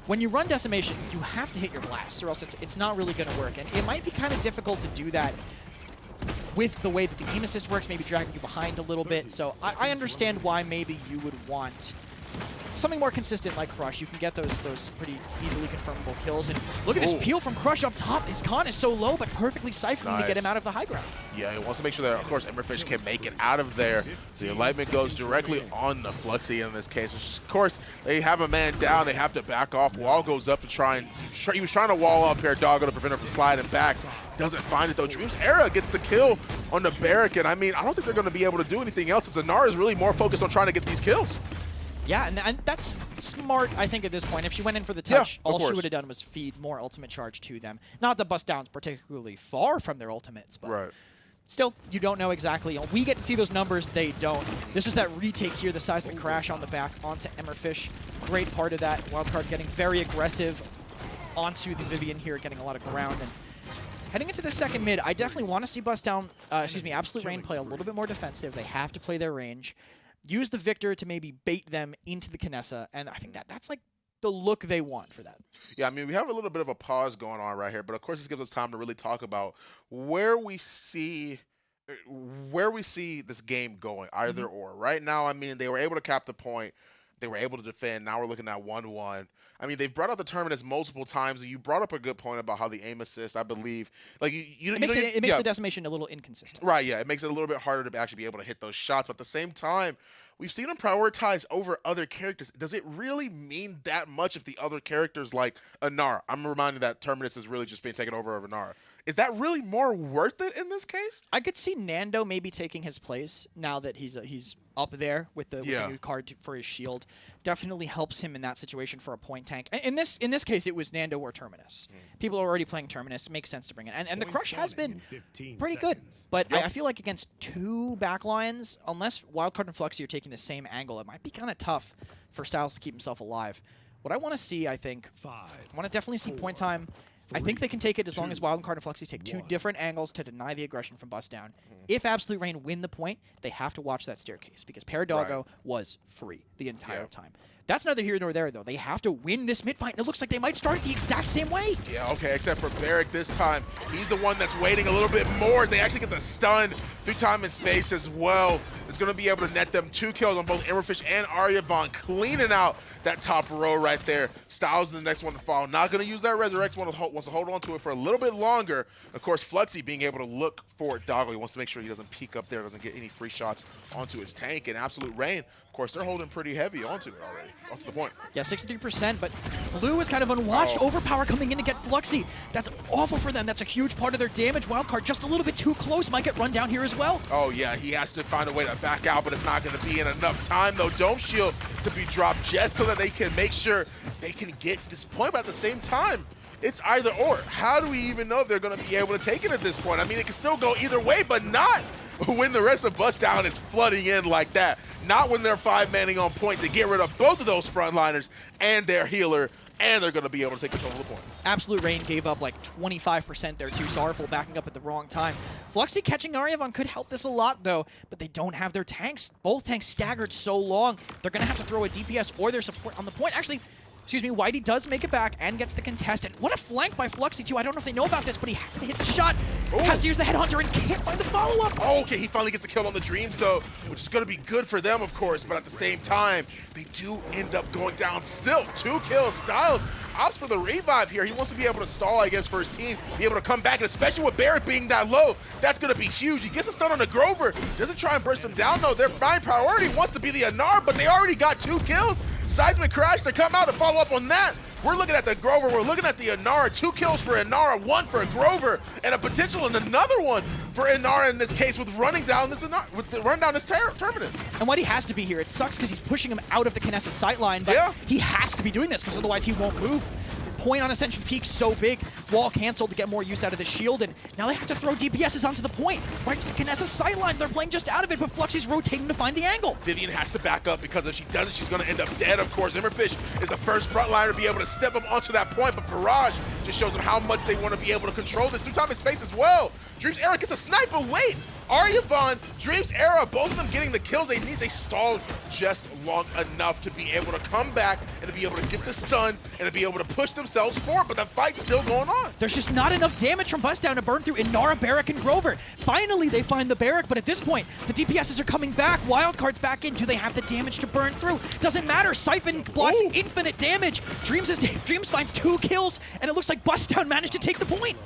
when you run Decimation, you have to hit your blast, or else it's not really going to work. And it might be kind of difficult to do that with the way that the aim assist works, maybe dragging you behind a little bit. So I understand why maybe you would want something more consistent like Crush. You can get those pretty easily confirmable kills. And look at this peel from Crush up top. His con is so low, but perfectly siphoning to get him out of the high ground. Yeah, he wants to make sure that, of course, Emberfish can make it out of there. The Enlightenment goes directly on the Fluxy in this case. Which is, of course, they have a man down. They have to back off. Wall goes up to try and... He was trying to wall up Paradogo to prevent him from sliding back. Doesn't find it, though. Dreams Era gets the kill on the Barrack. And, I mean, I don't think they're going to be able to do anything else. Since Anara is really more focused on trying to get these kills. Yeah, and that's smart, I think, at this point. If she went in for the touch, all she would have done was feed more ultimate charge to them. Not that Bustdown's particularly far from their ultimates, but still, you don't know exactly. We get to see those numbers, they don't. This was that retake here, the seismic crash on the back onto Emberfish. Great part of that. Wildcard getting very aggressive onto the Vivian here, getting a lot of ground. And heading into the second mid, I definitely want to see Absolute Rain play a little bit more defensive. They have to play their range. Use the Victor to maybe bait them into the Kinessa, and I think that's like the look they want for that. Yeah, I mean, we have a little bit of a pause going on right here, but of course this gives us time to really talk about where we see this game going, either or. Right now, I mean, they were able to cap the point. They were able to defend. Now we're looking at 1-1. I mean, they've brought out the Terminus multiple times. You brought up a good point about how the aim assist, I believe, like it makes the decimation a little inconsistent. Right, yeah. It makes it a little bit harder to actually be able to hit those shots. But at the same time, we've seen him prioritize over other characters. Does it really mean that much if the other characters like Inara? I'm reminded that Terminus is really just being taken over Inara. Is that really more worth it in this case? I could see Nando maybe taking his place now that he's up there with the new card for his shield. Definitely helps him in that situation for a point tank. In this case, it was Nando or Terminus. People are already playing Terminus. It makes sense to bring it. And the Crush has been pretty good. But I feel like against two backlines, unless Wildcard and Fluxy are taking the same angle, it might be kind of tough for Styles to keep himself alive. What I want to see, I think, I want to definitely see point time. I think they can take it as long as Wildcard and Fluxy take two different angles to deny the aggression from Bustdown. If Absolute Rain win the point, they have to watch that staircase because Paradogo was free the entire time. That's neither here nor there, though. They have to win this mid fight, and it looks like they might start it the exact same way. Yeah, okay, except for Barrick this time. He's the one that's waiting a little bit more. They actually get the stun through time and space as well. It's going to be able to net them 2 kills on both Emberfish and Aryavon, cleaning out that top row right there. Styles is the next one to fall. Not going to use that Resurrect, wants to hold on to it for a little bit longer. Of course, Fluxy being able to look for Doggo. He wants to make sure he doesn't peek up there, doesn't get any free shots onto his tank. And Absolute Rain, of course, they're holding pretty heavy onto it already, onto the point. Yeah, 63%, but Blue is kind of unwatched. Overpower coming in to get Fluxy. That's awful for them. That's a huge part of their damage. Wildcard just a little bit too close. Might get run down here as well. Oh, yeah, he has to find a way to back out, but it's not going to be in enough time, though. Dome Shield to be dropped just so that they can make sure they can get this point, but at the same time, it's either or. How do we even know if they're going to be able to take it at this point? I mean, it can still go either way, but not when the rest of Bustdown is flooding in like that. Not when they're 5-manning on point to get rid of both of those frontliners and their healer, and they're going to be able to take control of the point. Absolute Rain gave up like 25% there too. Sorrowful backing up at the wrong time. Fluxy catching Aryavon could help this a lot though, but they don't have their tanks. Both tanks staggered so long. They're going to have to throw a DPS or their support on the point. Actually, excuse me, Whitey does make it back and gets the contest. And what a flank by Fluxy too. I don't know if they know about this, but he has to hit the shot. Has to use the Headhunter and can't find the follow-up. Oh, okay, he finally gets a kill on the Dreams though, which is going to be good for them, of course, but at the same time, they do end up going down still. 2 kills. Styles opts for the revive here. He wants to be able to stall, I guess, for his team, be able to come back, and especially with Barrett being that low, that's going to be huge. He gets a stun on the Grover. Doesn't try and burst him down, though. Their prime priority wants to be the Anar, but they already got 2 kills. Seismic Crash to come out and follow up on that. We're looking at the Grover, we're looking at the Inara. 2 kills for Inara, 1 for Grover, and a potential and another one for Inara in this case with running down this Terminus. And what he has to be here, it sucks because he's pushing him out of the Kinesis sightline, but he has to be doing this because otherwise he won't move. Point on Ascension Peak so big, wall canceled to get more use out of the shield, and now they have to throw DPSs onto the point. Right to the Kinesis sideline, they're playing just out of it, but Fluxy's rotating to find the angle. Vivian has to back up because if she doesn't, she's going to end up dead, of course. Emberfish is the first frontliner to be able to step up onto that point, but Barrage just shows them how much they want to be able to control this through time and space as well. Dreams Era gets a sniper, wait! Aryavon, Dreams Era, both of them getting the kills they need. They stalled just long enough to be able to come back and to be able to get the stun and to be able to push themselves forward, but the fight's still going on. There's just not enough damage from Bustdown to burn through Inara, Barrack, and Grover. Finally, they find the Barrack, but at this point, the DPSs are coming back. Wildcard's back in. Do they have the damage to burn through? Doesn't matter. Siphon blocks infinite damage. Dreams finds 2 kills, and it looks like Bustdown managed to take the point.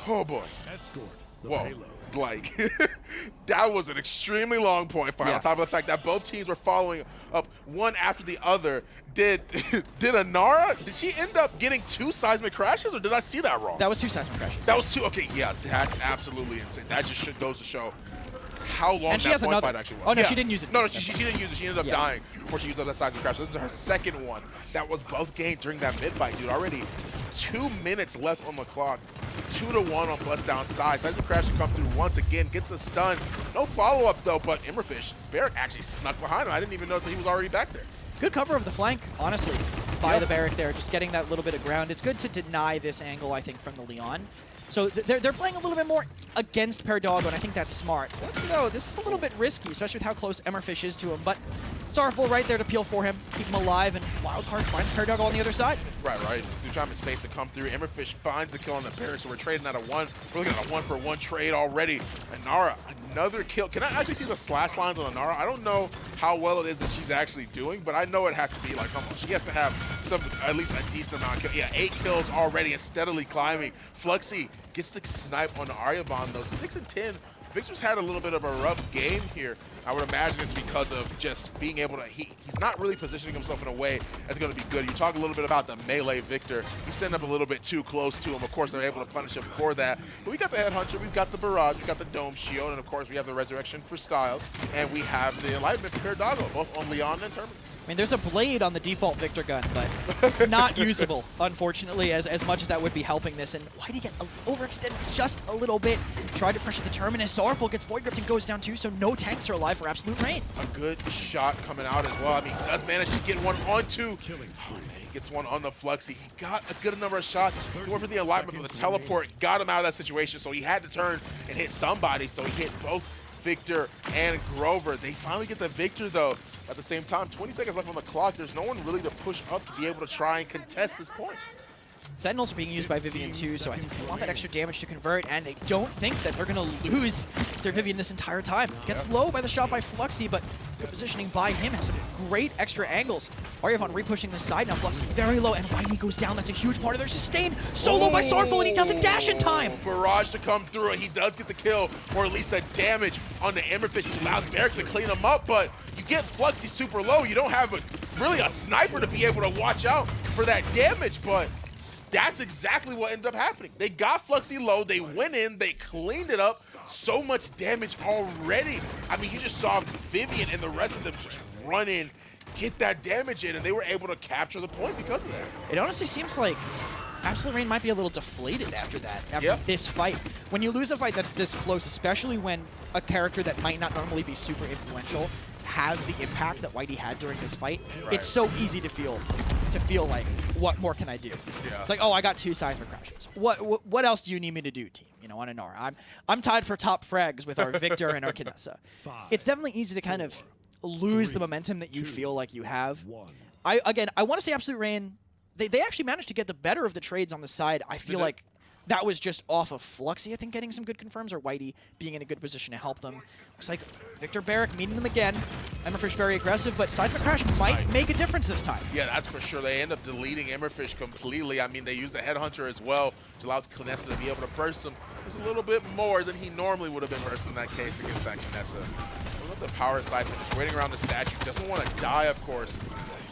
Oh boy. Whoa. Like, that was an extremely long point fight, on top of the fact that both teams were following up one after the other. Did Inara, did she end up getting 2 seismic crashes, or did I see that wrong? That was 2 seismic crashes. That was 2? Okay, yeah, that's absolutely insane. That just goes to show how long that point fight actually was. Oh, no, she didn't use it. No, she didn't use it. She ended up dying before she used up that seismic crash. This is her second one. That was both gained during that mid-fight, dude. Already 2 minutes left on the clock. 2-1 on Bustdown side. Seismic Crash to come through once again. Gets the stun. No follow-up, though, but Emberfish, Barrack actually snuck behind him. I didn't even notice that he was already back there. Good cover of the flank, honestly, by the Barrack there. Just getting that little bit of ground. It's good to deny this angle, I think, from the Leon. So they're playing a little bit more against Paradogo, and I think that's smart. Fluxy, though, this is a little bit risky, especially with how close Emberfish is to him. But Sorrowful right there to peel for him, keep him alive, and Wildcard finds Paradogo on the other side. Right. Through time and space to come through. Emberfish finds the kill on the Barrack, so we're trading at a 1. We're looking at a 1-for-1 trade already. Inara, another kill. Can I actually see the slash lines on Nara? I don't know how well it is that she's actually doing, but I know it has to be like, come on, she has to have some, at least a decent amount of kills. Yeah, 8 kills already and steadily climbing. Fluxy gets the snipe on Aryabon though. 6 and 10. Victor's had a little bit of a rough game here. I would imagine it's because of just being able to, he's not really positioning himself in a way that's going to be good. You talk a little bit about the melee Victor. He's standing up a little bit too close to him. Of course, they're able to punish him for that. But we got the Headhunter, we've got the Barrage, we've got the Dome Shield, and of course we have the Resurrection for Styles, and we have the Enlightenment for Paradogo, both on Leon and Terminus. I mean, there's a blade on the default Victor gun, but not usable, unfortunately, as much as that would be helping this. And why did he get overextended just a little bit? Tried to pressure the Terminus. Sorrowful gets Void Gripped and goes down too, so no tanks are alive for Absolute Rain. A good shot coming out as well. I mean, he does manage to get one onto. Oh, man, he gets one on the Fluxy. He got a good number of shots. He went for the Enlightenment, but the teleport got him out of that situation, so he had to turn and hit somebody, so he hit both Victor and Grover. They finally get the Victor, though. At the same time, 20 seconds left on the clock. There's no one really to push up to be able to try and contest this point. Sentinels are being used by Vivian too, so I think they want that extra damage to convert, and they don't think that they're going to lose their Vivian this entire time. Gets low by the shot by Fluxy, but good positioning by him. Has some great extra angles. Aryavon re-pushing the side now. Fluxy very low, and Whitey goes down. That's a huge part of their sustain. Solo by Sorrowful, and he doesn't dash in time. Barrage to come through, and he does get the kill, or at least the damage on the Emberfish, which allows Barrick to clean him up, but you get Fluxy super low. You don't have really a sniper to be able to watch out for that damage, but that's exactly what ended up happening. They got Fluxy low, they went in, they cleaned it up. So much damage already. I mean, you just saw Vivian and the rest of them just run in, get that damage in, and they were able to capture the point because of that. It honestly seems like Absolute Rain might be a little deflated after that, after this fight. When you lose a fight that's this close, especially when a character that might not normally be super influential has the impact that Whitey had during this fight, it's so easy to feel like, what more can I do? Yeah. It's like, oh, I got 2 seismic crashes. What else do you need me to do, team? You know, on an R. I'm tied for top frags with our Victor and our Kinessa. It's definitely easy to kind of lose the momentum that you feel like you have. I want to say Absolute Rain, they actually managed to get the better of the trades on the side. I feel like that was just off of Fluxy, I think, getting some good confirms, or Whitey being in a good position to help them. Looks like Victor Barrick meeting them again. Emberfish very aggressive, but Seismic Crash might make a difference this time. Yeah, that's for sure. They end up deleting Emberfish completely. I mean, they use the Headhunter as well, which allows Kinessa to be able to burst him just a little bit more than he normally would have been burst in that case against that Kinessa. I love the power Siphon, just waiting around the statue. Doesn't want to die, of course.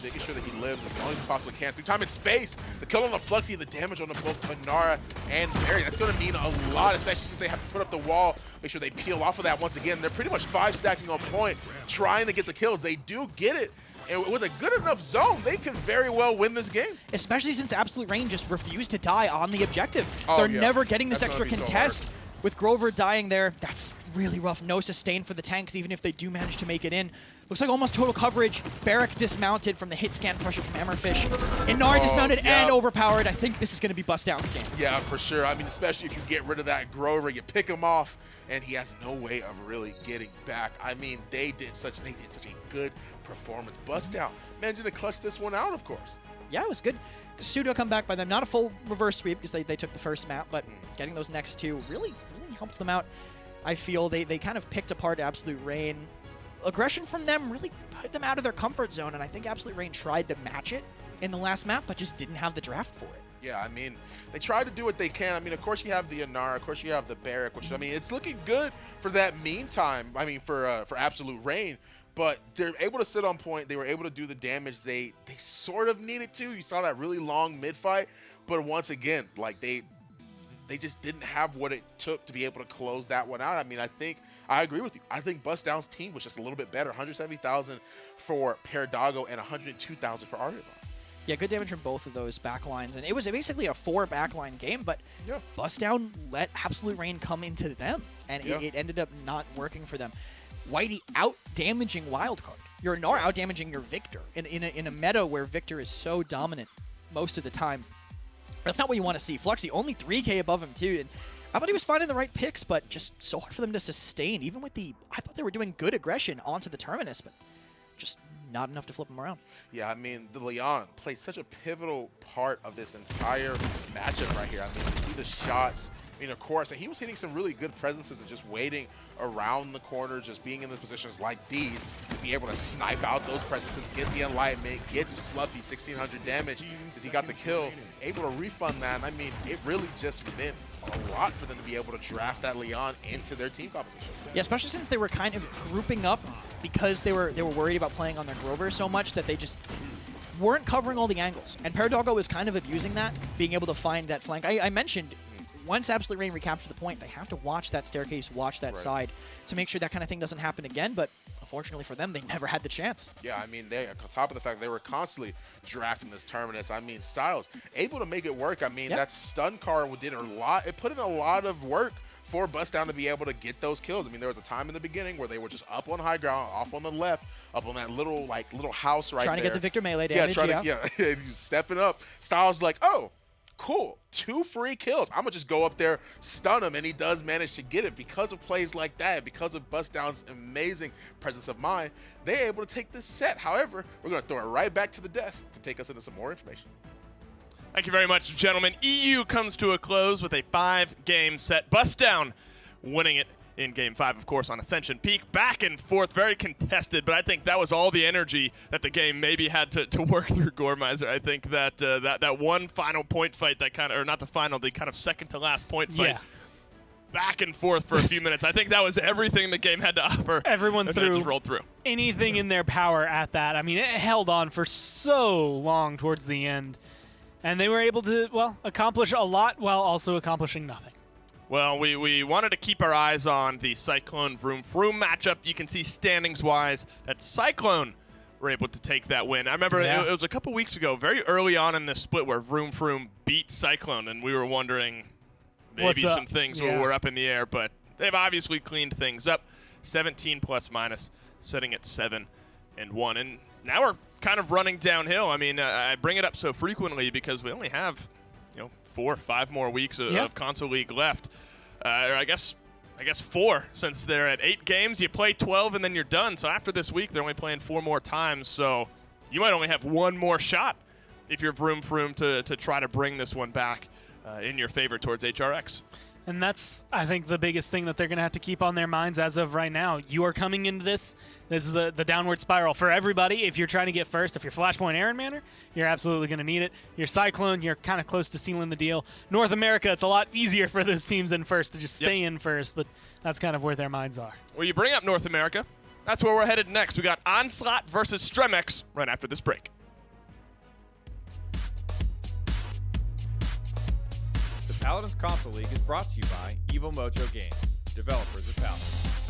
Making sure that he lives as long as he possibly can. Through time and space, the kill on the Fluxy, the damage on the both Manara and Barry. That's going to mean a lot, especially since they have to put up the wall, make sure they peel off of that once again. They're pretty much 5 stacking on point, trying to get the kills. They do get it. And with a good enough zone, they can very well win this game. Especially since Absolute Rain just refused to die on the objective. Oh, They're yeah. never getting this That's extra contest. With Grover dying there, that's really rough. No sustain for the tanks, even if they do manage to make it in. Looks like almost total coverage. Barrick dismounted from the hit scan pressure from Hammerfish. Inari dismounted and overpowered. I think this is going to be Bustdown's game. Yeah, for sure. I mean, especially if you get rid of that Grover, you pick him off, and he has no way of really getting back. I mean, they did such a good performance. Bustdown managed to clutch this one out, of course. Yeah, it was good. Pseudo come back by them. Not a full reverse sweep because they took the first map, but getting those next 2 really helped them out. I feel they kind of picked apart Absolute Rain. Aggression from them really put them out of their comfort zone, and I think Absolute Rain tried to match it in the last map, but just didn't have the draft for it. Yeah, I mean, they tried to do what they can. I mean, of course you have the Inara, of course you have the Barrick, which, I mean, it's looking good for that meantime, I mean, for Absolute Rain. But they're able to sit on point. They were able to do the damage they sort of needed to. You saw that really long mid-fight. But once again, like they just didn't have what it took to be able to close that one out. I mean, I agree with you. I think Bustdown's team was just a little bit better. 170,000 for Paradogo and 102,000 for Aryabon. Yeah, good damage from both of those backlines. And it was basically a 4 backline game, but Bustdown let Absolute Rain come into them. And it ended up not working for them. Whitey out-damaging Wildcard. You're not out-damaging your Victor in a meta where Victor is so dominant most of the time. That's not what you want to see. Fluxy only 3K above him too, and I thought he was finding the right picks, but just so hard for them to sustain. Even with I thought they were doing good aggression onto the Terminus, but just not enough to flip him around. Yeah, I mean, the Leon played such a pivotal part of this entire matchup right here. I mean, you see the shots. I mean, of course, and he was hitting some really good presences and just waiting around the corner, just being in the positions like these, to be able to snipe out those presences, get the enlightenment, gets Fluffy 1600 damage because he got the kill, able to refund that. And I mean, it really just meant a lot for them to be able to draft that Leon into their team composition. Yeah, especially since they were kind of grouping up because they were worried about playing on their Grover so much that they just weren't covering all the angles. And Paradogo was kind of abusing that, being able to find that flank. I mentioned, once Absolute Rain recaptures the point, they have to watch that staircase, watch that side to make sure that kind of thing doesn't happen again. But unfortunately for them, they never had the chance. Yeah, I mean, they, on top of the fact they were constantly drafting this Terminus, I mean, Styles able to make it work. I mean, that stun card did a lot. It put in a lot of work for Bustdown to be able to get those kills. I mean, there was a time in the beginning where they were just up on high ground, off on the left, up on that little house right there. Trying to get the Victor melee damage, he's stepping up. Styles like, oh, cool, 2 free kills. I'm gonna just go up there, stun him, and he does manage to get it. Because of plays like that, because of Bustdown's amazing presence of mind, they're able to take this set. However, we're gonna throw it right back to the desk to take us into some more information. Thank you very much, gentlemen. EU comes to a close with a 5-game set. Bustdown winning it in Game 5, of course, on Ascension Peak. Back and forth, very contested, but I think that was all the energy that the game maybe had to work through Gormizer. I think that that one final point fight, that kind of, or not the final, the kind of second to last point fight, back and forth for a few minutes. I think that was everything the game had to offer. Everyone and threw just rolled through anything in their power at that. I mean, it held on for so long towards the end. And they were able to, well, accomplish a lot while also accomplishing nothing. Well, we wanted to keep our eyes on the Cyclone Vroom matchup. You can see standings-wise that Cyclone were able to take that win. I remember it was a couple weeks ago, very early on in this split, where Vroom beat Cyclone, and we were wondering maybe some things were up in the air, but they've obviously cleaned things up. 17 plus minus, sitting at 7-1. And now we're kind of running downhill. I mean, I bring it up so frequently because we only have, 4 or 5 more weeks of Console League left. Or I guess 4, since they're at 8 games. You play 12 and then you're done. So after this week, they're only playing 4 more times. So you might only have 1 more shot if you're Vroom to try to bring this one back in your favor towards HRX. And that's, I think, the biggest thing that they're going to have to keep on their minds as of right now. You are coming into this. This is the downward spiral for everybody. If you're trying to get first, if you're Flashpoint Aaron Manor, you're absolutely going to need it. You're Cyclone, you're kind of close to sealing the deal. North America, it's a lot easier for those teams in first to just stay in first, but that's kind of where their minds are. Well, you bring up North America. That's where we're headed next. We got Onslaught versus Stremex right after this break. The Paladins Console League is brought to you by Evil Mojo Games, developers of Paladins.